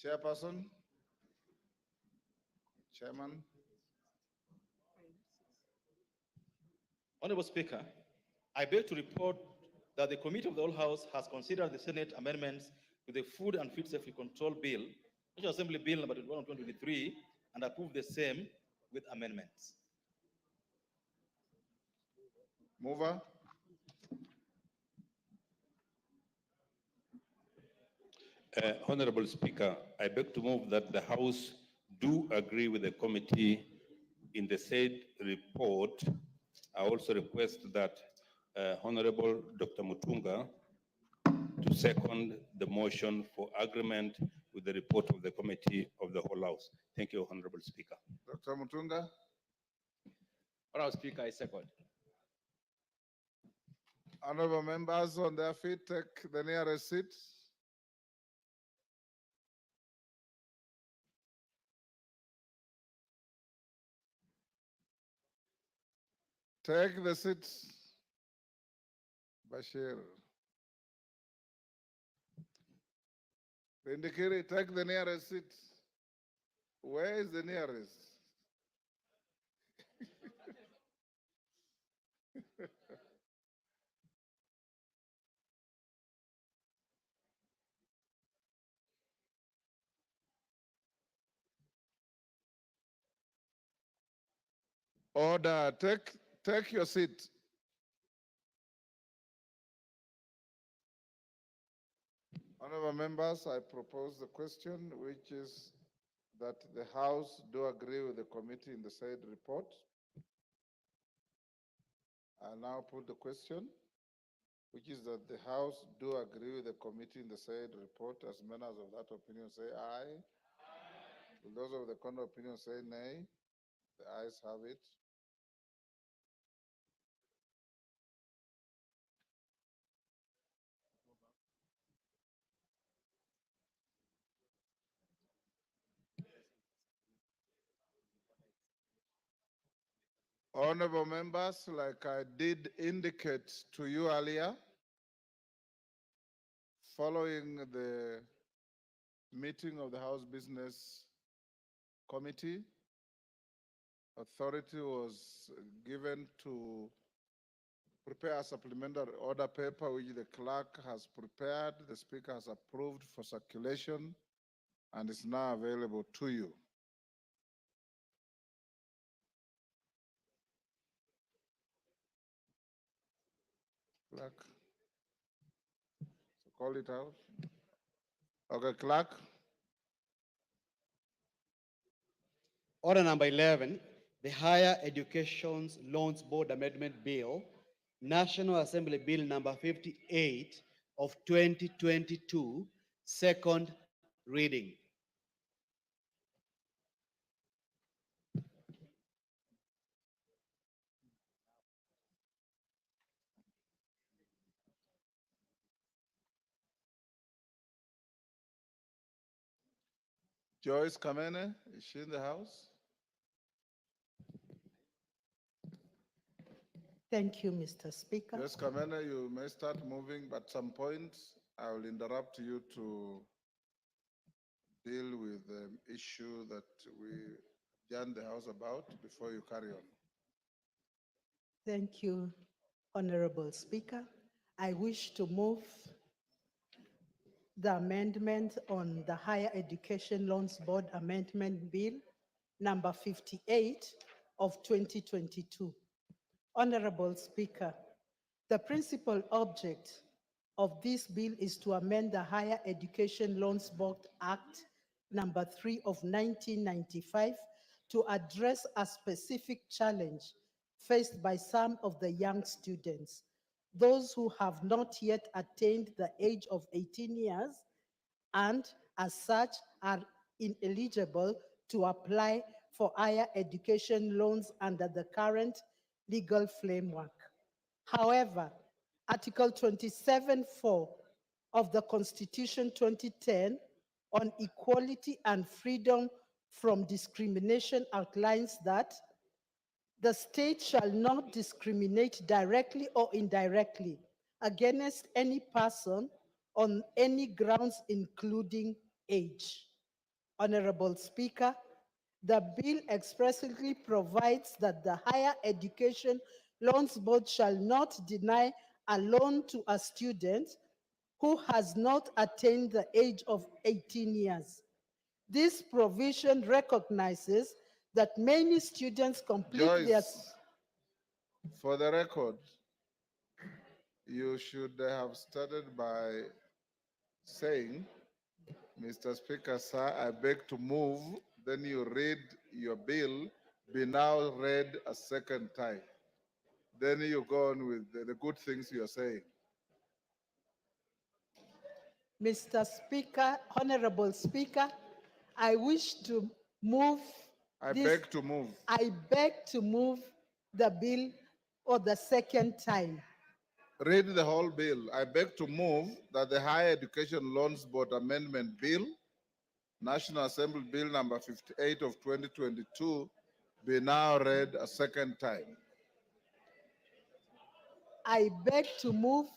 Chairperson, Chairman. Honorable Speaker, I beg to report that the Committee of the Whole House has considered the Senate amendments to the Food and Feed Safety Control Bill, National Assembly Bill number 21 of 2023, and approved the same with amendments. Mover. Honorable Speaker, I beg to move that the House do agree with the committee in the said report. I also request that Honorable Dr. Mutunga to second the motion for agreement with the report of the committee of the whole House. Thank you, Honorable Speaker. Dr. Mutunga. Honorable Speaker, I second. Honorable members on their feet, take the nearest seat. Take the seat, Bashir. Kindiki, take the nearest seat. Where is the nearest? Order, take your seat. Honorable members, I propose the question, which is that the House do agree with the committee in the said report. I now put the question, which is that the House do agree with the committee in the said report. As members of that opinion say aye. Will those of the counter opinion say nay? The ayes have it. Honorable members, like I did indicate to you earlier, following the meeting of the House Business Committee, authority was given to prepare a supplementary order paper which the clerk has prepared, the speaker has approved for circulation, and is now available to you. Clerk. So call it out. Okay, clerk. Order number 11, the Higher Education Loans Board Amendment Bill, National Assembly Bill number 58 of 2022, second reading. Joyce Kamene, is she in the house? Thank you, Mr. Speaker. Joyce Kamene, you may start moving, but at some point I will interrupt you to deal with the issue that we adjourned the House about before you carry on. Thank you, Honorable Speaker. I wish to move the amendment on the Higher Education Loans Board Amendment Bill number 58 of 2022. Honorable Speaker, the principal object of this bill is to amend the Higher Education Loans Board Act number 3 of 1995 to address a specific challenge faced by some of the young students, those who have not yet attained the age of 18 years and as such are ineligible to apply for higher education loans under the current legal framework. However, Article 27(4) of the Constitution 2010 on equality and freedom from discrimination outlines that the state shall not discriminate directly or indirectly against any person on any grounds, including age. Honorable Speaker, the bill expressly provides that the Higher Education Loans Board shall not deny a loan to a student who has not attained the age of 18 years. This provision recognizes that many students complete their... Joyce, for the record, you should have started by saying, Mr. Speaker, sir, I beg to move, then you read your bill, be now read a second time. Then you go on with the good things you're saying. Mr. Speaker, Honorable Speaker, I wish to move. I beg to move. I beg to move the bill for the second time. Read the whole bill. I beg to move that the Higher Education Loans Board Amendment Bill, National Assembly Bill number 58 of 2022, be now read a second time. I beg to move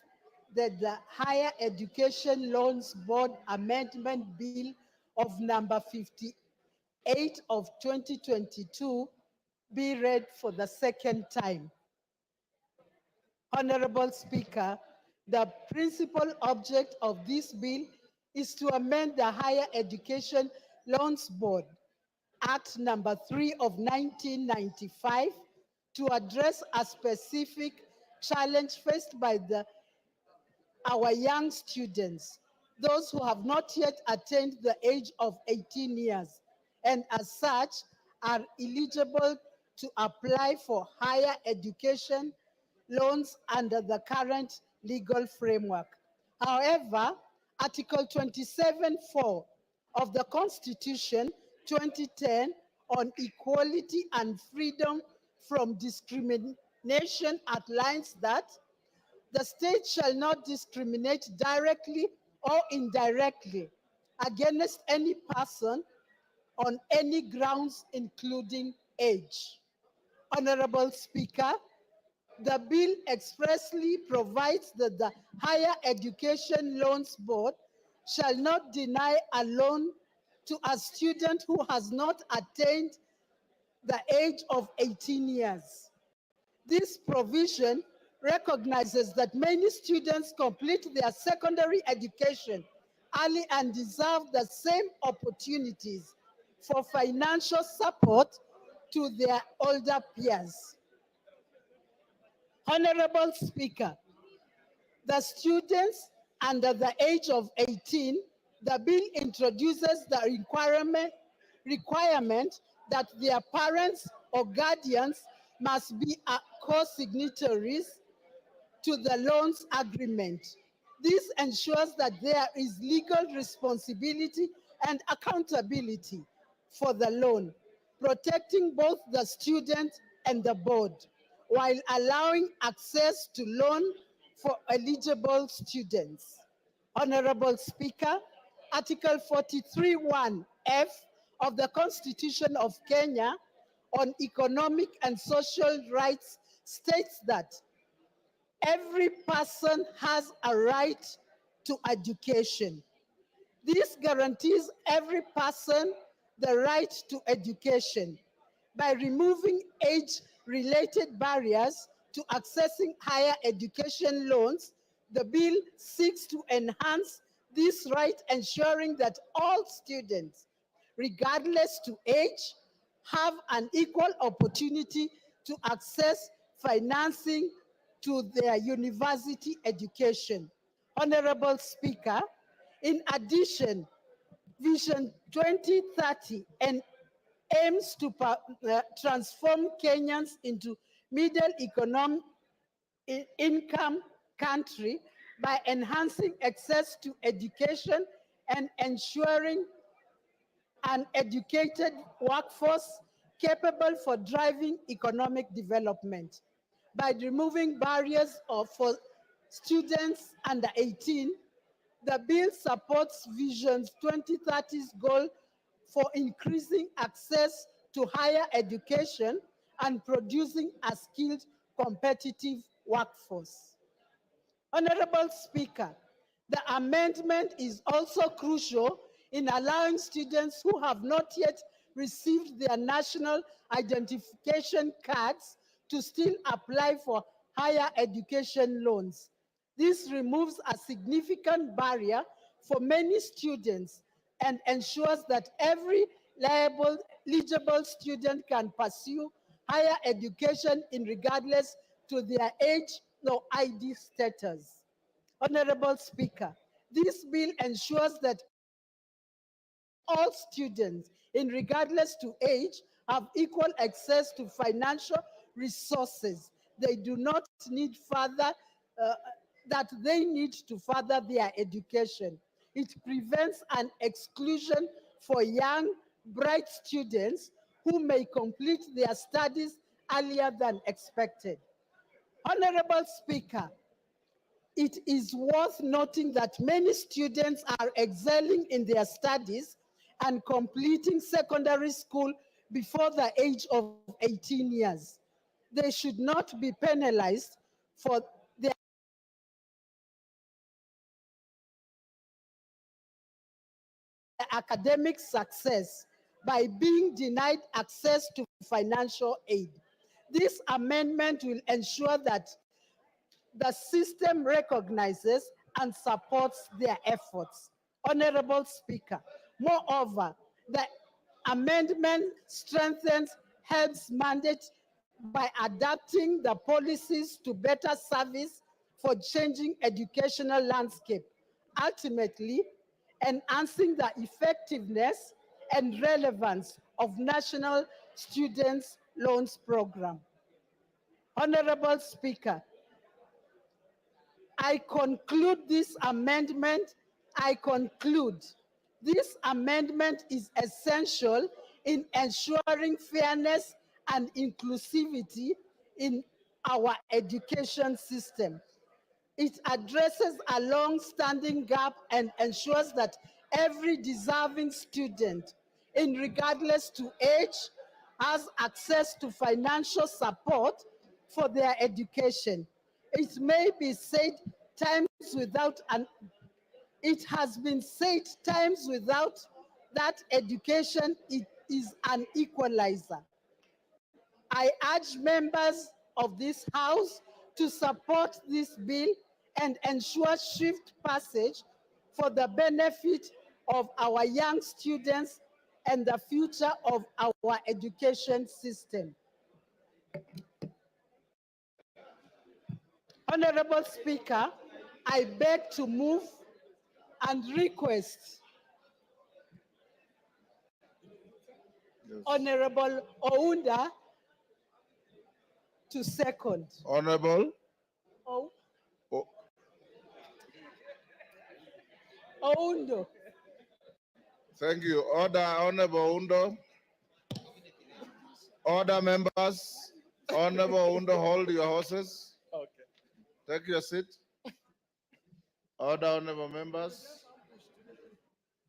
that the Higher Education Loans Board Amendment Bill of number 58 of 2022 be read for the second time. Honorable Speaker, the principal object of this bill is to amend the Higher Education Loans Board Act number 3 of 1995 to address a specific challenge faced by our young students, those who have not yet attained the age of 18 years, and as such are eligible to apply for higher education loans under the current legal framework. However, Article 27(4) of the Constitution 2010 on equality and freedom from discrimination outlines that the state shall not discriminate directly or indirectly against any person on any grounds, including age. Honorable Speaker, the bill expressly provides that the Higher Education Loans Board shall not deny a loan to a student who has not attained the age of 18 years. This provision recognizes that many students complete their secondary education early and deserve the same opportunities for financial support to their older peers. Honorable Speaker, the students under the age of 18, the bill introduces the requirement that their parents or guardians must be co-signatories to the loans agreement. This ensures that there is legal responsibility and accountability for the loan, protecting both the student and the board, while allowing access to loan for eligible students. Honorable Speaker, Article 43(1)(f) of the Constitution of Kenya on economic and social rights states that every person has a right to education. This guarantees every person the right to education. By removing age-related barriers to accessing higher education loans, the bill seeks to enhance this right, ensuring that all students, regardless to age, have an equal opportunity to access financing to their university education. Honorable Speaker, in addition, Vision 2030 and aims to transform Kenyans into middle income country by enhancing access to education and ensuring an educated workforce capable for driving economic development. By removing barriers for students under 18, the bill supports Vision 2030's goal for increasing access to higher education and producing a skilled, competitive workforce. Honorable Speaker, the amendment is also crucial in allowing students who have not yet received their national identification cards to still apply for higher education loans. This removes a significant barrier for many students and ensures that every eligible student can pursue higher education regardless to their age or ID status. Honorable Speaker, this bill ensures that all students, regardless to age, have equal access to financial resources. They do not need they need to further their education. It prevents an exclusion for young, bright students who may complete their studies earlier than expected. Honorable Speaker, it is worth noting that many students are excelling in their studies and completing secondary school before the age of 18 years. They should not be penalized for their academic success by being denied access to financial aid. This amendment will ensure that the system recognizes and supports their efforts. Honorable Speaker, moreover, the amendment strengthens HELB's mandate by adapting the policies to better service for changing educational landscape, ultimately enhancing the effectiveness and relevance of National Students Loans Program. Honorable Speaker, I conclude this amendment is essential in ensuring fairness and inclusivity in our education system. It addresses a long-standing gap and ensures that every deserving student, regardless to age, has access to financial support for their education. It may be said it has been said times without that education is an equalizer. I urge members of this House to support this bill and ensure swift passage for the benefit of our young students and the future of our education system. Honorable Speaker, I beg to move and request Honorable Ounda to second. Honorable. Oundo. Thank you. Order, Honorable Undo. Order, members. Honorable Undo, hold your horses. Okay. Take your seat. Order, honorable members.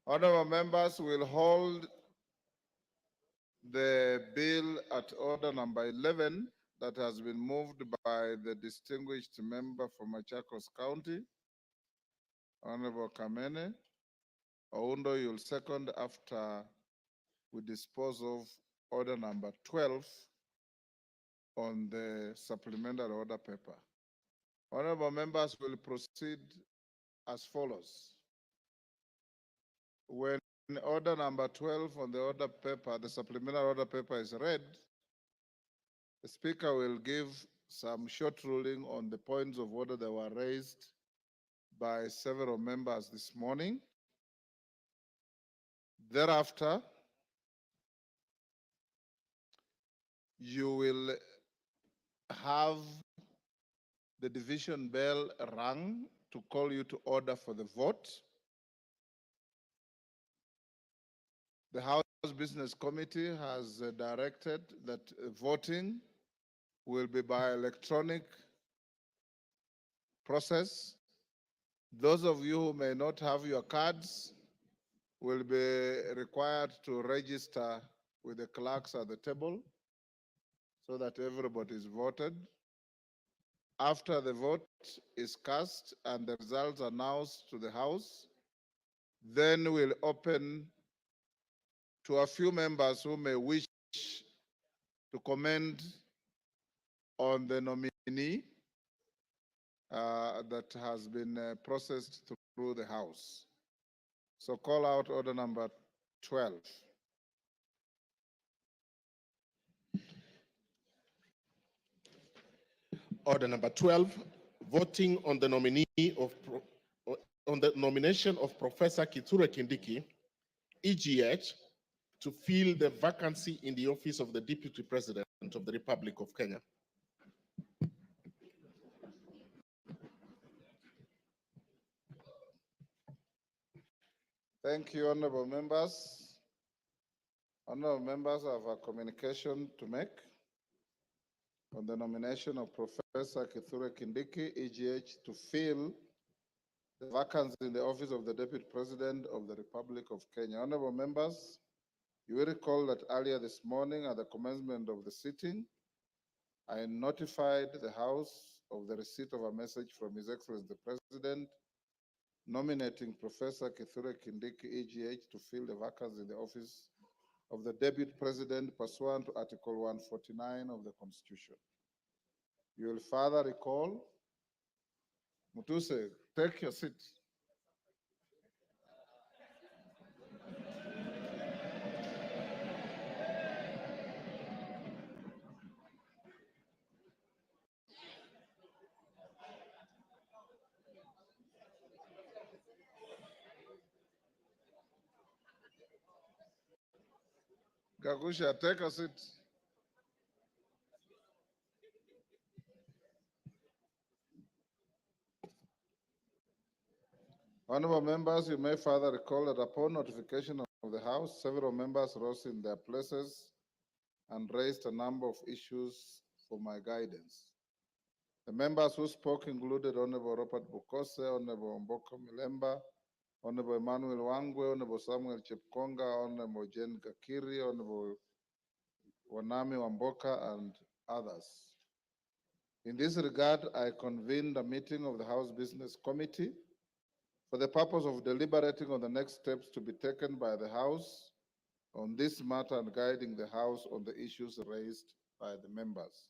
Honorable members will hold the bill at order number 11 that has been moved by the distinguished member from Machakos County, Honorable Kamene. Oundo, you'll second after we dispose of order number 12 on the supplementary order paper. Honorable members will proceed as follows. When order number 12 on the order paper, the supplementary order paper is read, the Speaker will give some short ruling on the points of order that were raised by several members this morning. Thereafter, you will have the division bell rung to call you to order for the vote. The House Business Committee has directed that voting will be by electronic process. Those of you who may not have your cards will be required to register with the clerks at the table so that everybody is voted. After the vote is cast and the results announced to the House, then we'll open to a few members who may wish to comment on the nominee that has been processed through the House. So call out order number 12. Order number 12, voting on the nomination of Professor Kithure Kindiki, EGH, to fill the vacancy in the office of the Deputy President of the Republic of Kenya. Thank you, honorable members. Honorable members have a communication to make on the nomination of Professor Kithure Kindiki, EGH, to fill the vacancy in the office of the Deputy President of the Republic of Kenya. Honorable members, you will recall that earlier this morning at the commencement of the sitting, I notified the House of the receipt of a message from His Excellency the President nominating Professor Kithure Kindiki, EGH, to fill the vacancy in the office of the Deputy President pursuant to Article 149 of the Constitution. You will further recall, Mutuse, take your seat. Gagusha, take a seat. Honorable members, you may further recall that upon notification of the House, several members rose in their places and raised a number of issues for my guidance. The members who spoke included Honorable Robert Bukose, Honorable Mboka Milemba, Honorable Emmanuel Wangwe, Honorable Samuel Chepkonga, Honorable Jen Gakiri, Honorable Wanami Wamboka, and others. In this regard, I convened a meeting of the House Business Committee for the purpose of deliberating on the next steps to be taken by the House on this matter and guiding the House on the issues raised by the members.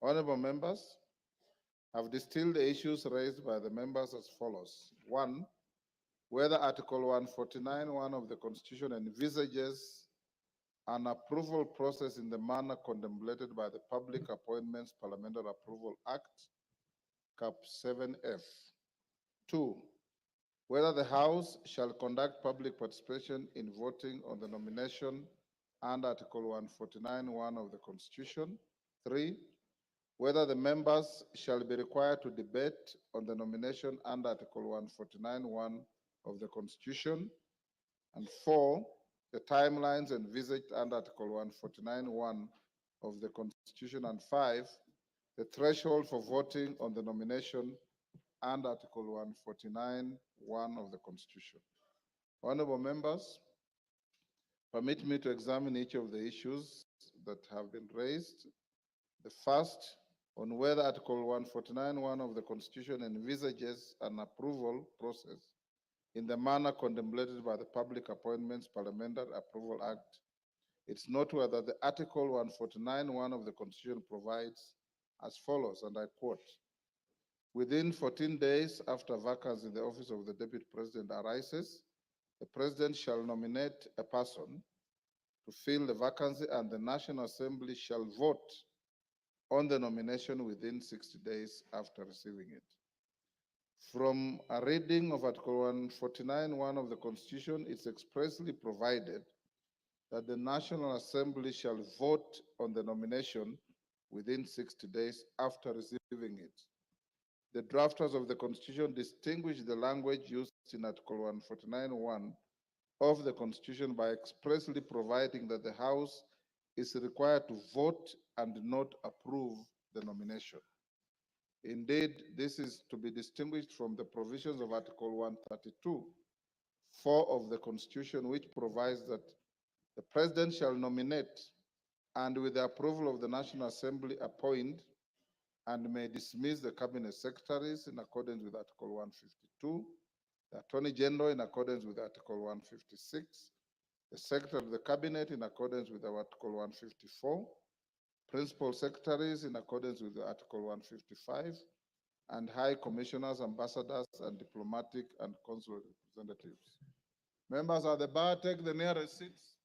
Honorable members, I've distilled the issues raised by the members as follows. One, whether Article 149(1) of the Constitution envisages an approval process in the manner contemplated by the Public Appointments Parliamentary Approval Act, Cap 7F. Two, whether the House shall conduct public participation in voting on the nomination under Article 149(1) of the Constitution. Three, whether the members shall be required to debate on the nomination under Article 149(1) of the Constitution. And four, the timelines envisaged under Article 149(1) of the Constitution. And five, the threshold for voting on the nomination and Article 149(1) of the Constitution. Honorable members, Permit me to examine each of the issues that have been raised. The first, on whether Article 149(1) of the Constitution envisages an approval process in the manner contemplated by the Public Appointments Parliamentary Approval Act. It's noteworthy that the Article 149(1) of the Constitution provides as follows, and I quote, within 14 days after vacancy in the office of the Deputy President arises, the President shall nominate a person to fill the vacancy and the National Assembly shall vote on the nomination within 60 days after receiving it. From a reading of Article 149(1) of the Constitution, it's expressly provided that the National Assembly shall vote on the nomination within 60 days after receiving it. The drafters of the Constitution distinguish the language used in Article 149(1) of the Constitution by expressly providing that the House is required to vote and not approve the nomination. Indeed, this is to be distinguished from the provisions of Article 132(4) of the Constitution, which provides that the President shall nominate and with the approval of the National Assembly appoint and may dismiss the Cabinet Secretaries in accordance with Article 152, the Attorney General in accordance with Article 156, the Secretary of the Cabinet in accordance with Article 154, Principal Secretaries in accordance with Article 155, and High Commissioners, Ambassadors, and Diplomatic and Consular Representatives. Members of the bar, take the nearest seats.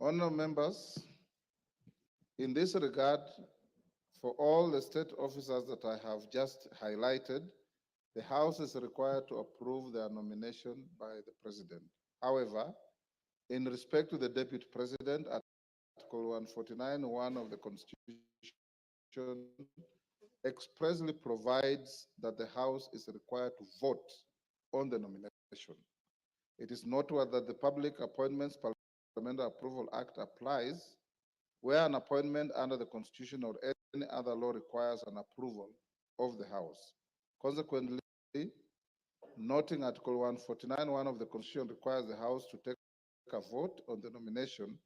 Honourable members, in this regard, for all the state officers that I have just highlighted, the House is required to approve their nomination by the President. However, in respect to the Deputy President, Article 149(1) of the Constitution expressly provides that the House is required to vote on the nomination. It is noteworthy that the Public Appointments Parliamentary Approval Act applies where an appointment under the Constitution or any other law requires an approval of the House. Consequently, noting Article 149(1) of the Constitution requires the House to take a vote on the nomination,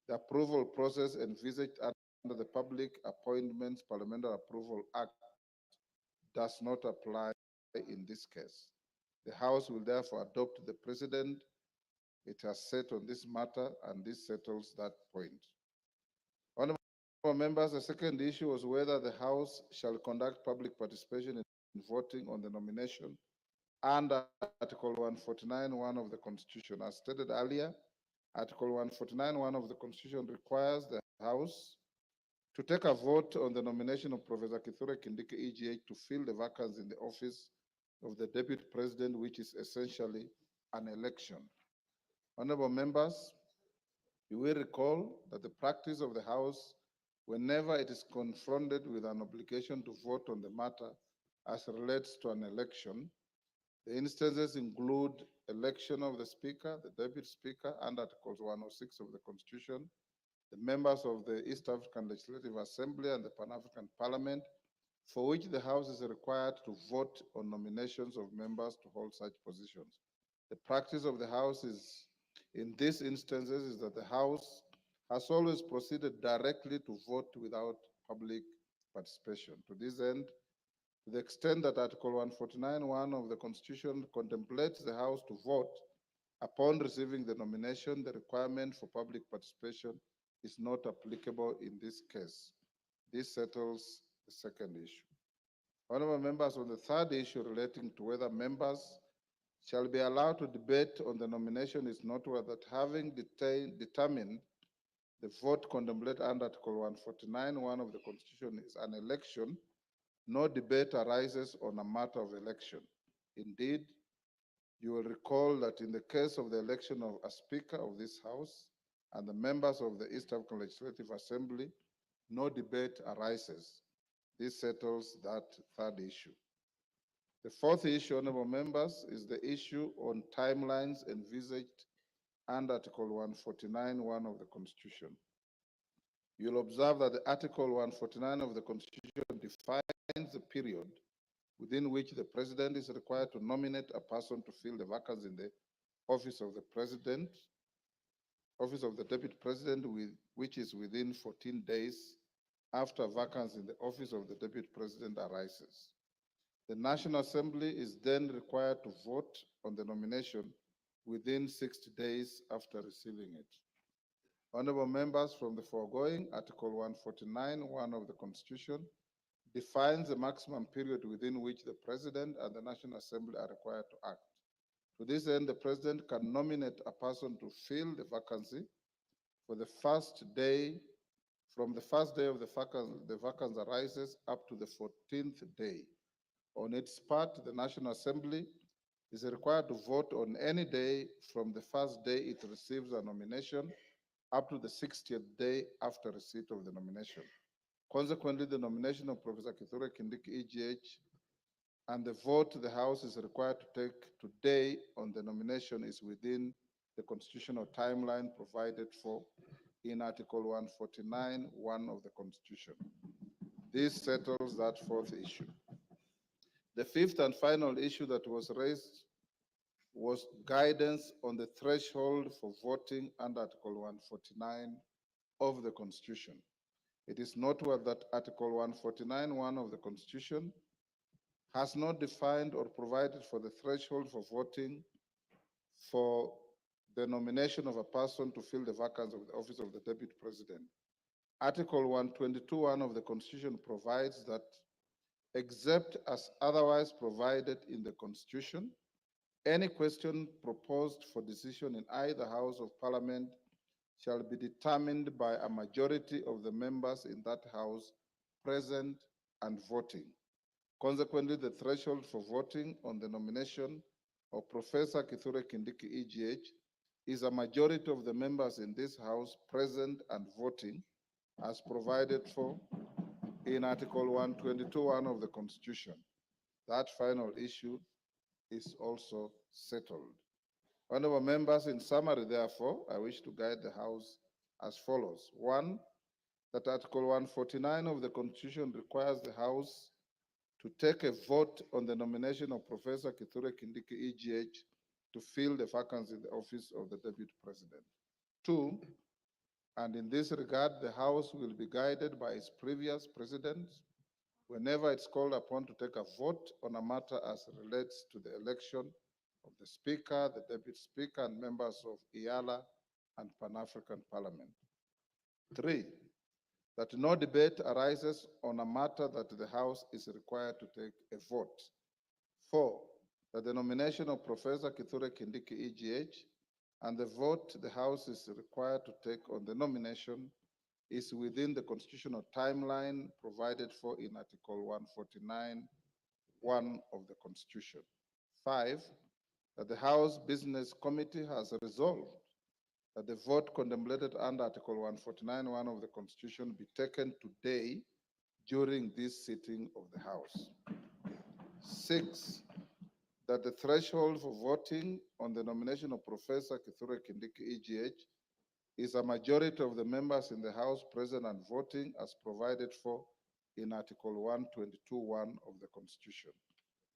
the approval process envisaged under the Public Appointments Parliamentary Approval Act does not apply in this case. The House will therefore adopt the precedent it has set on this matter, and this settles that point. Honourable members, the second issue was whether the House shall conduct public participation in voting on the nomination under Article 149(1) of the Constitution. As stated earlier, Article 149(1) of the Constitution requires the House to take a vote on the nomination of Professor Kithure Kindiki, EGH, to fill the vacancy in the office of the Deputy President, which is essentially an election. Honourable members, you will recall that the practice of the House, whenever it is confronted with an obligation to vote on the matter as relates to an election, the instances include election of the Speaker, the Deputy Speaker, under Article 106 of the Constitution, the members of the East African Legislative Assembly and the Pan-African Parliament, for which the House is required to vote on nominations of members to hold such positions. The practice of the House is, in these instances, is that the House has always proceeded directly to vote without public participation. To this end, to the extent that Article 149(1) of the Constitution contemplates the House to vote upon receiving the nomination, the requirement for public participation is not applicable in this case. This settles the second issue. Honourable members, on the third issue relating to whether members shall be allowed to debate on the nomination, is noteworthy that having determined the vote contemplated under Article 149(1) of the Constitution is an election, no debate arises on a matter of election. Indeed, you will recall that in the case of the election of a Speaker of this House and the members of the East African Legislative Assembly, no debate arises. This settles that third issue. The fourth issue, honorable members, is the issue on timelines envisaged under Article 149(1) of the Constitution. You'll observe that the Article 149 of the Constitution defines the period within which the President is required to nominate a person to fill the vacancy in the office of the President, office of the Deputy President, which is within 14 days after a vacancy in the office of the Deputy President arises. The National Assembly is then required to vote on the nomination within 60 days after receiving it. Honorable members, from the foregoing, Article 149(1) of the Constitution defines the maximum period within which the President and the National Assembly are required to act. To this end, the President can nominate a person to fill the vacancy for the first day, from the first day of the vacancy arises up to the 14th day. On its part, the National Assembly is required to vote on any day from the first day it receives a nomination up to the 60th day after receipt of the nomination. Consequently, the nomination of Professor Kithure Kindiki, EGH, and the vote the House is required to take today on the nomination is within the constitutional timeline provided for in Article 149(1) of the Constitution. This settles that fourth issue. The fifth and final issue that was raised was guidance on the threshold for voting under Article 149 of the Constitution. It is noteworthy that Article 149(1) of the Constitution has not defined or provided for the threshold for voting for the nomination of a person to fill the vacancy of the office of the Deputy President. Article 122(1) of the Constitution provides that, except as otherwise provided in the Constitution, any question proposed for decision in either House of Parliament shall be determined by a majority of the members in that House present and voting. Consequently, the threshold for voting on the nomination of Professor Kithure Kindiki, EGH, is a majority of the members in this House present and voting, as provided for in Article 122(1) of the Constitution. That final issue is also settled. Honorable members, in summary, therefore, I wish to guide the House as follows. One, that Article 149 of the Constitution requires the House to take a vote on the nomination of Professor Kithure Kindiki, EGH, to fill the vacancy in the office of the Deputy President. Two, and in this regard, the House will be guided by its previous precedents whenever it's called upon to take a vote on a matter as relates to the election of the Speaker, the Deputy Speaker, and members of IALA and Pan-African Parliament. Three, that no debate arises on a matter that the House is required to take a vote. Four, that the nomination of Professor Kithure Kindiki, EGH, and the vote the House is required to take on the nomination is within the constitutional timeline provided for in Article 149(1) of the Constitution. Five, that the House Business Committee has resolved that the vote contemplated under Article 149(1) of the Constitution be taken today during this sitting of the House. Six, that the threshold for voting on the nomination of Professor Kithure Kindiki, EGH, is a majority of the members in the House present and voting as provided for in Article 122(1) of the Constitution.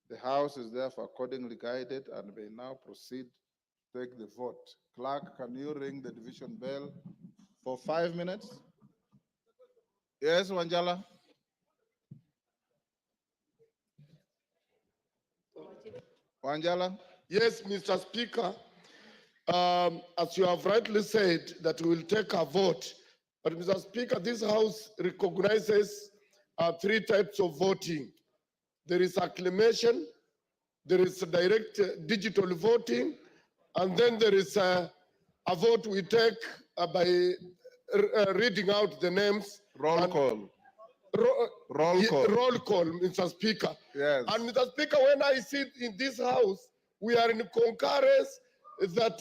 The House is therefore accordingly guided and may now proceed to take the vote. Clerk, can you ring the division bell for 5 minutes? Yes, Wanjala. Wanjala? Yes, Mr. Speaker. As you have rightly said, that we will take a vote. But Mr. Speaker, this House recognizes 3 types of voting. There is acclamation, there is direct digital voting, and then there is a vote we take by reading out the names. Roll call. Roll call, Mr. Speaker. Yes. And Mr. Speaker, when I sit in this House, we are in concurrence that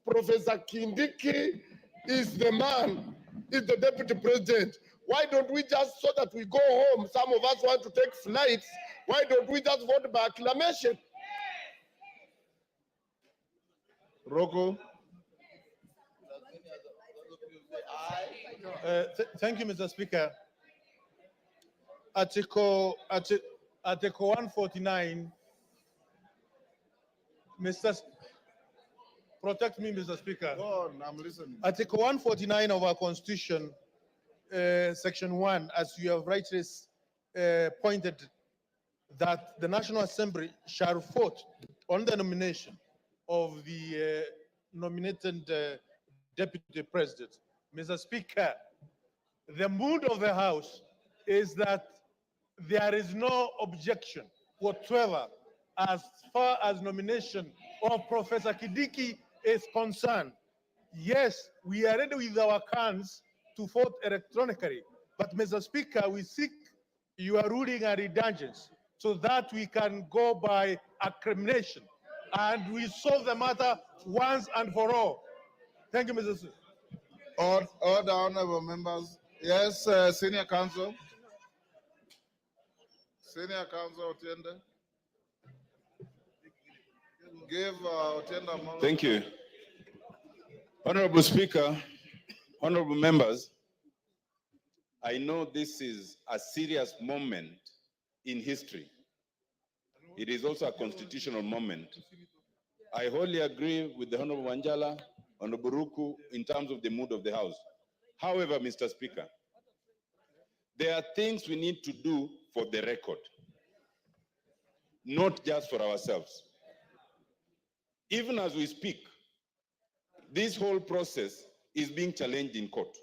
Professor Kindiki is the man, is the Deputy President. Why don't we just, so that we go home, some of us want to take flights Why don't we just vote by acclamation? Rocco. Thank you, Mr. Speaker. Article 149, protect me, Mr. Speaker. Go on, I'm listening. Article 149 of our Constitution, Section 1, as you have rightly pointed, that the National Assembly shall vote on the nomination of the nominated Deputy President. Mr. Speaker, the mood of the House is that there is no objection whatsoever as far as nomination of Professor Kindiki is concerned. Yes, we are ready with our cans to vote electronically, but Mr. Speaker, we seek your ruling and indulgence so that we can go by acclamation and we solve the matter once and for all. Thank you, Mr. Speaker. Order, honorable members. Yes, Senior Counsel. Senior Counsel Otiende. Give Otiende a moment. Thank you. Honorable Speaker, honorable members, I know this is a serious moment in history. It is also a constitutional moment. I wholly agree with the Honorable Wanjala, Honorable Ruku, in terms of the mood of the House. However, Mr. Speaker, there are things we need to do for the record, not just for ourselves. Even as we speak, this whole process is being challenged in court.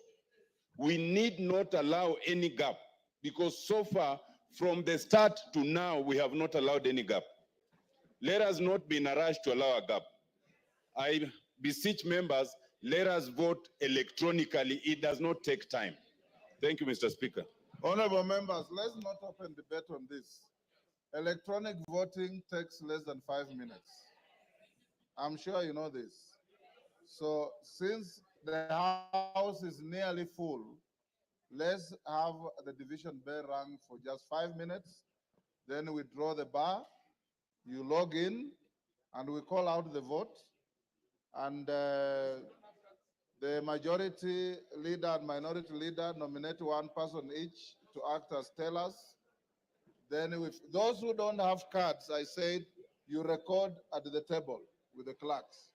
We need not allow any gap because so far, from the start to now, we have not allowed any gap. Let us not be in a rush to allow a gap. I beseech members, let us vote electronically. It does not take time. Thank you, Mr. Speaker. Honorable members, let's not open debate on this. Electronic voting takes less than 5 minutes. I'm sure you know this. So since the House is nearly full, let's have the division bell rung for just 5 minutes. Then we draw the bar, you log in, and we call out the vote. And the majority leader and minority leader nominate one person each to act as tellers. Then with those who don't have cards, I said, you record at the table with the clerks.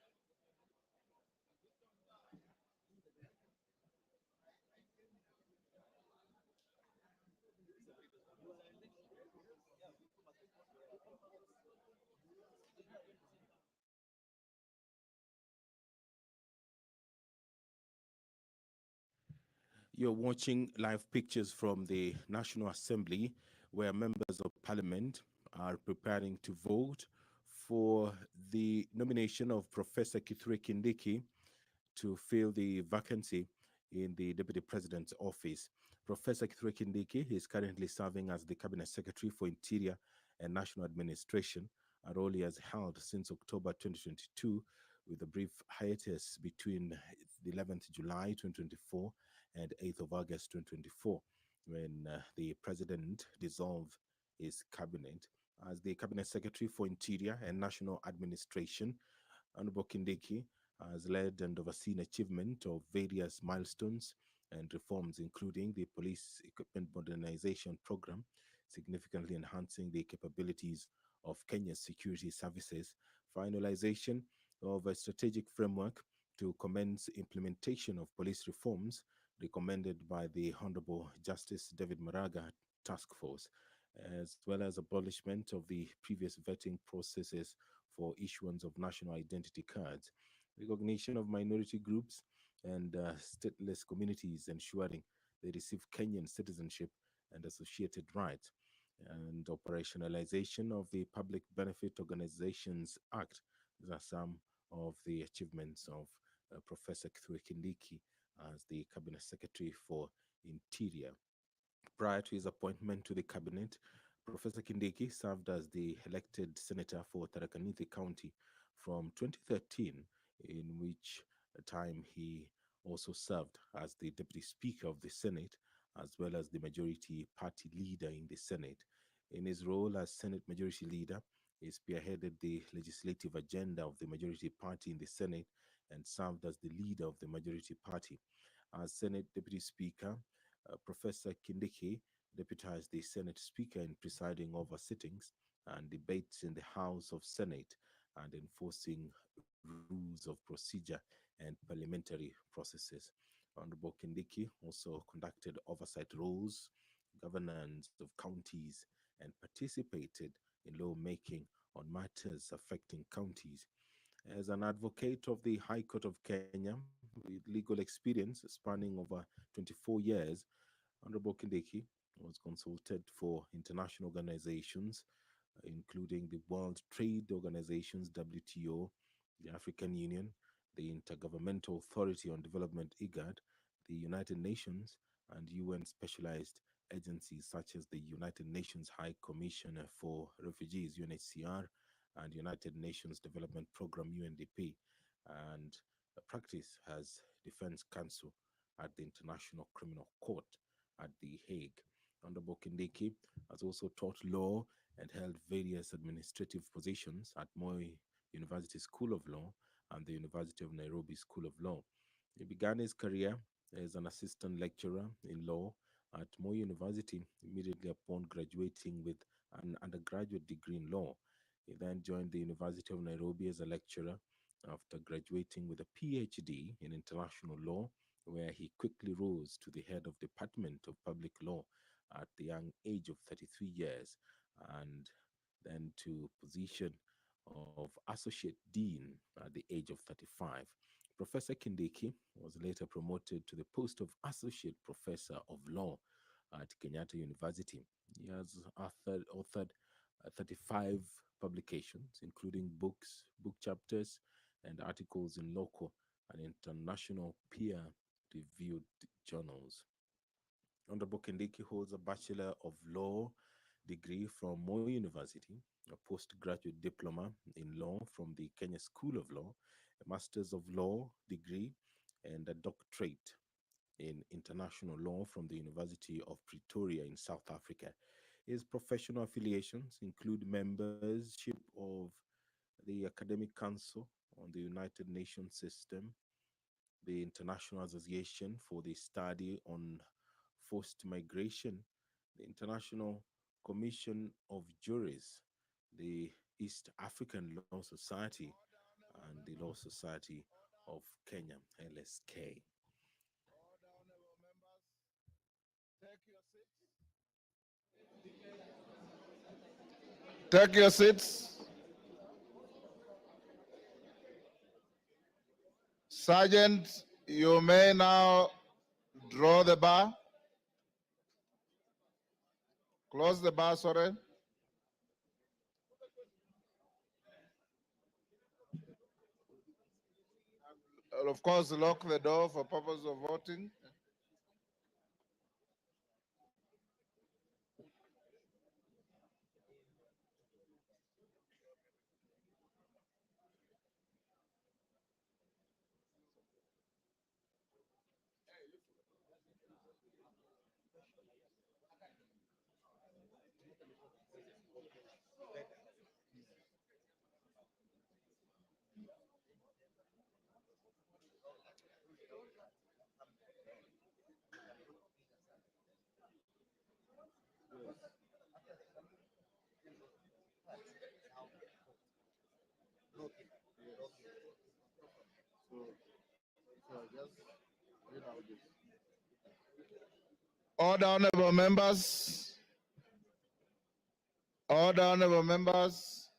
You're watching live pictures from the National Assembly, where members of parliament are preparing to vote for the nomination of Professor Kithure Kindiki to fill the vacancy in the Deputy President's office. Professor Kithure Kindiki is currently serving as the Cabinet Secretary for Interior and National Administration, a role he has held since October 2022, with a brief hiatus between the 11th July 2024 and 8th of August 2024, when the President dissolved his cabinet. As the Cabinet Secretary for Interior and National Administration, Honorable Kindiki has led and overseen achievement of various milestones and reforms, including the Police Equipment Modernization Program, significantly enhancing the capabilities of Kenya's security services, finalization of a strategic framework to commence implementation of police reforms recommended by the Honorable Justice David Maraga Task Force, as well as abolishment of the previous vetting processes for issuance of national identity cards, recognition of minority groups and stateless communities, ensuring they receive Kenyan citizenship and associated rights, and operationalization of the Public Benefit Organizations Act. These are some of the achievements of Professor Kithure Kindiki as the Cabinet Secretary for Interior. Prior to his appointment to the cabinet, Professor Kindiki served as the elected senator for Tharaka Nithi County from 2013, in which time he also served as the Deputy Speaker of the Senate, as well as the majority party leader in the Senate. In his role as Senate Majority Leader, he spearheaded the legislative agenda of the majority party in the Senate and served as the leader of the majority party. As Senate Deputy Speaker, Professor Kindiki deputized the Senate Speaker in presiding over sittings and debates in the House of Senate and enforcing rules of procedure and parliamentary processes. Honorable Kindiki also conducted oversight roles, governance of counties, and participated in lawmaking on matters affecting counties. As an advocate of the High Court of Kenya, with legal experience spanning over 24 years, Honorable Kindiki was consulted for international organizations, including the World Trade Organizations, WTO, the African Union, the Intergovernmental Authority on Development, IGAD, the United Nations, and UN specialized agencies such as the United Nations High Commissioner for Refugees, UNHCR, and United Nations Development Program, UNDP, and practice as defense counsel at the International Criminal Court at The Hague. Honorable Kindiki has also taught law and held various administrative positions at Moi University School of Law and the University of Nairobi School of Law. He began his career as an assistant lecturer in law at Moi University immediately upon graduating with an undergraduate degree in law. He then joined the University of Nairobi as a lecturer after graduating with a PhD in international law, where he quickly rose to the head of Department of Public Law at the young age of 33 years, and then to position of Associate Dean at the age of 35. Professor Kindiki was later promoted to the post of Associate Professor of Law at Kenyatta University. He has authored 35 publications, including books, book chapters, and articles in local and international peer-reviewed journals. Honorable Kindiki holds a Bachelor of Law degree from Moi University, a postgraduate diploma in law from the Kenya School of Law, a Master's of Law degree, and a doctorate in international law from the University of Pretoria in South Africa. His professional affiliations include membership of the Academic Council on the United Nations System, the International Association for the Study on Forced Migration, the International Commission of Juries, the East African Law Society, and the Law Society of Kenya, LSK. Take your seats. Sergeant, you may now draw the bar. Close the bar, sorry. Of course, lock the door for purpose of voting. Order, honorable members. Order, honorable members.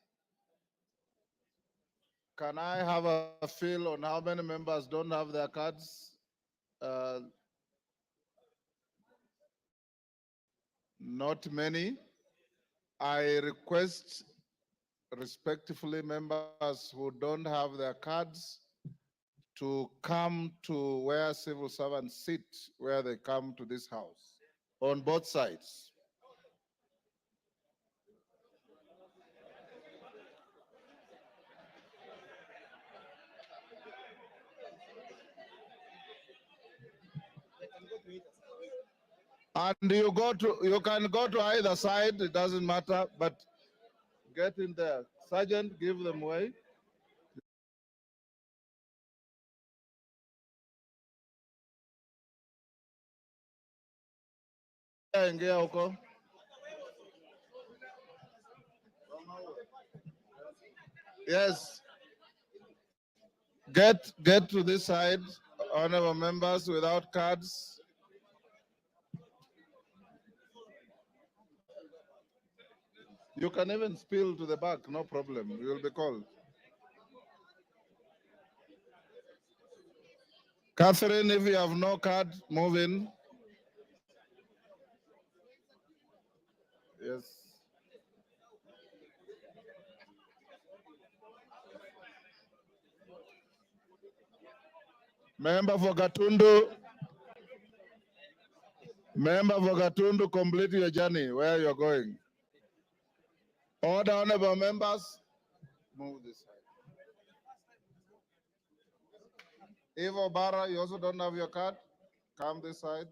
Can I have a feel on how many members don't have their cards? Not many. I request respectfully members who don't have their cards to come to where civil servants sit, where they come to this house, on both sides. And you can go to either side, it doesn't matter, but get in there. Sergeant, give them way. Ingia huko. Yes. Get to this side, honorable members without cards. You can even spill to the back, no problem. You will be called. Catherine, if you have no card, move in. Yes. Member for Gatundu. Member for Gatundu, complete your journey where you're going. Order, honorable members. Move this side. Evo Barra, you also don't have your card. Come this side.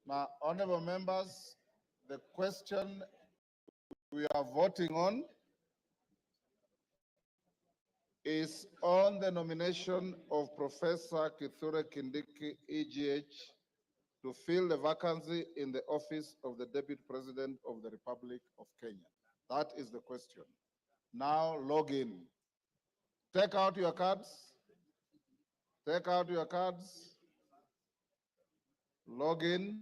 Now, honorable members, the question we are voting on is on the nomination of Professor Kithure Kindiki, EGH, to fill the vacancy in the office of the Deputy President of the Republic of Kenya. That is the question. Now log in. Take out your cards. Take out your cards. Log in.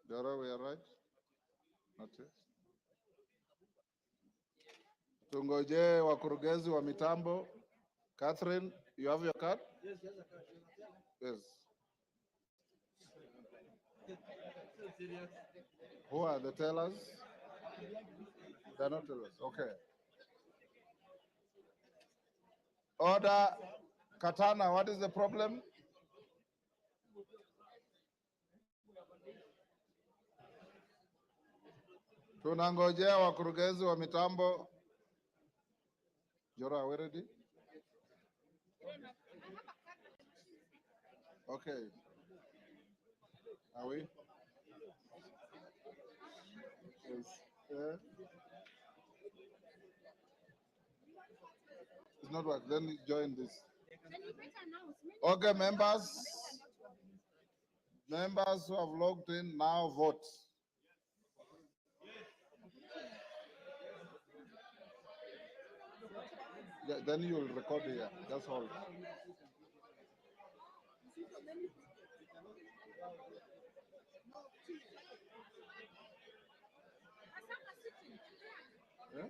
Dora, we are right? Not yet. Tungoje wakurugenzi wa mitambo. Catherine, you have your card? Yes, yes, I can. Yes. Who are the tellers? They're not tellers. Okay. Order. Katana, what is the problem? Tunangojea wakurugenzi wa mitambo. Jora, are we ready? Okay. Are we? Yes. It's not work. Then join this. Okay, members. Members who have logged in now vote. Yeah, then you will record here. That's all. Yeah?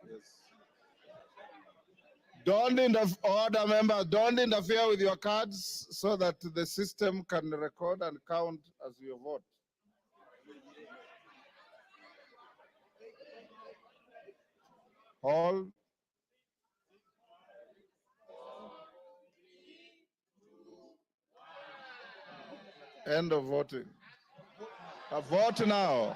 Yes. Don't order, members, don't interfere with your cards so that the system can record and count as you vote. All. End of voting. Vote now.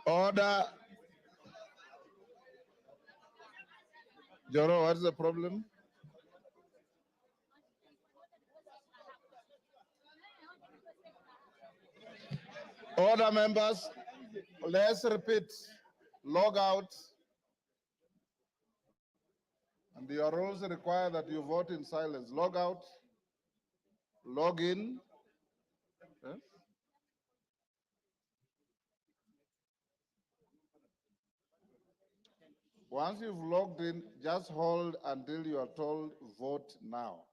Order. Joro, what's the problem? Order, members. Let's repeat. Log out. And your rules require that you vote in silence. Log out. Log in. Yes. Once you've logged in, just hold until you are told vote now.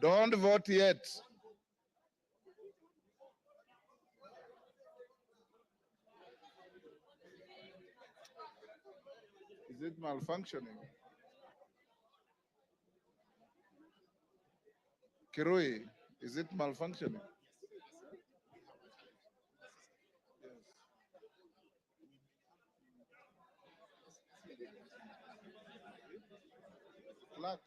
Don't vote yet. it malfunctioning? Kirui, is it malfunctioning? Clerk.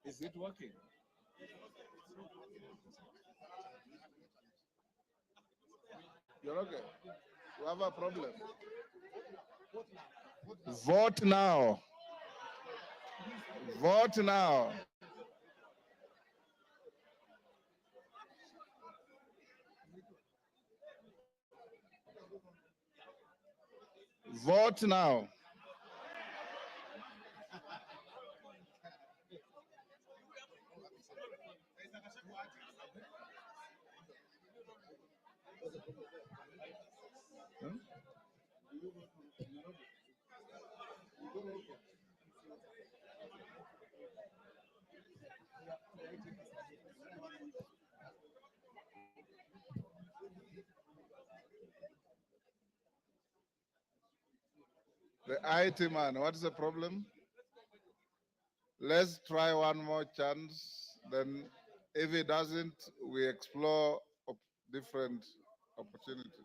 Is it working? You're okay. You have a problem. Vote now. Vote now. Vote now. The IT man, what's the problem? Let's try one more chance. Then if it doesn't, we explore different opportunities.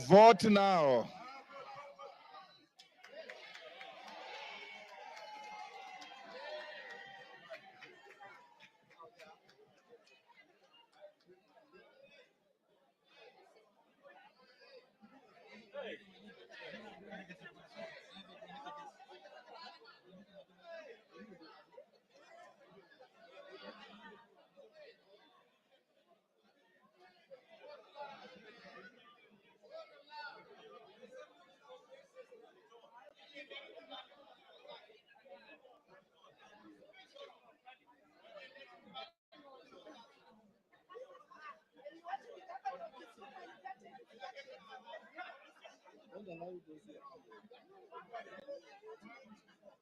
Vote now.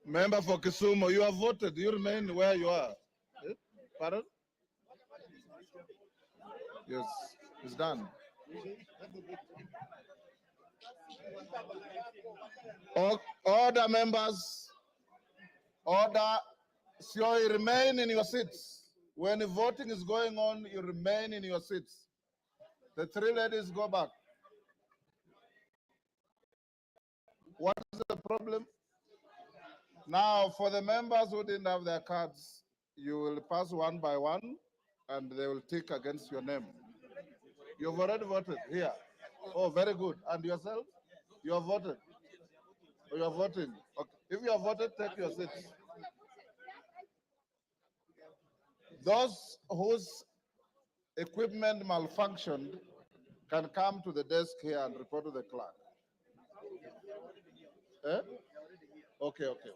Member for Kisumu, you have voted. You remain where you are. Eh? Pardon? Yes, it's done. Order, members. Order. So you remain in your seats. When the voting is going on, you remain in your seats. The three ladies go back. What is the problem? Now, for the members who didn't have their cards, you will pass one by one, and they will tick against your name. You've already voted here. Oh, very good. And yourself? You have voted? Oh, you are voting. Okay. If you have voted, take your seats. Those whose equipment malfunctioned can come to the desk here and report to the clerk. Eh? Okay, okay.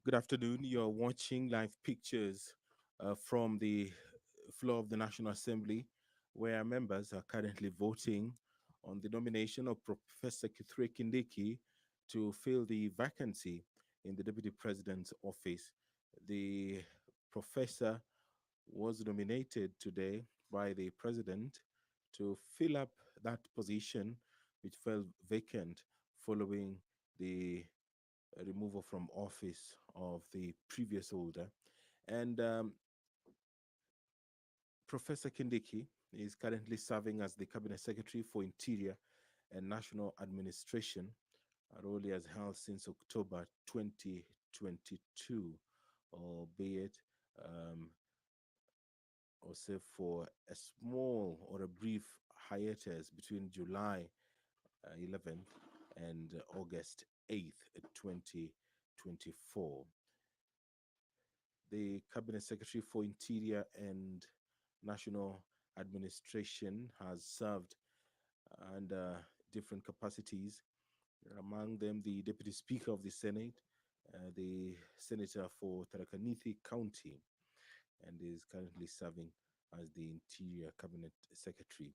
Good afternoon. You're watching live pictures from the floor of the National Assembly, where members are currently voting on the nomination of Professor Kithure Kindiki to fill the vacancy in the Deputy President's office. The professor was nominated today by the President to fill up that position, which fell vacant following the removal from office of the previous holder. And Professor Kindiki is currently serving as the Cabinet Secretary for Interior and National Administration Aroli has held since October 2022, albeit also for a small or a brief hiatus between July 11th and August 8th, 2024. The Cabinet Secretary for Interior and National Administration has served under different capacities, among them the Deputy Speaker of the Senate, the Senator for Tharaka-Nithi County, and is currently serving as the Interior Cabinet Secretary.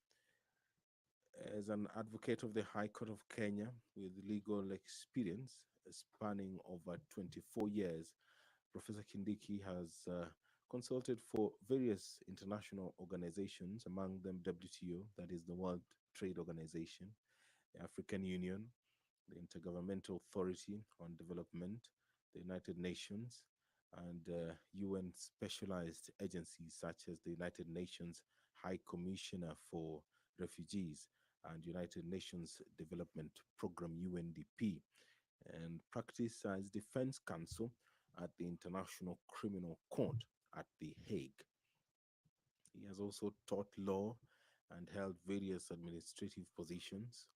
As an advocate of the High Court of Kenya with legal experience spanning over 24 years, Professor Kindiki has consulted for various international organizations, among them WTO, that is the World Trade Organization, the African Union, the Intergovernmental Authority on Development, the United Nations, and UN specialized agencies such as the United Nations High Commissioner for Refugees and United Nations Development Program UNDP, and practiced as defense counsel at the International Criminal Court at The Hague. He has also taught law and held various administrative positions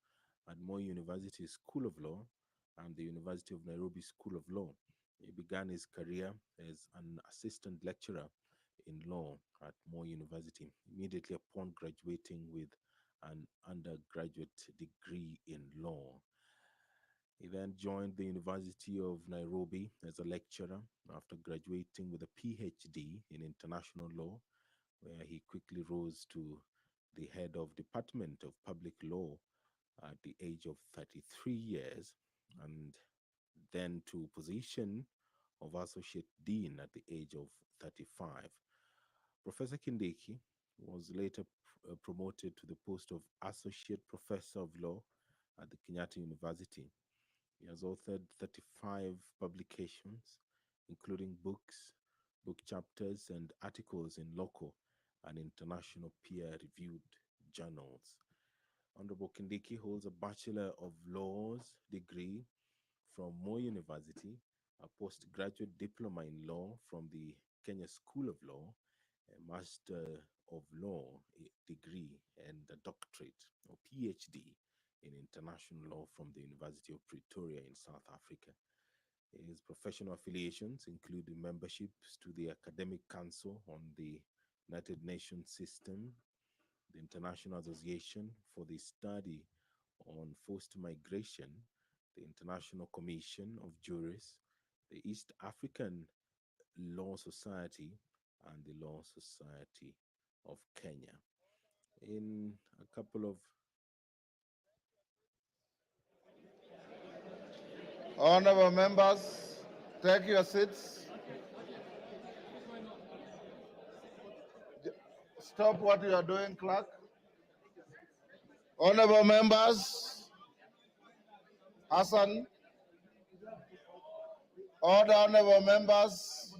at Moi University School of Law and the University of Nairobi School of Law. He began his career as an assistant lecturer in law at Moi University immediately upon graduating with an undergraduate degree in law. He then joined the University of Nairobi as a lecturer after graduating with a PhD in international law, where he quickly rose to the head of Department of Public Law at the age of 33 years, and then to position of Associate Dean at the age of 35. Professor Kindiki was later promoted to the post of Associate Professor of Law at the Kenyatta University. He has authored 35 publications, including books, book chapters, and articles in local and international peer-reviewed journals. Honorable Kindiki holds a Bachelor of Laws degree from Moi University, a postgraduate diploma in law from the Kenya School of Law, a Master of Law degree, and a doctorate or PhD in international law from the University of Pretoria in South Africa. His professional affiliations include memberships to the Academic Council on the United Nations System, the International Association for the Study on Forced Migration, the International Commission of Jurists, the East African Law Society, and the Law Society of Kenya. In a couple of Honorable members, take your seats. Stop what you are doing, clerk. Honorable members, Hassan. Order, honorable members.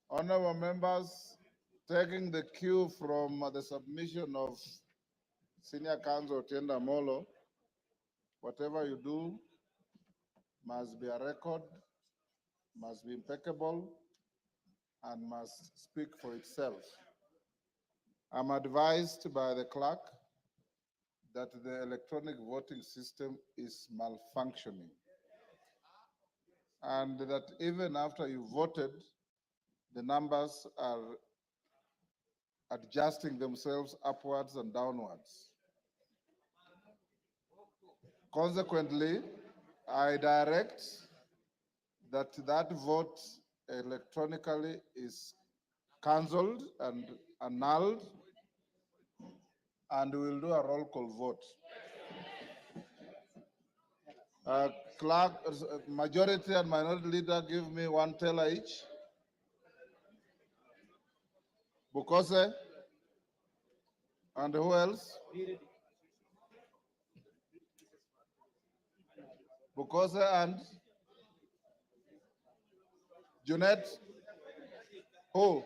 Honorable members, taking the cue from the submission of Senior Counsel Tienda Molo, whatever you do must be a record, must be impeccable, and must speak for itself. I'm advised by the clerk that the electronic voting system is malfunctioning, and that even after you voted, the numbers are adjusting themselves upwards and downwards. Consequently, I direct that that vote electronically is cancelled and annulled, and we'll do a roll call vote. Clerk, majority and minority leader, give me one teller each. Bukose, and who else? Bukose and Junet. Who?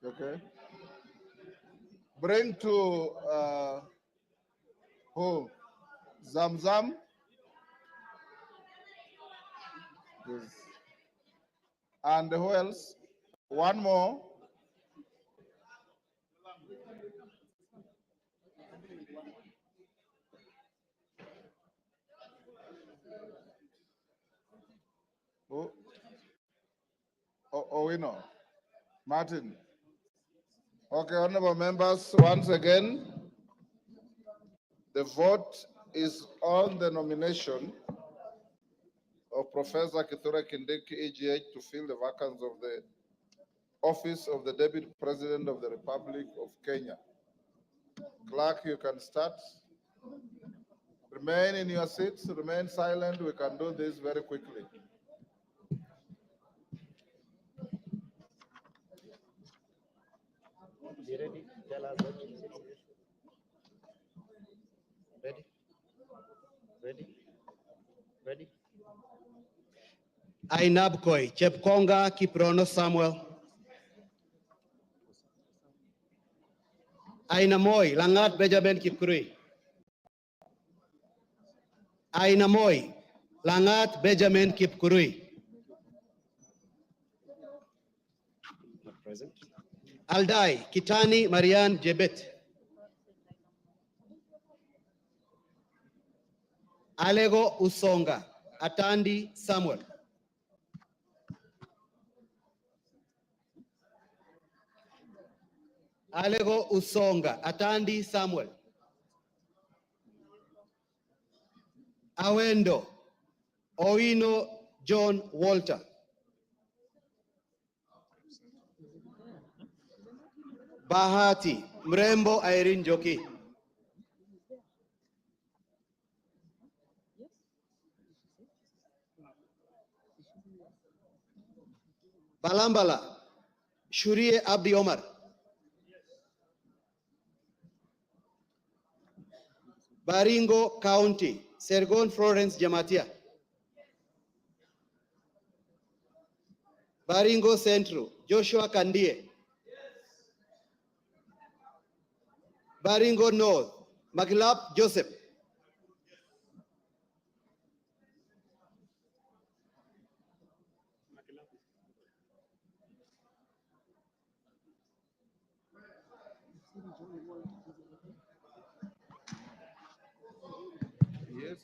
Okay. Bring to who? Zamzam. Yes. And who else? One more. Who? Oh, we know. Martin. Okay, honorable members, once again, the vote is on the nomination of Professor Kithure Kindiki, EGH, to fill the vacancy of the office of the Deputy President of the Republic of Kenya. Clerk, you can start. Remain in your seats, remain silent. We can do this very quickly. Be ready. Tell us what you say. Ready? Ready? Ready? Ainabkoi, Chepkonga Kiprono Samuel. Ainamoi, Langat Benjamin Kipkuri. Ainamoi, Langat Benjamin Kipkurui. Not present. Aldai, Kitani Marian Jebet. Alego Usonga, Atandi Samuel. Alego Usonga, Atandi Samuel. Awendo, Owino John Walter. Bahati, Mrembo Irene Joki. Balambala, Shurie Abdi Omar. Baringo County, Sergon Florence Jamatia. Baringo Central, Joshua Kandie. Baringo North, Maglap Joseph. Yes.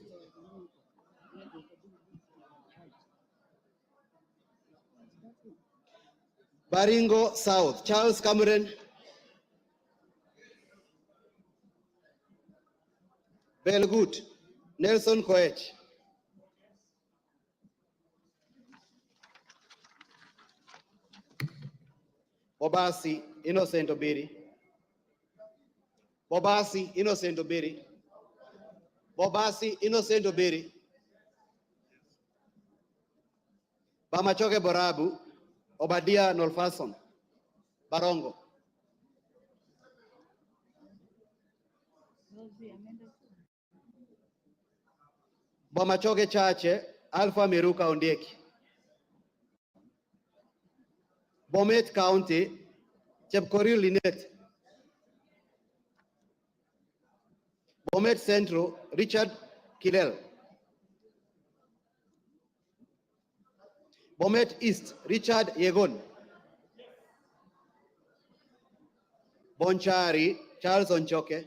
Baringo South, Charles Cameron. Belgut, Nelson Koech. Bobasi, Innocent Obiri. Bobasi, Innocent Obiri. Bobasi, Innocent Obiri. Bamachoke Borabu, Obadia Nolfason. Barongo. Bomachoke Chache, Alpha Miruka Ondieki. Bomet County, Chepkorir Linet. Bomet Central, Richard Kilel. Bomet East, Richard Yegon. Bonchari, Charles Onchoke.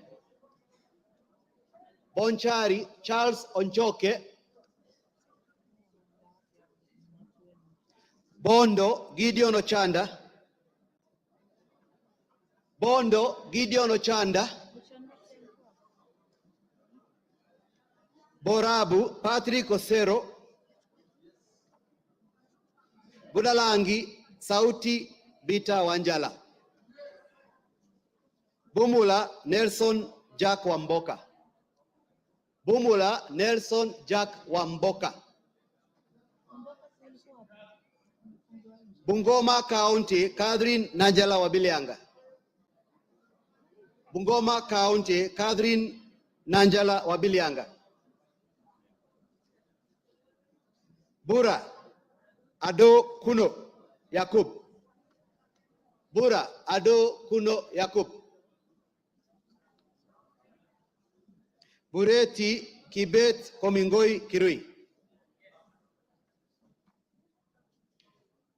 Bonchari, Charles Onchoke. Bondo, Gideon Ochanda. Bondo, Gideon Ochanda. Borabu, Patrick Osero. Budalangi, Sauti Bita Wanjala. Bumula, Nelson Jack Wamboka. Bumula, Nelson Jack Wamboka. Bungoma County, Catherine Nanjala Wabilianga. Bungoma County, Catherine Nanjala Wabilianga. Bura, Ado Kuno, Yakub. Bura Ado Kuno Yakub. Bureti Kibet Komingoi Kirui.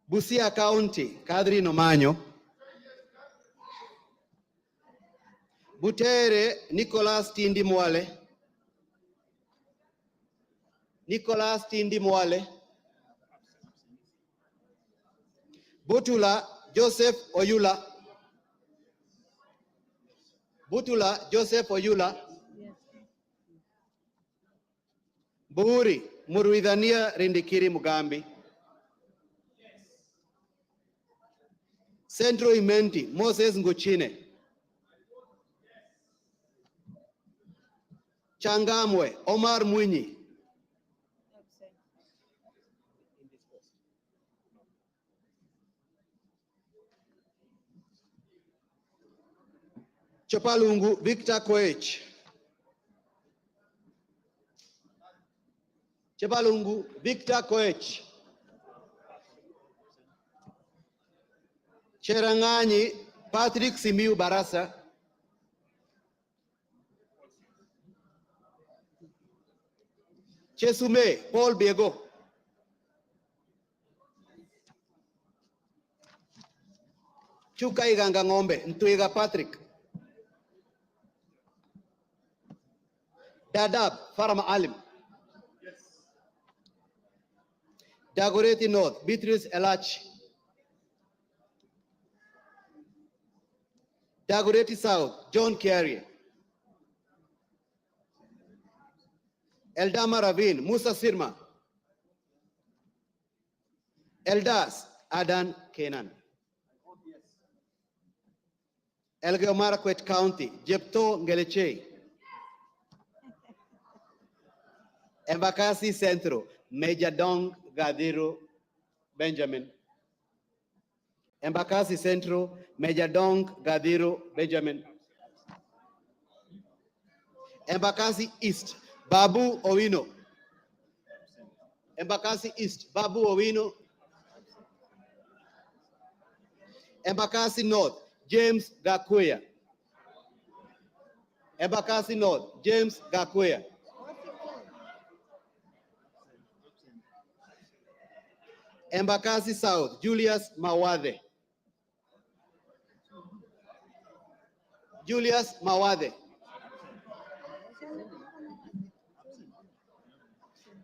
Busia County, Kadri Nomanyo. Butere Nicholas Tindi Mwale. Nicholas Tindi Mwale. Butula Joseph Oyula. Butula Joseph Oyula. Buri Muruidhania Rindikiri Mugambi. Centro Imenti Moses Nguchine. Changamwe Omar Mwinyi. Chopalungu Victor Koech. Chopalungu Victor Koech. Cherangani Patrick Simiu Barasa. Chesume Paul Biego. Chuka Iganga Ng'ombe Ntwiga Patrick. Dadab Farama Alim. Dagoretti North Beatrice Elach. Dagoretti South John Carey. Eldama Ravine Musa Sirma. Eldas Adan Kenan. Elgeyo Marakwet County Jepto Ngeleche. Embakasi Centro Major Dong Gadiro Benjamin. Embakasi Centro Major Dong Gadiro Benjamin. Embakasi East Babu Owino. Embakasi East Babu Owino. Embakasi North James Gakuya. Embakasi North James Gakuya. Embakasi South Julius Mawade. Julius Mawade.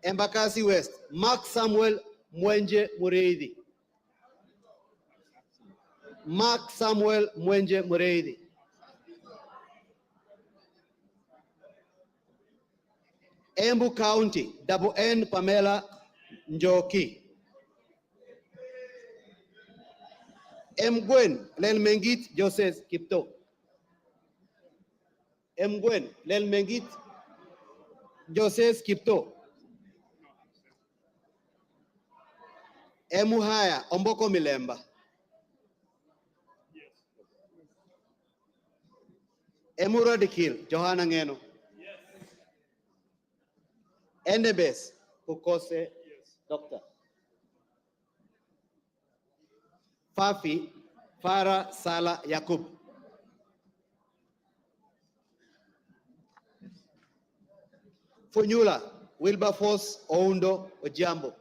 Embakasi West Mark Samuel Mwenje Mureithi. Mark Samuel Mwenje Mureithi. Embu County Double N Pamela Njoki. Mgwen Lelmengit Joseph Kipto. Mgwen Lelmengit Joseph Kipto. Emuhaya Omboko Milemba. Emurodikil Johanna Ngeno. Endebes Ukose Doctor. Fafi Farah Sala Yakub. Funyula Wilberforce Oundo Ojambo.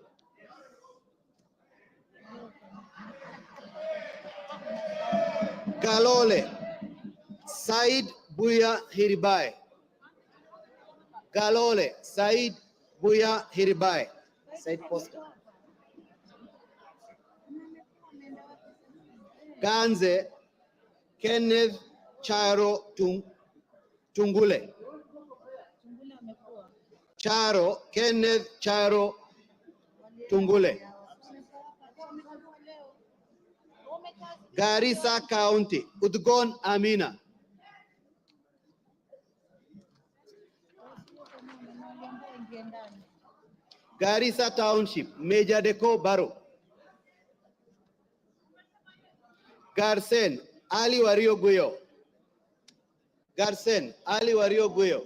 Galole Said Buya Hiribai. Galole Said Buya Hiribai. Said Poster. Ganze Kenneth Charo Tungule. Charo Kenneth Charo Tungule. Garissa County Udgon Amina. Garissa Township Major Deko Baro. Garsen Ali Wario Guyo. Garsen Ali Wario Guyo.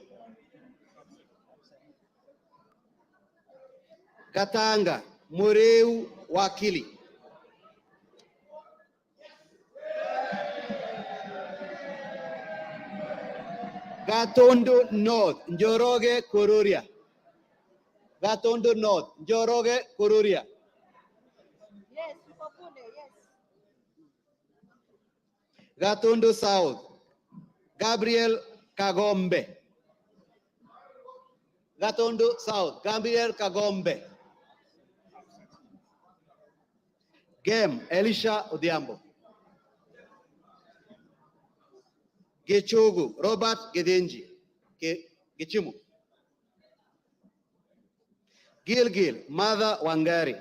Katanga Mureu Wakili. Gatundu North, Njoroge Kururia. Gatundu North, Njoroge Kururia. Yes, Kokune, yes. Gatundu South, Gabriel Kagombe. Gatundu South, Gabriel Kagombe. Gem, Elisha Odhiambo. Gichugu, Robert Gedenji. Gichimu. Gilgil, Mother Wangari.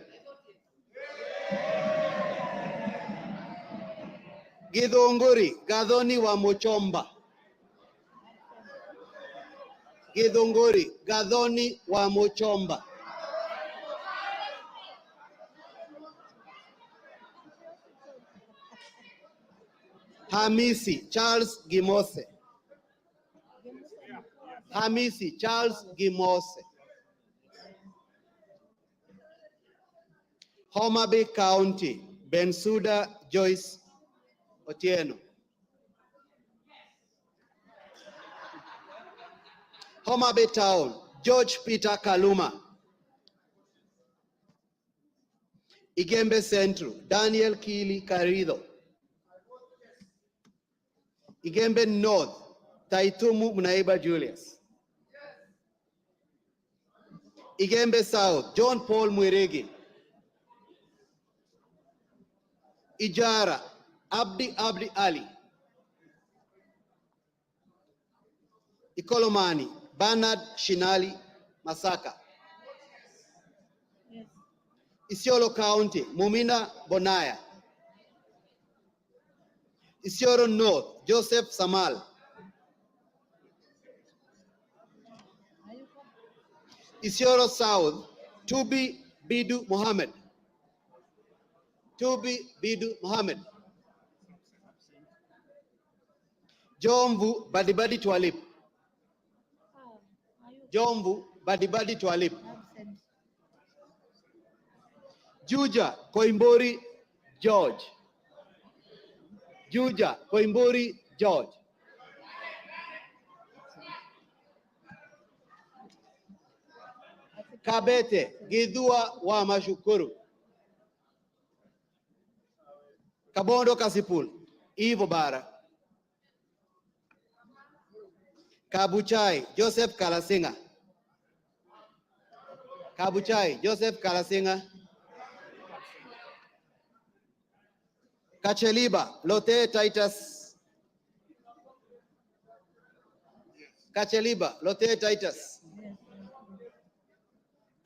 Githunguri, Gathoni wa Muchomba. Githunguri, Gathoni wa Muchomba. Hamisi, Charles Gimose. Hamisi, Charles Gimose. Homa Bay County, Bensuda Joyce Otieno. Homa Bay Town, George Peter Kaluma. Igembe Central, Daniel Kili Karido. Igembe North, Taitumu Munaiba Julius. Igembe South, John Paul Mwirigi. Ijara, Abdi Ali. Ikolomani, Bernard Shinali Masaka. Isiolo County, Mumina Bonaya. Isiolo North, Joseph Samal. Isiolo South, Tubi Bidu Mohammed. Tubi Bidu Mohammed. Jomvu Badibadi Twalip. Jomvu Badibadi Twalip. Juja Koimbori George. Juja Koimbori George. Kabete Gidua wa Mashukuru. Kabondo Kasipul Ivo Bara. Kabuchai Joseph Kalasinga. Kabuchai Joseph Kalasinga. Kacheliba Lote Titus. Kacheliba Lote Titus.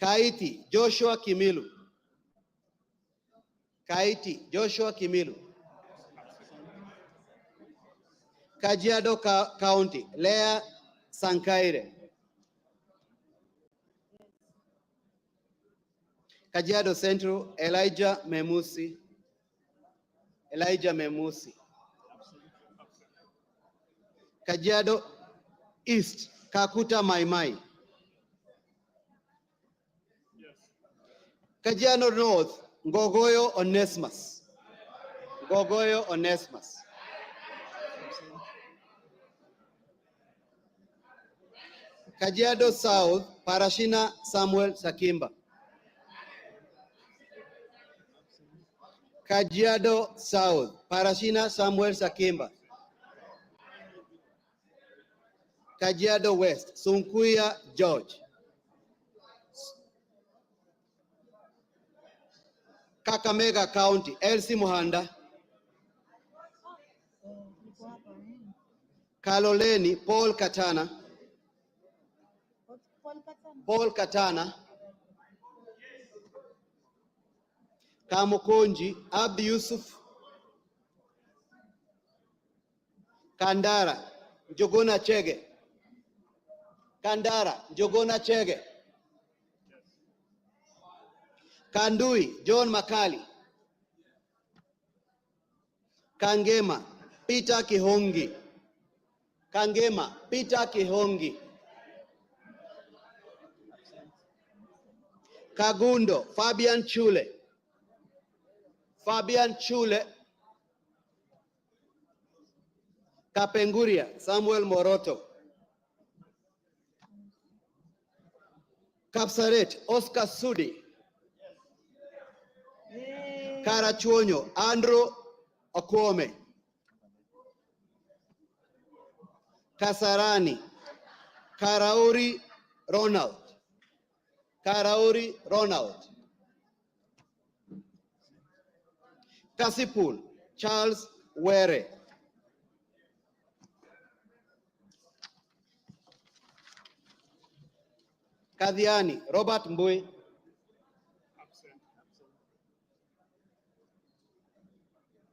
Kaiti Joshua Kimilu. Kaiti Joshua Kimilu. Kajiado County Lea Sankaire. Kajiado Central Elijah Memusi. Elijah Memusi. Kajiado East Kakuta Maimai. Kajiado North Ngogoyo Onesmus. Ngogoyo Onesmus. Kajiado South Parashina Samuel Sakimba. Kajiado South Parashina Samuel Sakimba. Kajiado West Sunkuya George. Kakamega County Elsie Muhanda. Kaloleni Paul Katana. Paul Katana. Kamukonji Abdi Yusuf. Kandara Jogona Chege. Kandara Jogona Chege. Kandui John Makali. Kangema Peter Kihongi. Kangema Peter Kihongi. Kagundo Fabian Chule. Fabian Chule. Kapenguria Samuel Moroto. Kapsaret, Oscar Sudi. Karachuonyo, Andrew Okwome. Kasarani, Karauri Ronald. Karauri Ronald. Kasipul, Charles Were. Kadhiani, Robert Mbui.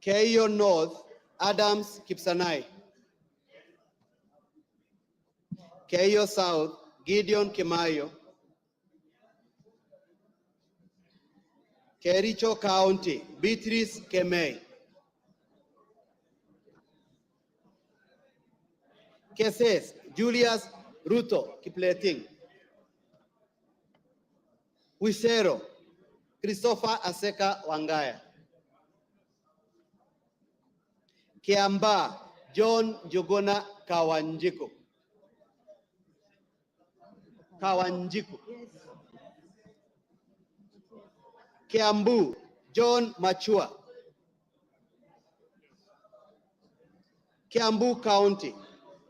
Keio North, Adams Kipsanai. Keio South, Gideon Kimayo. Kericho County, Beatrice Kemei. Keses, Julius Ruto Kipleting. Wisero, Christopher Aseka Wangaya. Kiamba, John Jogona Kawanjiku. Kawanjiku. Kiambu, John Machua. Kiambu County,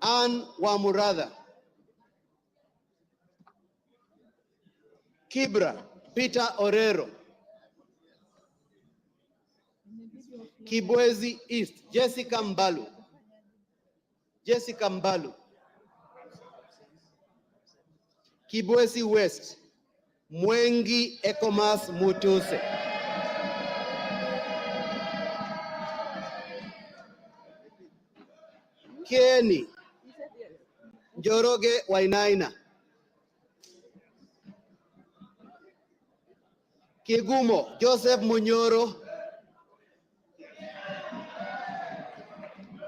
Ann Wamuratha. Kibra, Peter Orero. Kibwezi East, Jessica Mbalu. Jessica Mbalu. Kibwezi West, Mwengi Ekomas Mutuse. Kieni, Njoroge Wainaina. Kigumo, Joseph Munyoro.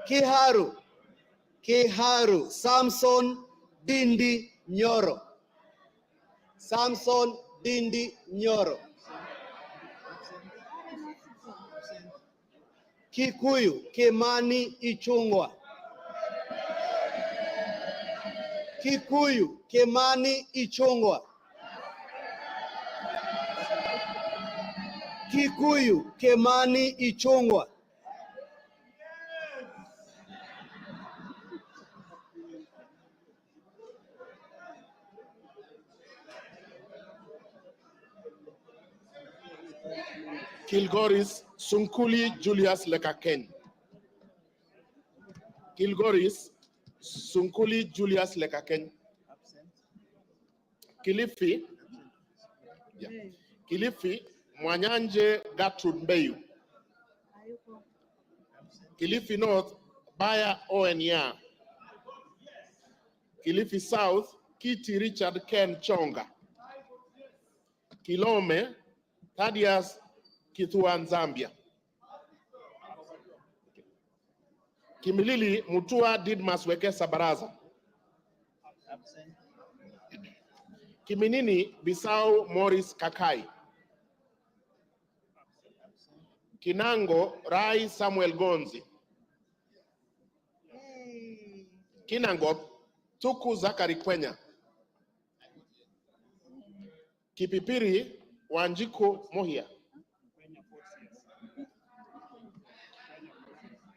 Kiharu, Kiharu, Samson Dindi Nyoro. Samson Dindi Nyoro. Kikuyu, Kimani Ichungwa. Kikuyu, Kimani Ichungwa. Kikuyu, Kimani Ichungwa. Kilgoris Sunkuli Julius Lekaken. Kilgoris Sunkuli Julius Lekaken. Kilifi. Yeah. Kilifi Mwanyanje Gertrude Mbeyu. Kilifi North Baya Owenya. Kilifi South Kiti Richard Ken Chonga. Kilome Thaddeus Kithure Zambia. Kimilili Mutua Didmas Wekesa Baraza. Kiminini Bisau Morris Kakai. Kinango Rai Samuel Gonzi. Kinangop Tuku Zakari Kwenya. Kipipiri Wanjiko Mohia.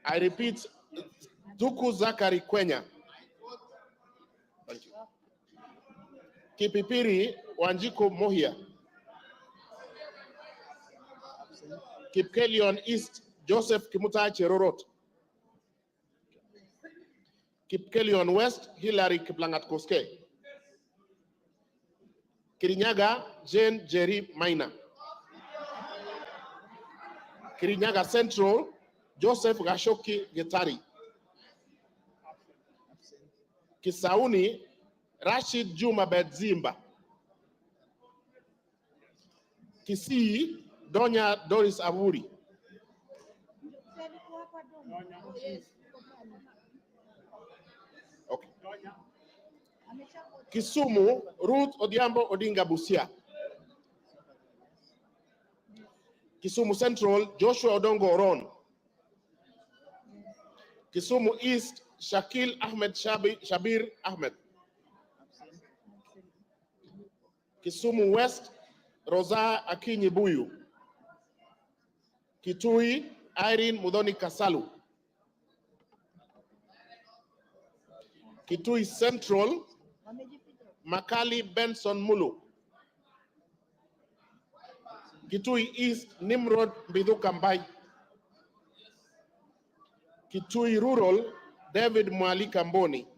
I repeat, Tuku Zakari Kwenya. Thank you. Kipipiri Wanjiko Mohia. Kipkelion East Joseph Kimuta Cherorot. Kipkelion West Hilary Kiplangat Koske. Kirinyaga Jane Jerry Maina. Kirinyaga Central Joseph Gashoki Getari. Kisauni Rashid Juma Bedzimba. Kisii Donya Doris Aburi. Okay. Kisumu Ruth Odiambo Odinga Busia. Kisumu Central Joshua Odongo Oron. Kisumu East Shakil Ahmed Shabir Ahmed. Kisumu West, Rosa Akinyi Buyu. Kitui, Irene Mudhoni Kasalu. Kitui Central, Makali Benson Mulu. Kitui East, Nimrod Mbithuka Mbai. Kitui Rural, David Mwalika Mboni.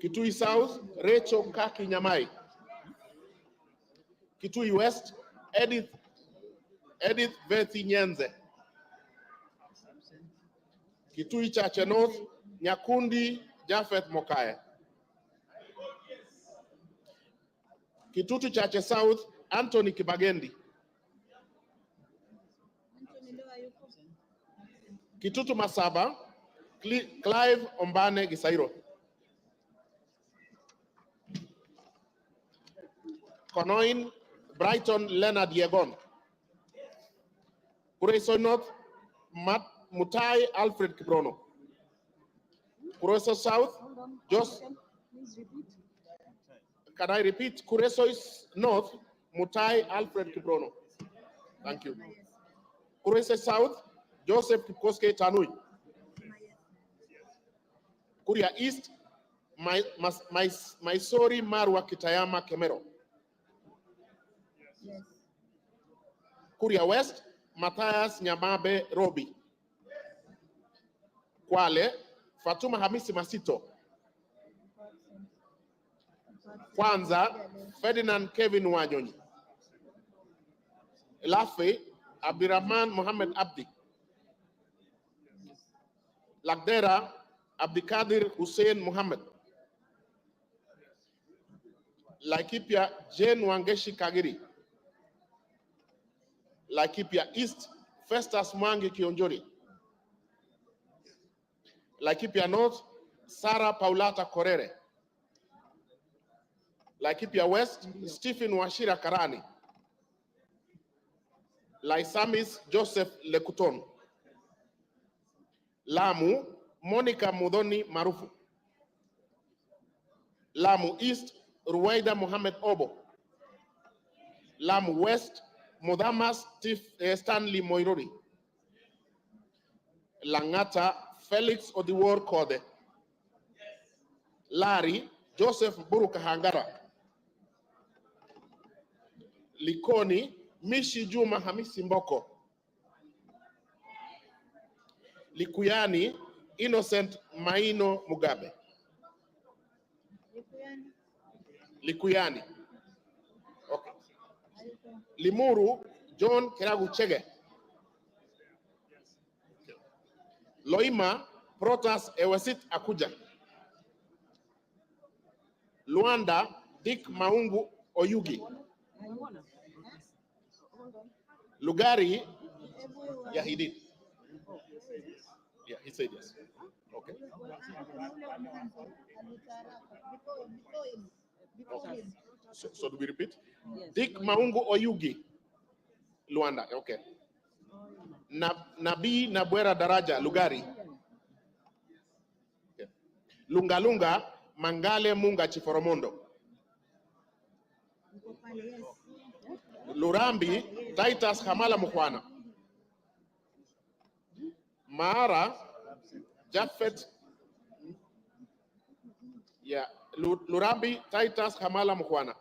Kitui South, Rachel Kaki Nyamai. Kitui West, Edith Vethi Nyenze. Kitui Chache North, Nyakundi Jafeth Mokaya. Kitutu Chache South, Anthony Kibagendi. Kitutu Masaba, Clive Ombane Gisairo. Konoin, Brighton Leonard Yegon. Kureso North, Mutai Alfred Kibrono. Kureso South, Please repeat. Can I repeat? Kureso is North, Mutai Alfred Kibrono. Thank you. Kureso South, Joseph Kikoske Tanui. Kuria East, Maisori Marwa Kitayama Kemero. Yes. Kuria West, Matthias Nyamabe Robi. Kwale, Fatuma Hamisi Masito. Kwanza, Ferdinand Kevin Wanyonyi. Lafe, Abdirahman Mohammed Abdi. Lagdera, Abdikadir Hussein Mohammed. Laikipia, Jane Wangeshi Kagiri. Laikipia East, Festus Mwangi Kionjori. Laikipia North, Sarah Paulata Korere. Laikipia West, Stephen Washira Karani. Laisamis Joseph Lekuton. Lamu, Monica Mudhoni Marufu. Lamu East, Ruwaida Mohammed Obo. Lamu West, Mudamas Stanley Moirori. Langata, Felix Odiwor Kode. Lari, Joseph Buruka Hangara. Likoni, Mishi Juma Hamisi Mboko. Likuyani, Innocent Maino Mugabe. Likuyani. Okay. Limuru, John Keragu Chege. Loima, Protas Ewesit Akuja. Luanda, Dick Maungu Oyugi. Lugari, yeah, he did. Yeah, he said yes. Okay. So do we repeat? Yes. Dick Maungu Oyugi. Luanda, okay. Nabii Nabwera Daraja, Lugari. Okay. Lunga Lunga, Mangale Munga Chiforomondo. Lurambi, Titus Hamala Mukwana. Mara, Jafet, yeah, Lurambi, Titus Hamala Mukwana.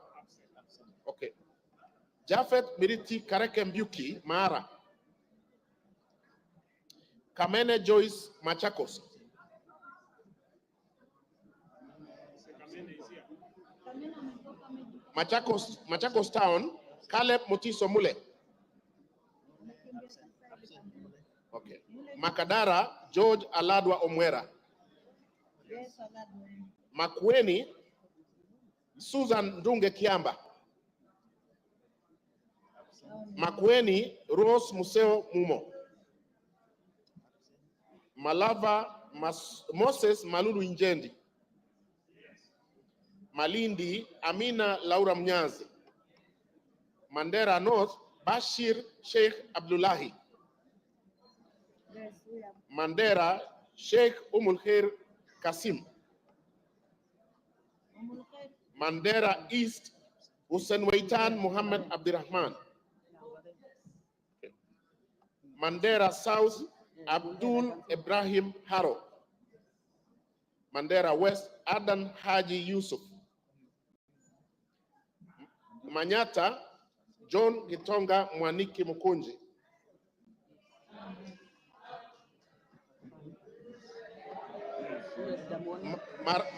Okay. Jafet Miriti Kareke Mbuki, Mara. Kamene Joyce Machakos. Machakos Town, Caleb Mutiso Mule. Okay. Makadara, George Aladwa Omwera. Yes, Aladwa. Makueni, Susan Ndunge Kiamba. Makueni, Rose Museo Mumo. Malava, Moses Malulu Injendi. Malindi, Amina Laura Mnyazi. Mandera North, Bashir Sheikh Abdullahi. Yes, we have. Mandera, Sheikh Umul Khair Kasim. Mandera East, Hussein Waitan Muhammad Abdirrahman. Mandera South, Abdul Ibrahim Haro. Mandera West, Adan Haji Yusuf. Manyata, John Gitonga Mwaniki Mukunji.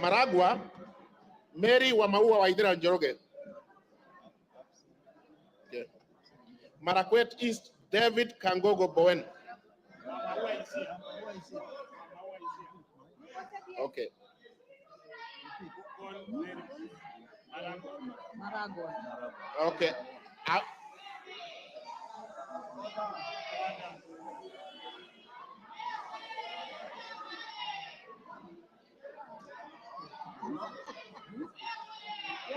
Maragwa, Mary Wamaua Waidira Njoroge. Yeah. Marakwet East, David Kangogo Bowen. Okay. Okay.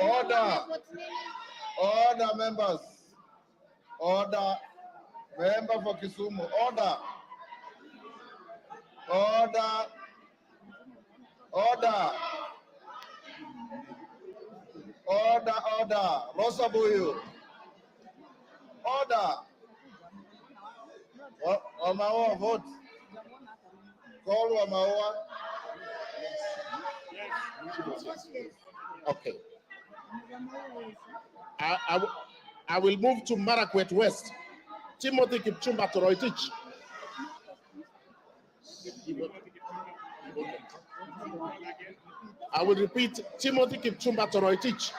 Order. Order, members. Order. Member for Kisumu. Order. Order. Order. Order, order. Rosabuyu. Order. Wamaua, vote. Call Wamaua. Okay. I will move to Marakwet West. Timothy Kipchumba Toroitich. I will repeat, Timothy Kipchumba Toroitich.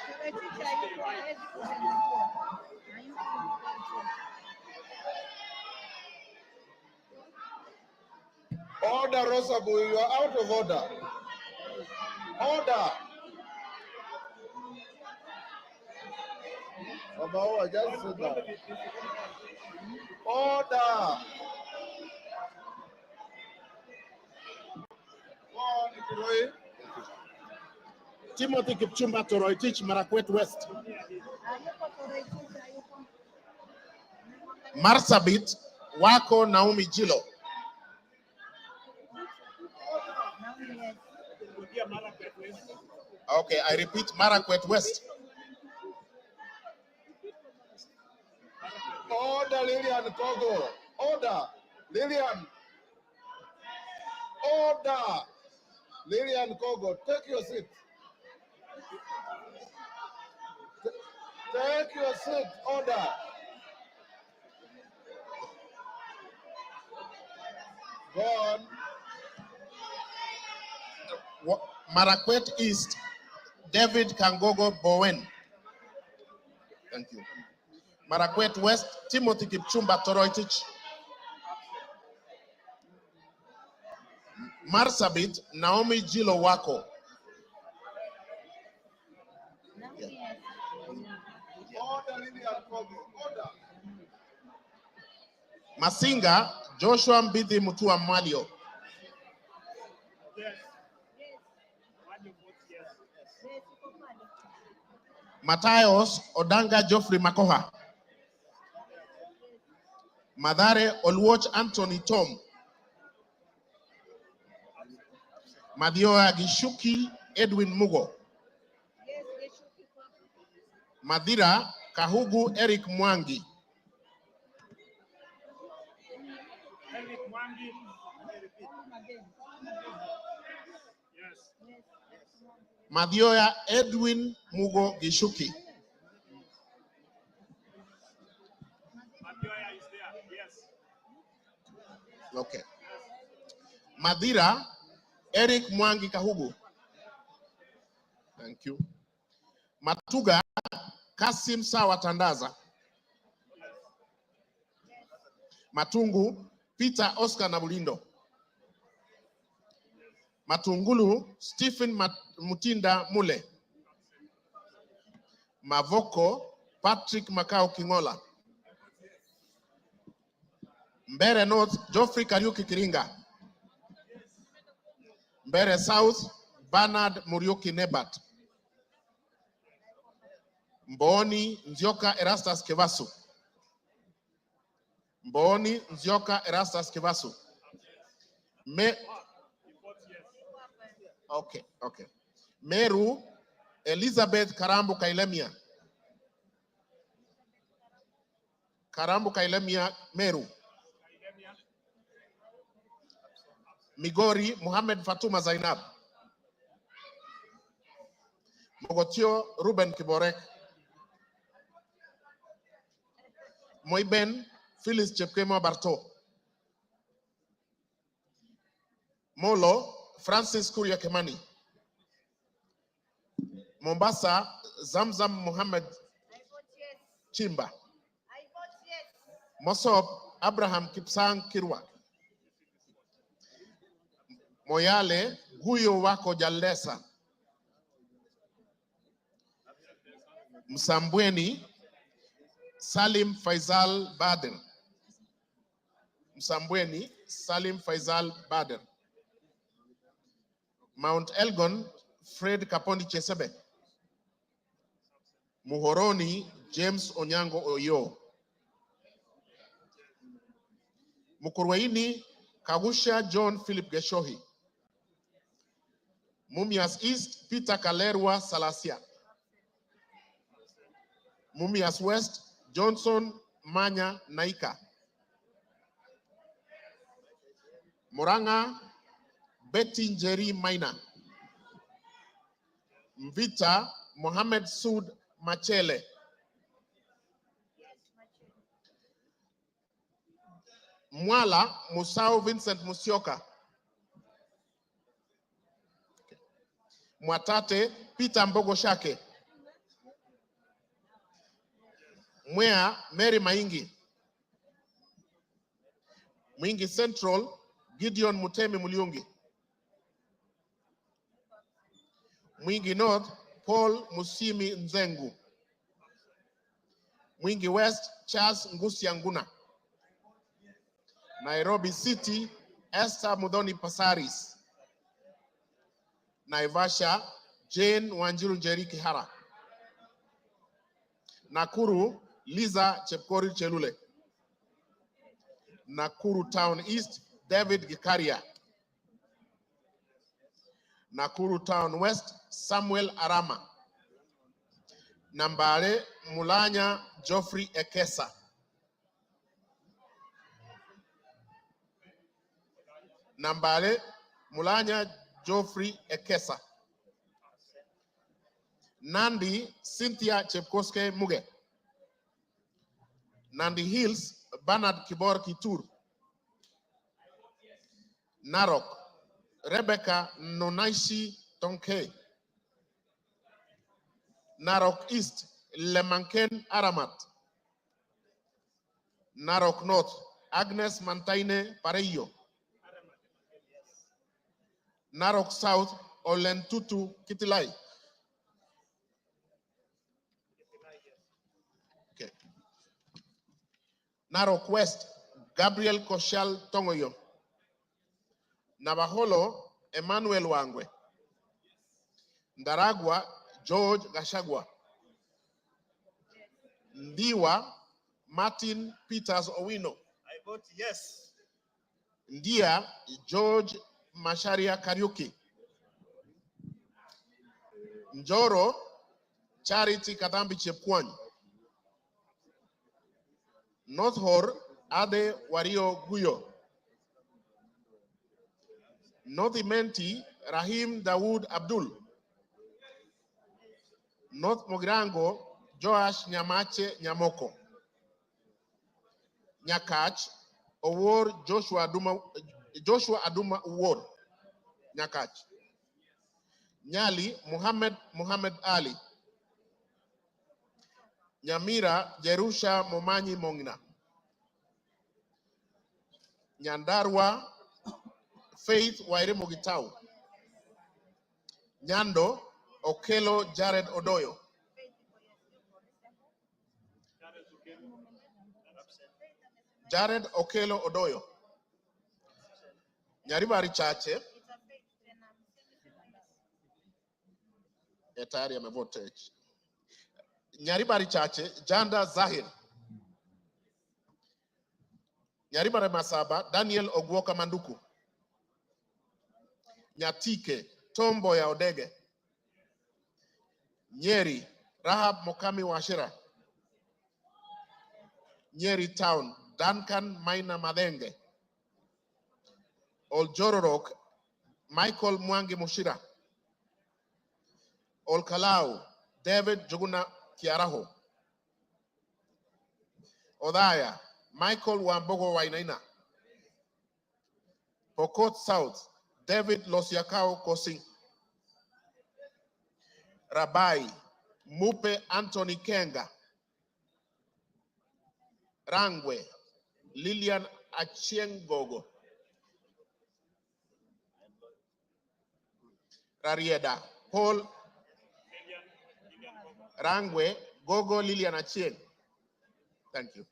Order, Rosabu, you are out of order. Order. Wamaua, just sit down. Order. Timothy Kipchumba Toroitich, Marakwet West. Marsabit, Wako Naomi Jilo. Okay, I repeat, Marakwet West. Order, Lillian Kogo. Order. Lillian. Order. Lillian Kogo, take your seat. Take your seat. Order. Go on. Marakwet East, David Kangogo Bowen. Thank you. Marakwet West, Timothy Kipchumba Toroitich. Marsabit, Naomi Jilo Wako. Masinga, Joshua Mbidi Mutua Malio. Matayos Odanga Geoffrey Makoha. Madare Olwatch Anthony Tom. Madioa Gishuki Edwin Mugo. Madira Kahugu Eric Mwangi. Madioya Edwin Mugo Gishuki. Okay. Madira Eric Mwangi Kahugu. Thank you. Matuga Kasim Sawa Tandaza. Matungu Peter Oscar Nabulindo. Matungulu Stephen Mutinda Mule. Mavoko Patrick Makao Kingola. Mbere North Geoffrey Kariuki Kiringa. Mbere South Bernard Muriuki Nebat. Mboni Nzioka Erastus Kevasu. Mboni Nzioka Erastus Kevasu. Okay. Meru Elizabeth Karambu Kailemia. Karambu Kailemia Meru. Migori Muhammad Fatuma Zainab. Mogotio Ruben Kiborek. Moiben Phyllis Chepkemo Barto. Molo Francis Kuria Kemani. Mombasa Zamzam Muhammad Chimba. Mosop Abraham Kipsang Kirwa. Moyale Guyo Wako Jalesa. Msambweni Salim Faisal Bader. Msambweni Salim Faisal Bader. Mount Elgon Fred Kapondi Chesebe. Muhoroni James Onyango Oyo. Mukurweini Kagusha John Philip Geshohi. Mumias East Peter Kalerwa Salasia. Mumias West Johnson Manya Naika. Muranga Betty Njeri Maina. Mvita Mohamed Sud Machele. Mwala Musau Vincent Musyoka. Mwatate Peter Mbogo Shake. Mwea Mary Maingi. Mwingi Central Gideon Mutemi Muliungi. Mwingi North Paul Musimi Nzengu. Mwingi West Charles Ngusi Anguna. Nairobi City Esther Mudhoni Pasaris. Naivasha Jane Wanjiru Njeri Kihara. Nakuru Liza Chepkori Chelule. Nakuru Town East David Gikaria. Nakuru Town West Samuel Arama. Nambare Mulanya Geoffrey Ekesa. Nambare Mulanya Geoffrey Ekesa. Nandi Cynthia Chepkoske Muge. Nandi Hills Bernard Kibor Kitur. Narok Rebecca Nonaishi Tonke. Narok East Lemanken Aramat. Narok North Agnes Mantaine Pareyo. Narok South Olentutu Kitilai. Okay. Narok West Gabriel Koshal Tongoyo. Navaholo Emmanuel Wangwe. Ndaragwa George Gashagwa. Ndiwa Martin Peters Owino. I vote yes. Ndia George Masharia Kariuki. Njoro Charity Katambi Chepkwany. North Hor Ade Wario Guyo. North Imenti Rahim Dawood Abdul. North Mogrango Joash Nyamache Nyamoko. Nyakach Owor Joshua Aduma Owor. Nyakach. Nyali Muhammad Ali. Nyamira Jerusha Momanyi Mongina. Nyandarua Faith Waire Mogitau. Nyando Okelo Jared Odoyo. Jared Okelo Odoyo. Nyaribari Chache. Etari amevote. Nyaribari Chache, Janda Zahir. Nyaribari Masaba, Daniel Ogwoka Manduku. Nyatike, Tombo ya Odege. Nyeri, Rahab Mokami Washira. Nyeri Town, Duncan Maina Madenge. Oljororok, Michael Mwangi Mushira. Olkalau, David Juguna Kiaraho. Odaya, Michael Wambogo Wainaina. Pokot South, David Losiakao Kosi. Rabai, Mupe Anthony Kenga. Rangwe, Lilian Achiengogo. Rarieda, Paul Rangwe, Gogo Lilian Achieng. Thank you.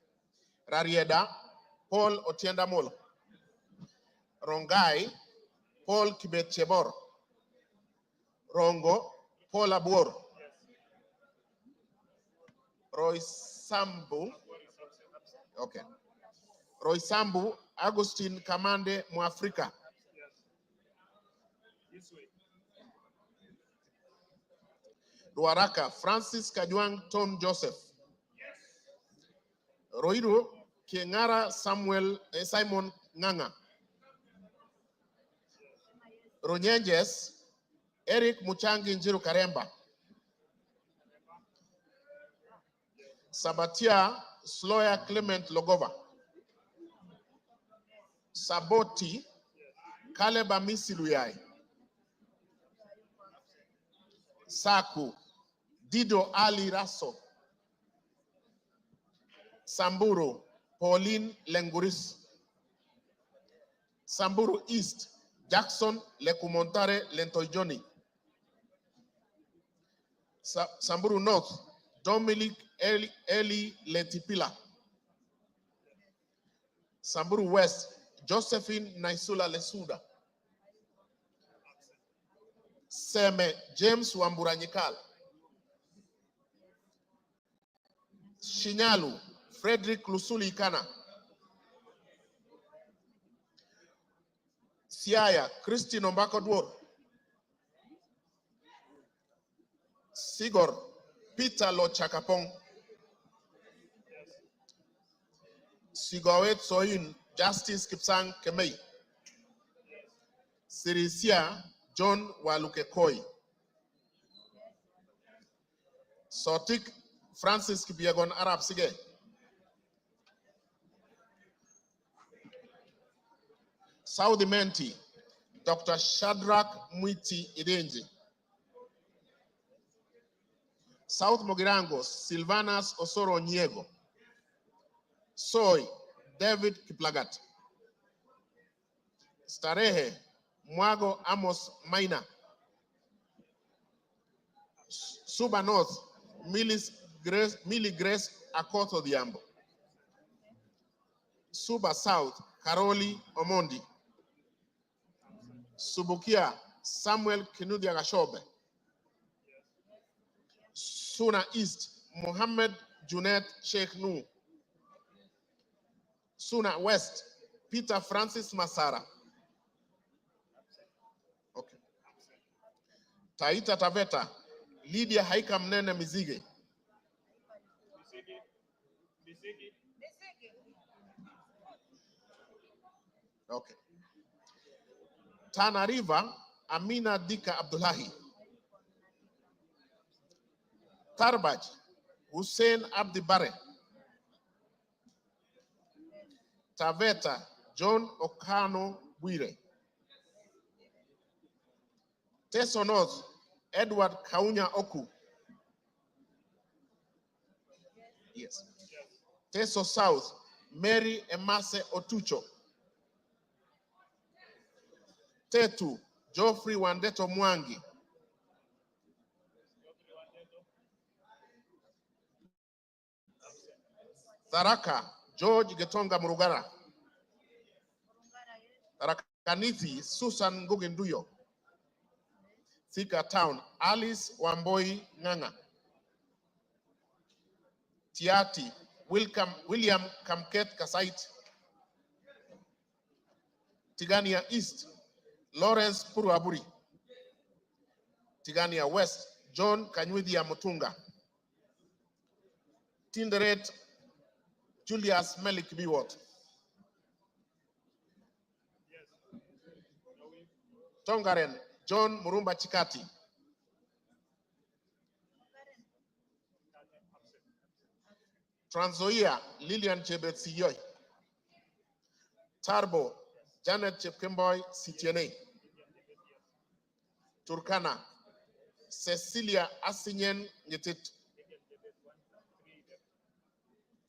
Rarieda, Paul Otienda Molo. Rongai, Paul Kibet Chebor. Rongo, Paul Abur. Roy Sambu. Okay. Roy Sambu, Agustin Kamande Muafrika. Ruaraka, Francis Kajwang Tom Joseph. Roiru, Kiengara Simon Nganga. Runyenjes, Eric Muchangi Njiru Karemba. Sabatia, Sloya Clement Logova. Saboti, Caleb Amisi Luyai. Saku, Dido Ali Raso. Samburu, Pauline Lenguris. Samburu East, Jackson Lekumontare Lentojoni. Samburu North, Dominic Eli Letipila. Samburu West, Josephine Naisula Lesuda. Seme James Wamburanyikal. Shinyalu, Frederick Lusuli Ikana. Siaya, Christine Ombako Dwor. Sigor, Peter Lochakapong. Sigawet Sohin, Justice Kipsang Kemei. Sirisia, John Walukekoi. Sotik, Francis Kibiagon Arab Sige. Saudi Menti, Dr. Shadrach Mwiti Idenji. South Mogirango, Silvanas Osoro Niego. Soy, David Kiplagat. Starehe, Mwago Amos Maina. Suba North, Millie Grace Akoto Diambo. Suba South, Karoli Omondi. Subukia, Samuel Kinudia Gashobe. Suna East, Mohammed Junet Sheikh Nu. Suna West, Peter Francis Masara. Okay. Taita Taveta, Lydia Haika Mnene Mizige. Okay. Tana River, Amina Dika Abdullahi. Tarbaj, Hussein Abdi Bare. Taveta, John Okano Bwire. Teso North, Edward Kaunya Oku. Yes. Teso South, Mary Emase Otucho. Tetu, Geoffrey Wandeto Mwangi. Tharaka, George Getonga Murugara. Tharakanithi, Susan Ngugenduyo. Thika Town, Alice Wamboi Nganga. Tiati, William Kamket Kasait. Tigania East, Lawrence Puruaburi. Tigania West, John Kanywidia Mutunga. Tinderet Julius Melik Biwot. Tongaren John Murumba Chikati. Trans Nzoia Lillian Chebet Siyoy. Tarbo Janet Chepkemboy Sitiene. Turkana Cecilia Asinyen Nyetit.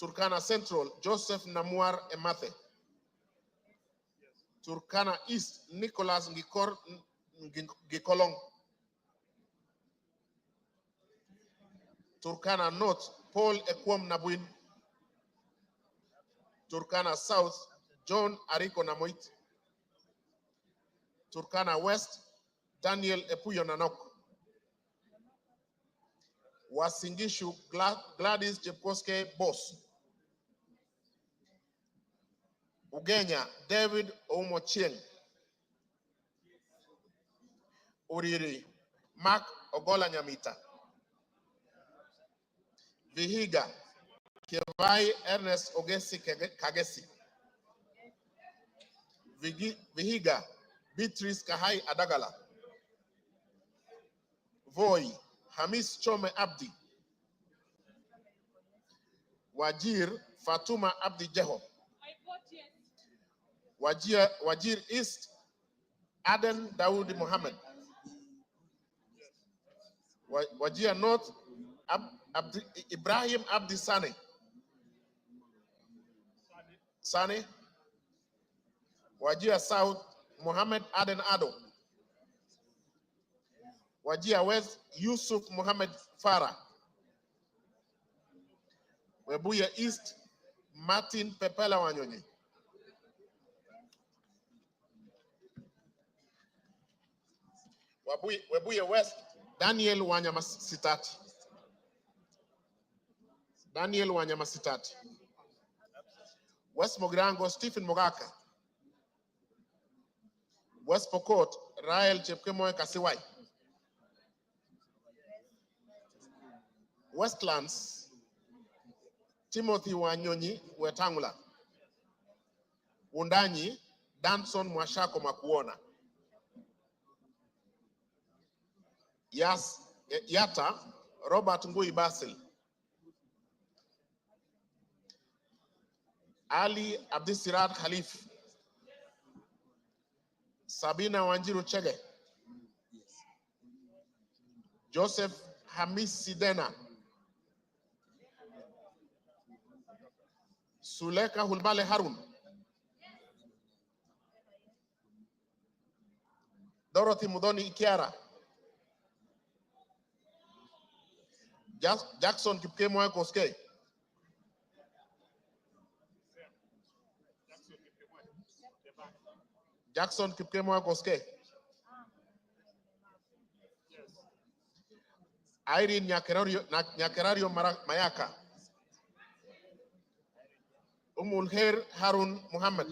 Turkana Central Joseph Namuar Emathe. Turkana East Nicholas Ngikor Gikolong. Turkana North Paul Ekwom Nabuin. Turkana South John Ariko Namoit. Turkana West Daniel Epuyo Nanok. Wasingishu Gladys Jepkoske Boss. Ugenya David Omochieng. Uriri Mark Ogola Nyamita. Vihiga Kevai Ernest Ogesi Kagesi. Vihiga Beatrice Kahai Adagala. Voi Hamis Chome Abdi. Wajir Fatuma Abdi Jeho. Wajir East Aden Dawood Mohammed. Wajir North Ibrahim Abdi Sane. Sane. Wajir South Mohammed Aden Ado. Wajir West Yusuf Mohammed Farah. Webuye East Martin Pepela Wanyonyi. Webuye West Daniel Wanyamasitati. Daniel Wanyamasitati. West Mogrango Stephen Mogaka. West Pokot Rael Chepkemoy Kasiwai. Westlands Timothy Wanyonyi Wetangula. Undanyi Danson Mwashako Makuona. Yata Robert Ngui Basil. Ali Abdisirat Khalif. Sabina Wanjiru Chege. Joseph Hamis Sidena. Suleka Hulbale Harun. Dorothy Mudoni Ikiara. Jackson Kipkemoy Koske. Jackson Kipkemoy Koske. Irene Nyakerario Mayaka. Umulher Harun Muhammad.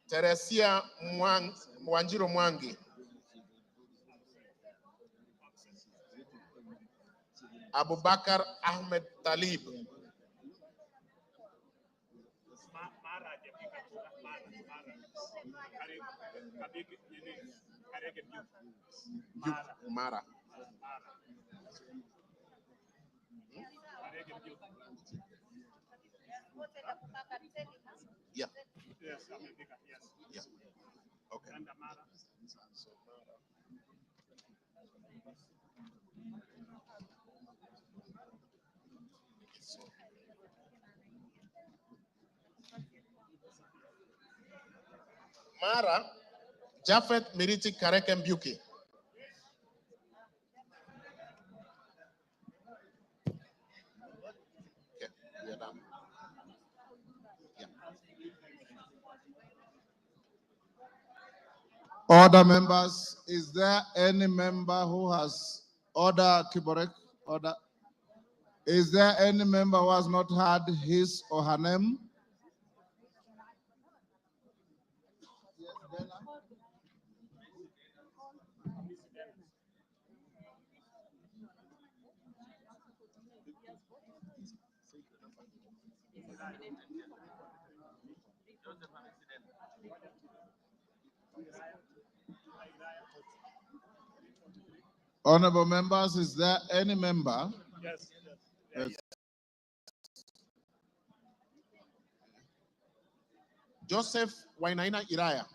Teresia Wanjiro Mwangi. Abubakar Ahmed Talib. Mara. Yeah. Yeah. Okay. Mara, Jafet Miriti Kareke Mbuki. Okay, we are done. Yeah. Order members, is there any member who has order Kiborek? Order. Is there any member who has not had his or her name? Honorable members, is there any member? Yes. Yes. Joseph Wainaina Iraya.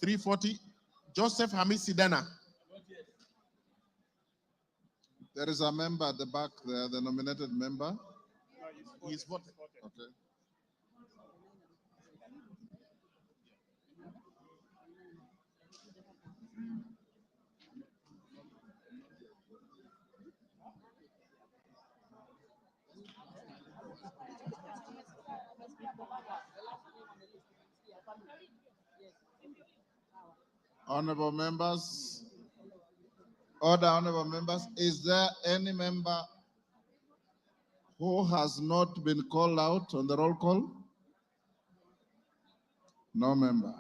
$340. Joseph Hamisi Dana. There is a member at the back there, the nominated member. He's voted. Okay. Honorable members, honorable members, is there any member who has not been called out on the roll call? No member.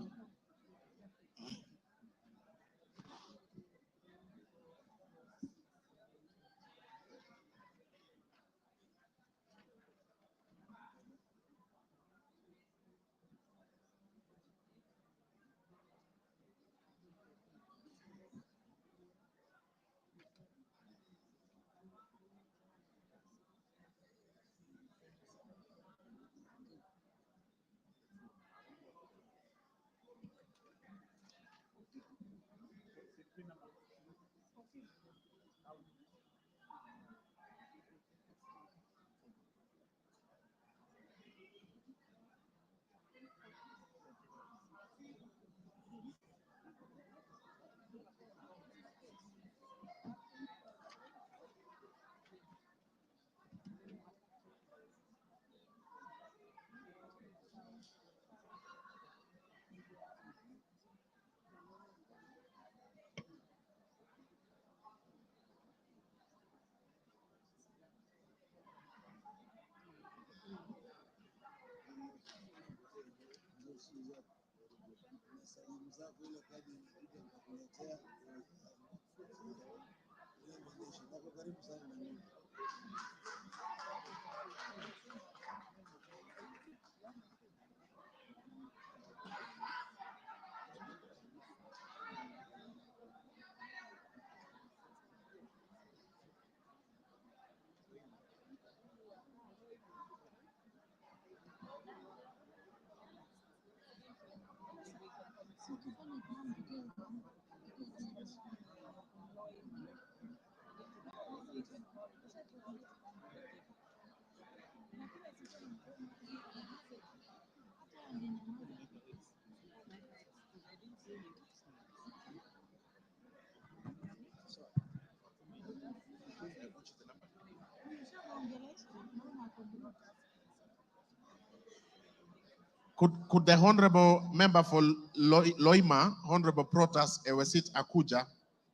Could the honorable member for Loima, Honorable Protas Ewesit Akuja,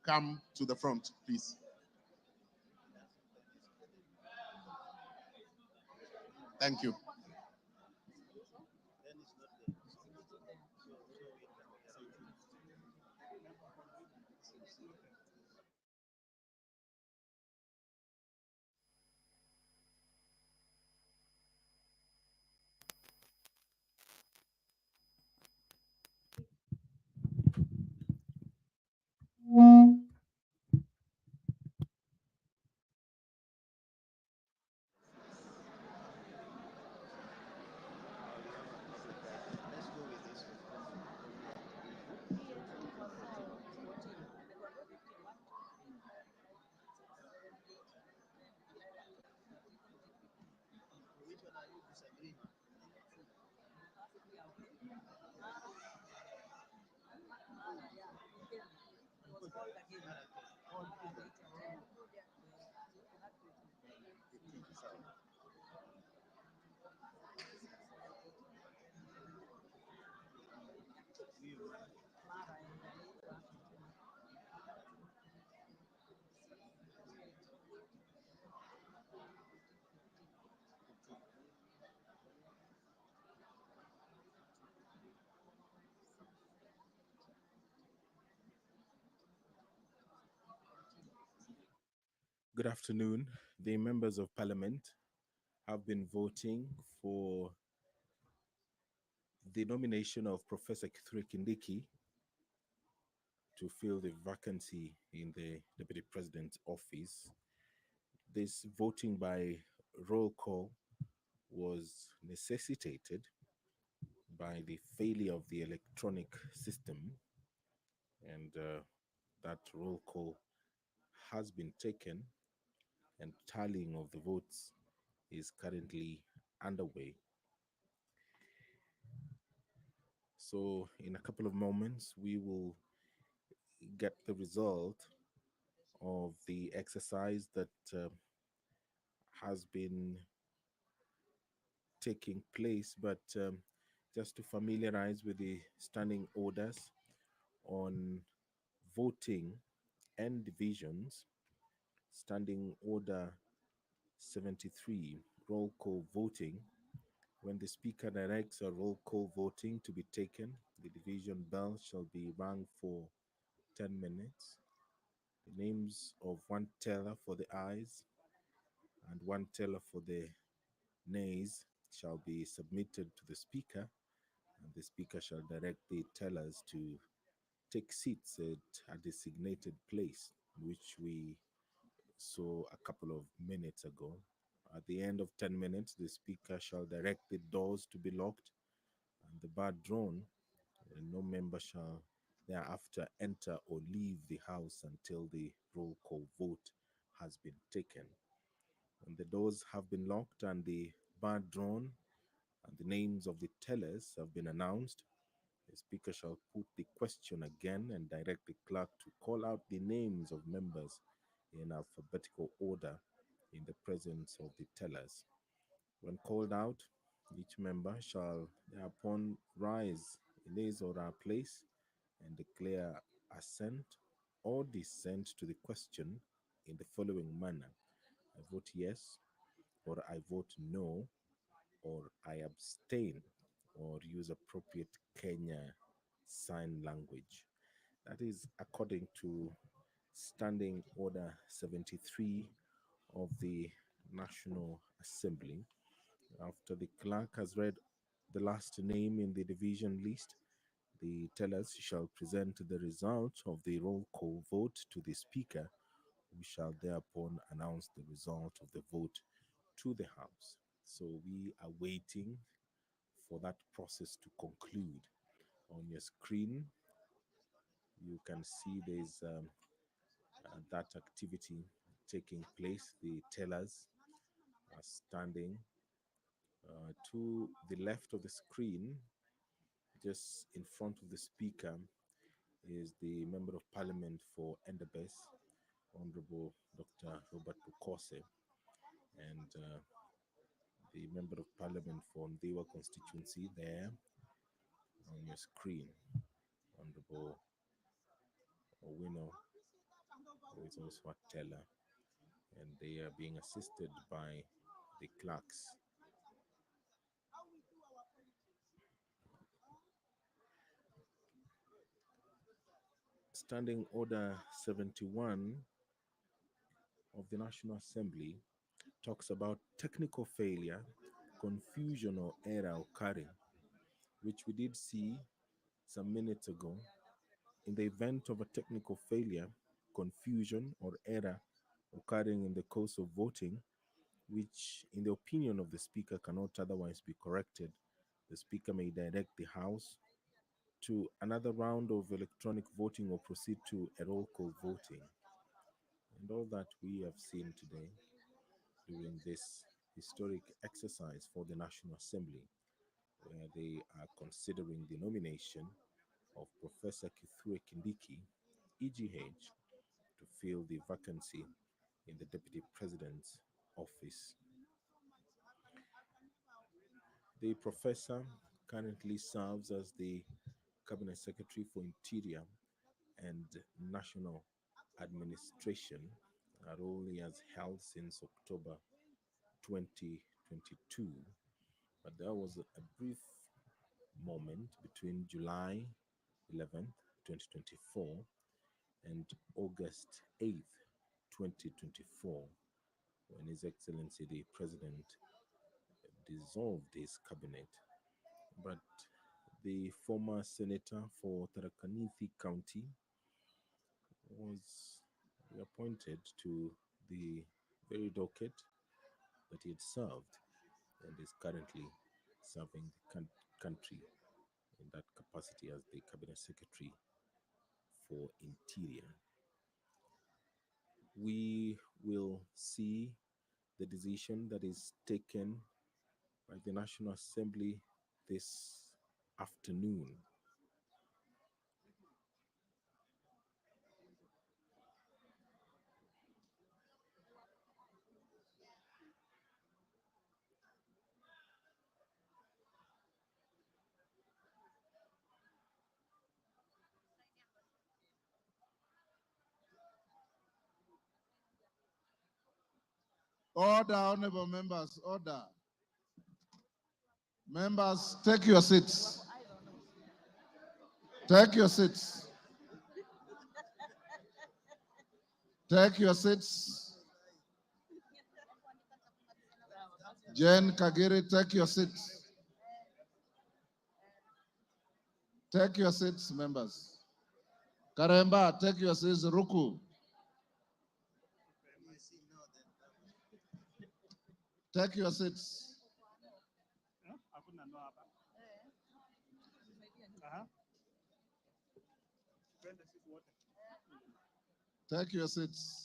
come to the front, please? Thank you. Good afternoon. The members of parliament have been voting for the nomination of Professor Kithure Kindiki to fill the vacancy in the Deputy President's office. This voting by roll call was necessitated by the failure of the electronic system, and that roll call has been taken, and tallying of the votes is currently underway. So in a couple of moments, we will get the result of the exercise that has been taking place. But just to familiarize with the standing orders on voting and divisions, standing order 73, roll call voting. When the speaker directs a roll call voting to be taken, the division bell shall be rung for 10 minutes. The names of one teller for the ayes and one teller for the nays shall be submitted to the speaker, and the speaker shall direct the tellers to take seats at a designated place, which we saw a couple of minutes ago. At the end of 10 minutes, the speaker shall direct the doors to be locked and the bar drawn, and no member shall thereafter enter or leave the house until the roll call vote has been taken. When the doors have been locked and the bar drawn and the names of the tellers have been announced, the speaker shall put the question again and direct the clerk to call out the names of members in alphabetical order in the presence of the tellers. When called out, each member shall thereupon rise in his or her place and declare assent or dissent to the question in the following manner: I vote yes, or I vote no, or I abstain, or use appropriate Kenya Sign Language. That is according to Standing Order 73 of the National Assembly. After the clerk has read the last name in the division list, the tellers shall present the result of the roll call vote to the speaker, who shall thereupon announce the result of the vote to the House. So we are waiting for that process to conclude. On your screen, you can see there's that activity taking place. The tellers are standing to the left of the screen. Just in front of the speaker is the Member of Parliament for Endebess, Honorable Dr. Robert Bukose, and the Member of Parliament for Mdiwa constituency there on your screen, Honorable Owino, who is also a teller, and they are being assisted by the clerks. Standing Order 71 of the National Assembly talks about technical failure, confusion, or error occurring, which we did see some minutes ago. In the event of a technical failure, confusion, or error occurring in the course of voting, which, in the opinion of the Speaker, cannot otherwise be corrected, the Speaker may direct the House to another round of electronic voting or proceed to a roll call voting. And all that we have seen today during this historic exercise for the National Assembly, where they are considering the nomination of Professor Kithure Kindiki, EGH, to fill the vacancy in the Deputy President's office. The professor currently serves as the Cabinet Secretary for Interior and National Administration, a role he has held since October 2022. But there was a brief moment between July 11th, 2024 and August 8th, 2024, when His Excellency the President dissolved his cabinet. But the former senator for Tharaka-Nithi County was reappointed to the very docket that he had served, and is currently serving the country in that capacity as the Cabinet Secretary for Interior. We will see the decision that is taken by the National Assembly this afternoon. Order, honorable members, order. Members, take your seats. Take your seats. Take your seats. Jane Kagiri, take your seats. Take your seats, members. Karemba, take your seats. Ruku. Take your seats. Take your seats.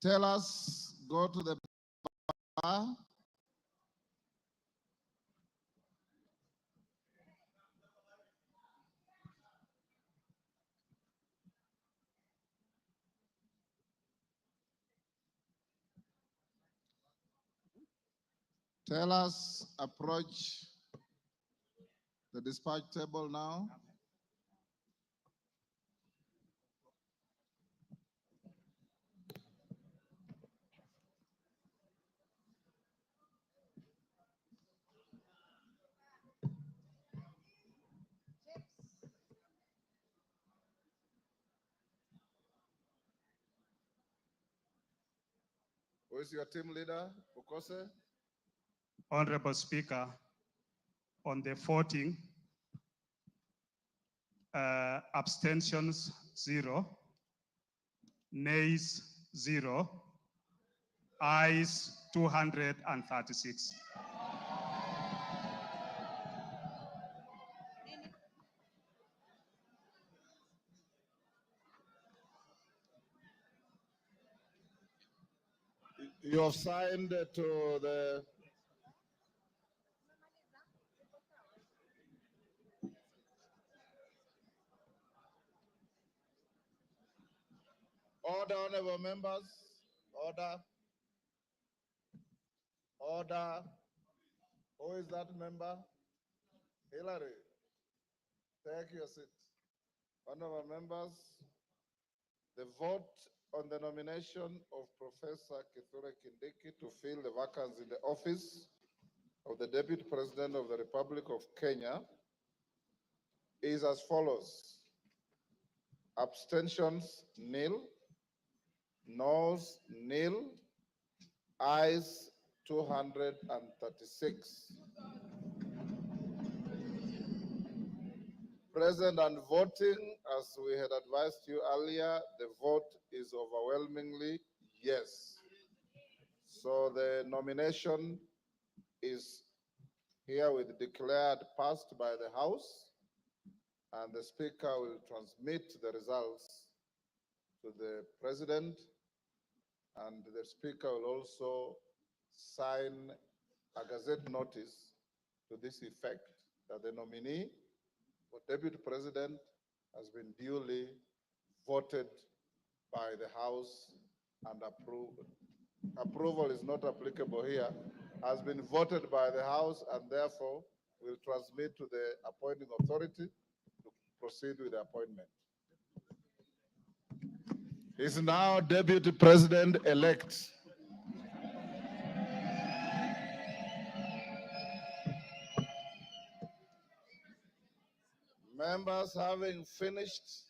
Tell us, go to the bar. Tell us, approach the dispatch table now. Who is your team leader, Ukose? Honorable Speaker, on the voting, abstentions 0, nays 0, ayes 236. You have signed to the order, honorable members. Order. Order. Who is that member? Hillary. Take your seat. Honorable members, the vote on the nomination of Professor Kithure Kindiki to fill the vacancy in the office of the Deputy President of the Republic of Kenya is as follows. Abstentions, nil. Noes, nil. Ayes, 236. Present and voting, as we had advised you earlier, the vote is overwhelmingly yes. So the nomination is herewith declared passed by the House, and the Speaker will transmit the results to the President, and the Speaker will also sign a Gazette notice to this effect that the nominee for Deputy President has been duly voted by the House and approved. Approval is not applicable here, has been voted by the House, and therefore will transmit to the appointing authority to proceed with the appointment. Is now Deputy President-elect. Members having finished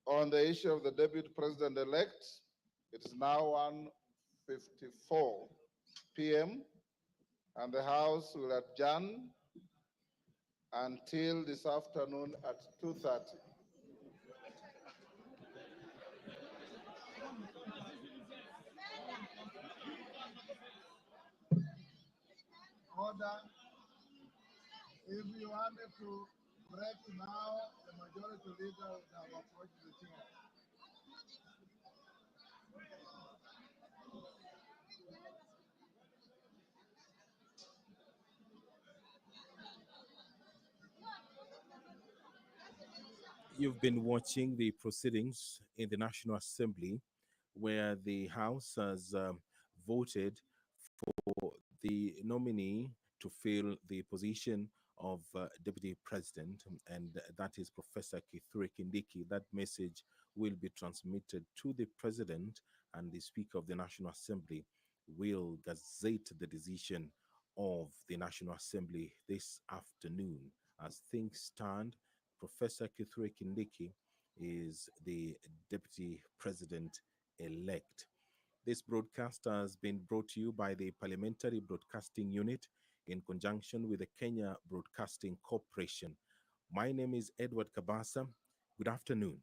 on the issue of the Deputy President-elect, it is now 1:54 p.m. and the House will adjourn until this afternoon at 2:30. Order. If you wanted to break now, the majority leader would have approached the chair. You've been watching the proceedings in the National Assembly, where the House has voted for the nominee to fill the position of Deputy President, and that is Professor Kithure Kindiki. That message will be transmitted to the President, and the Speaker of the National Assembly will gazette the decision of the National Assembly this afternoon. As things stand, Professor Kithure Kindiki is the Deputy President-elect. This broadcast has been brought to you by the Parliamentary Broadcasting Unit in conjunction with the Kenya Broadcasting Corporation. My name is Edward Kabasa. Good afternoon.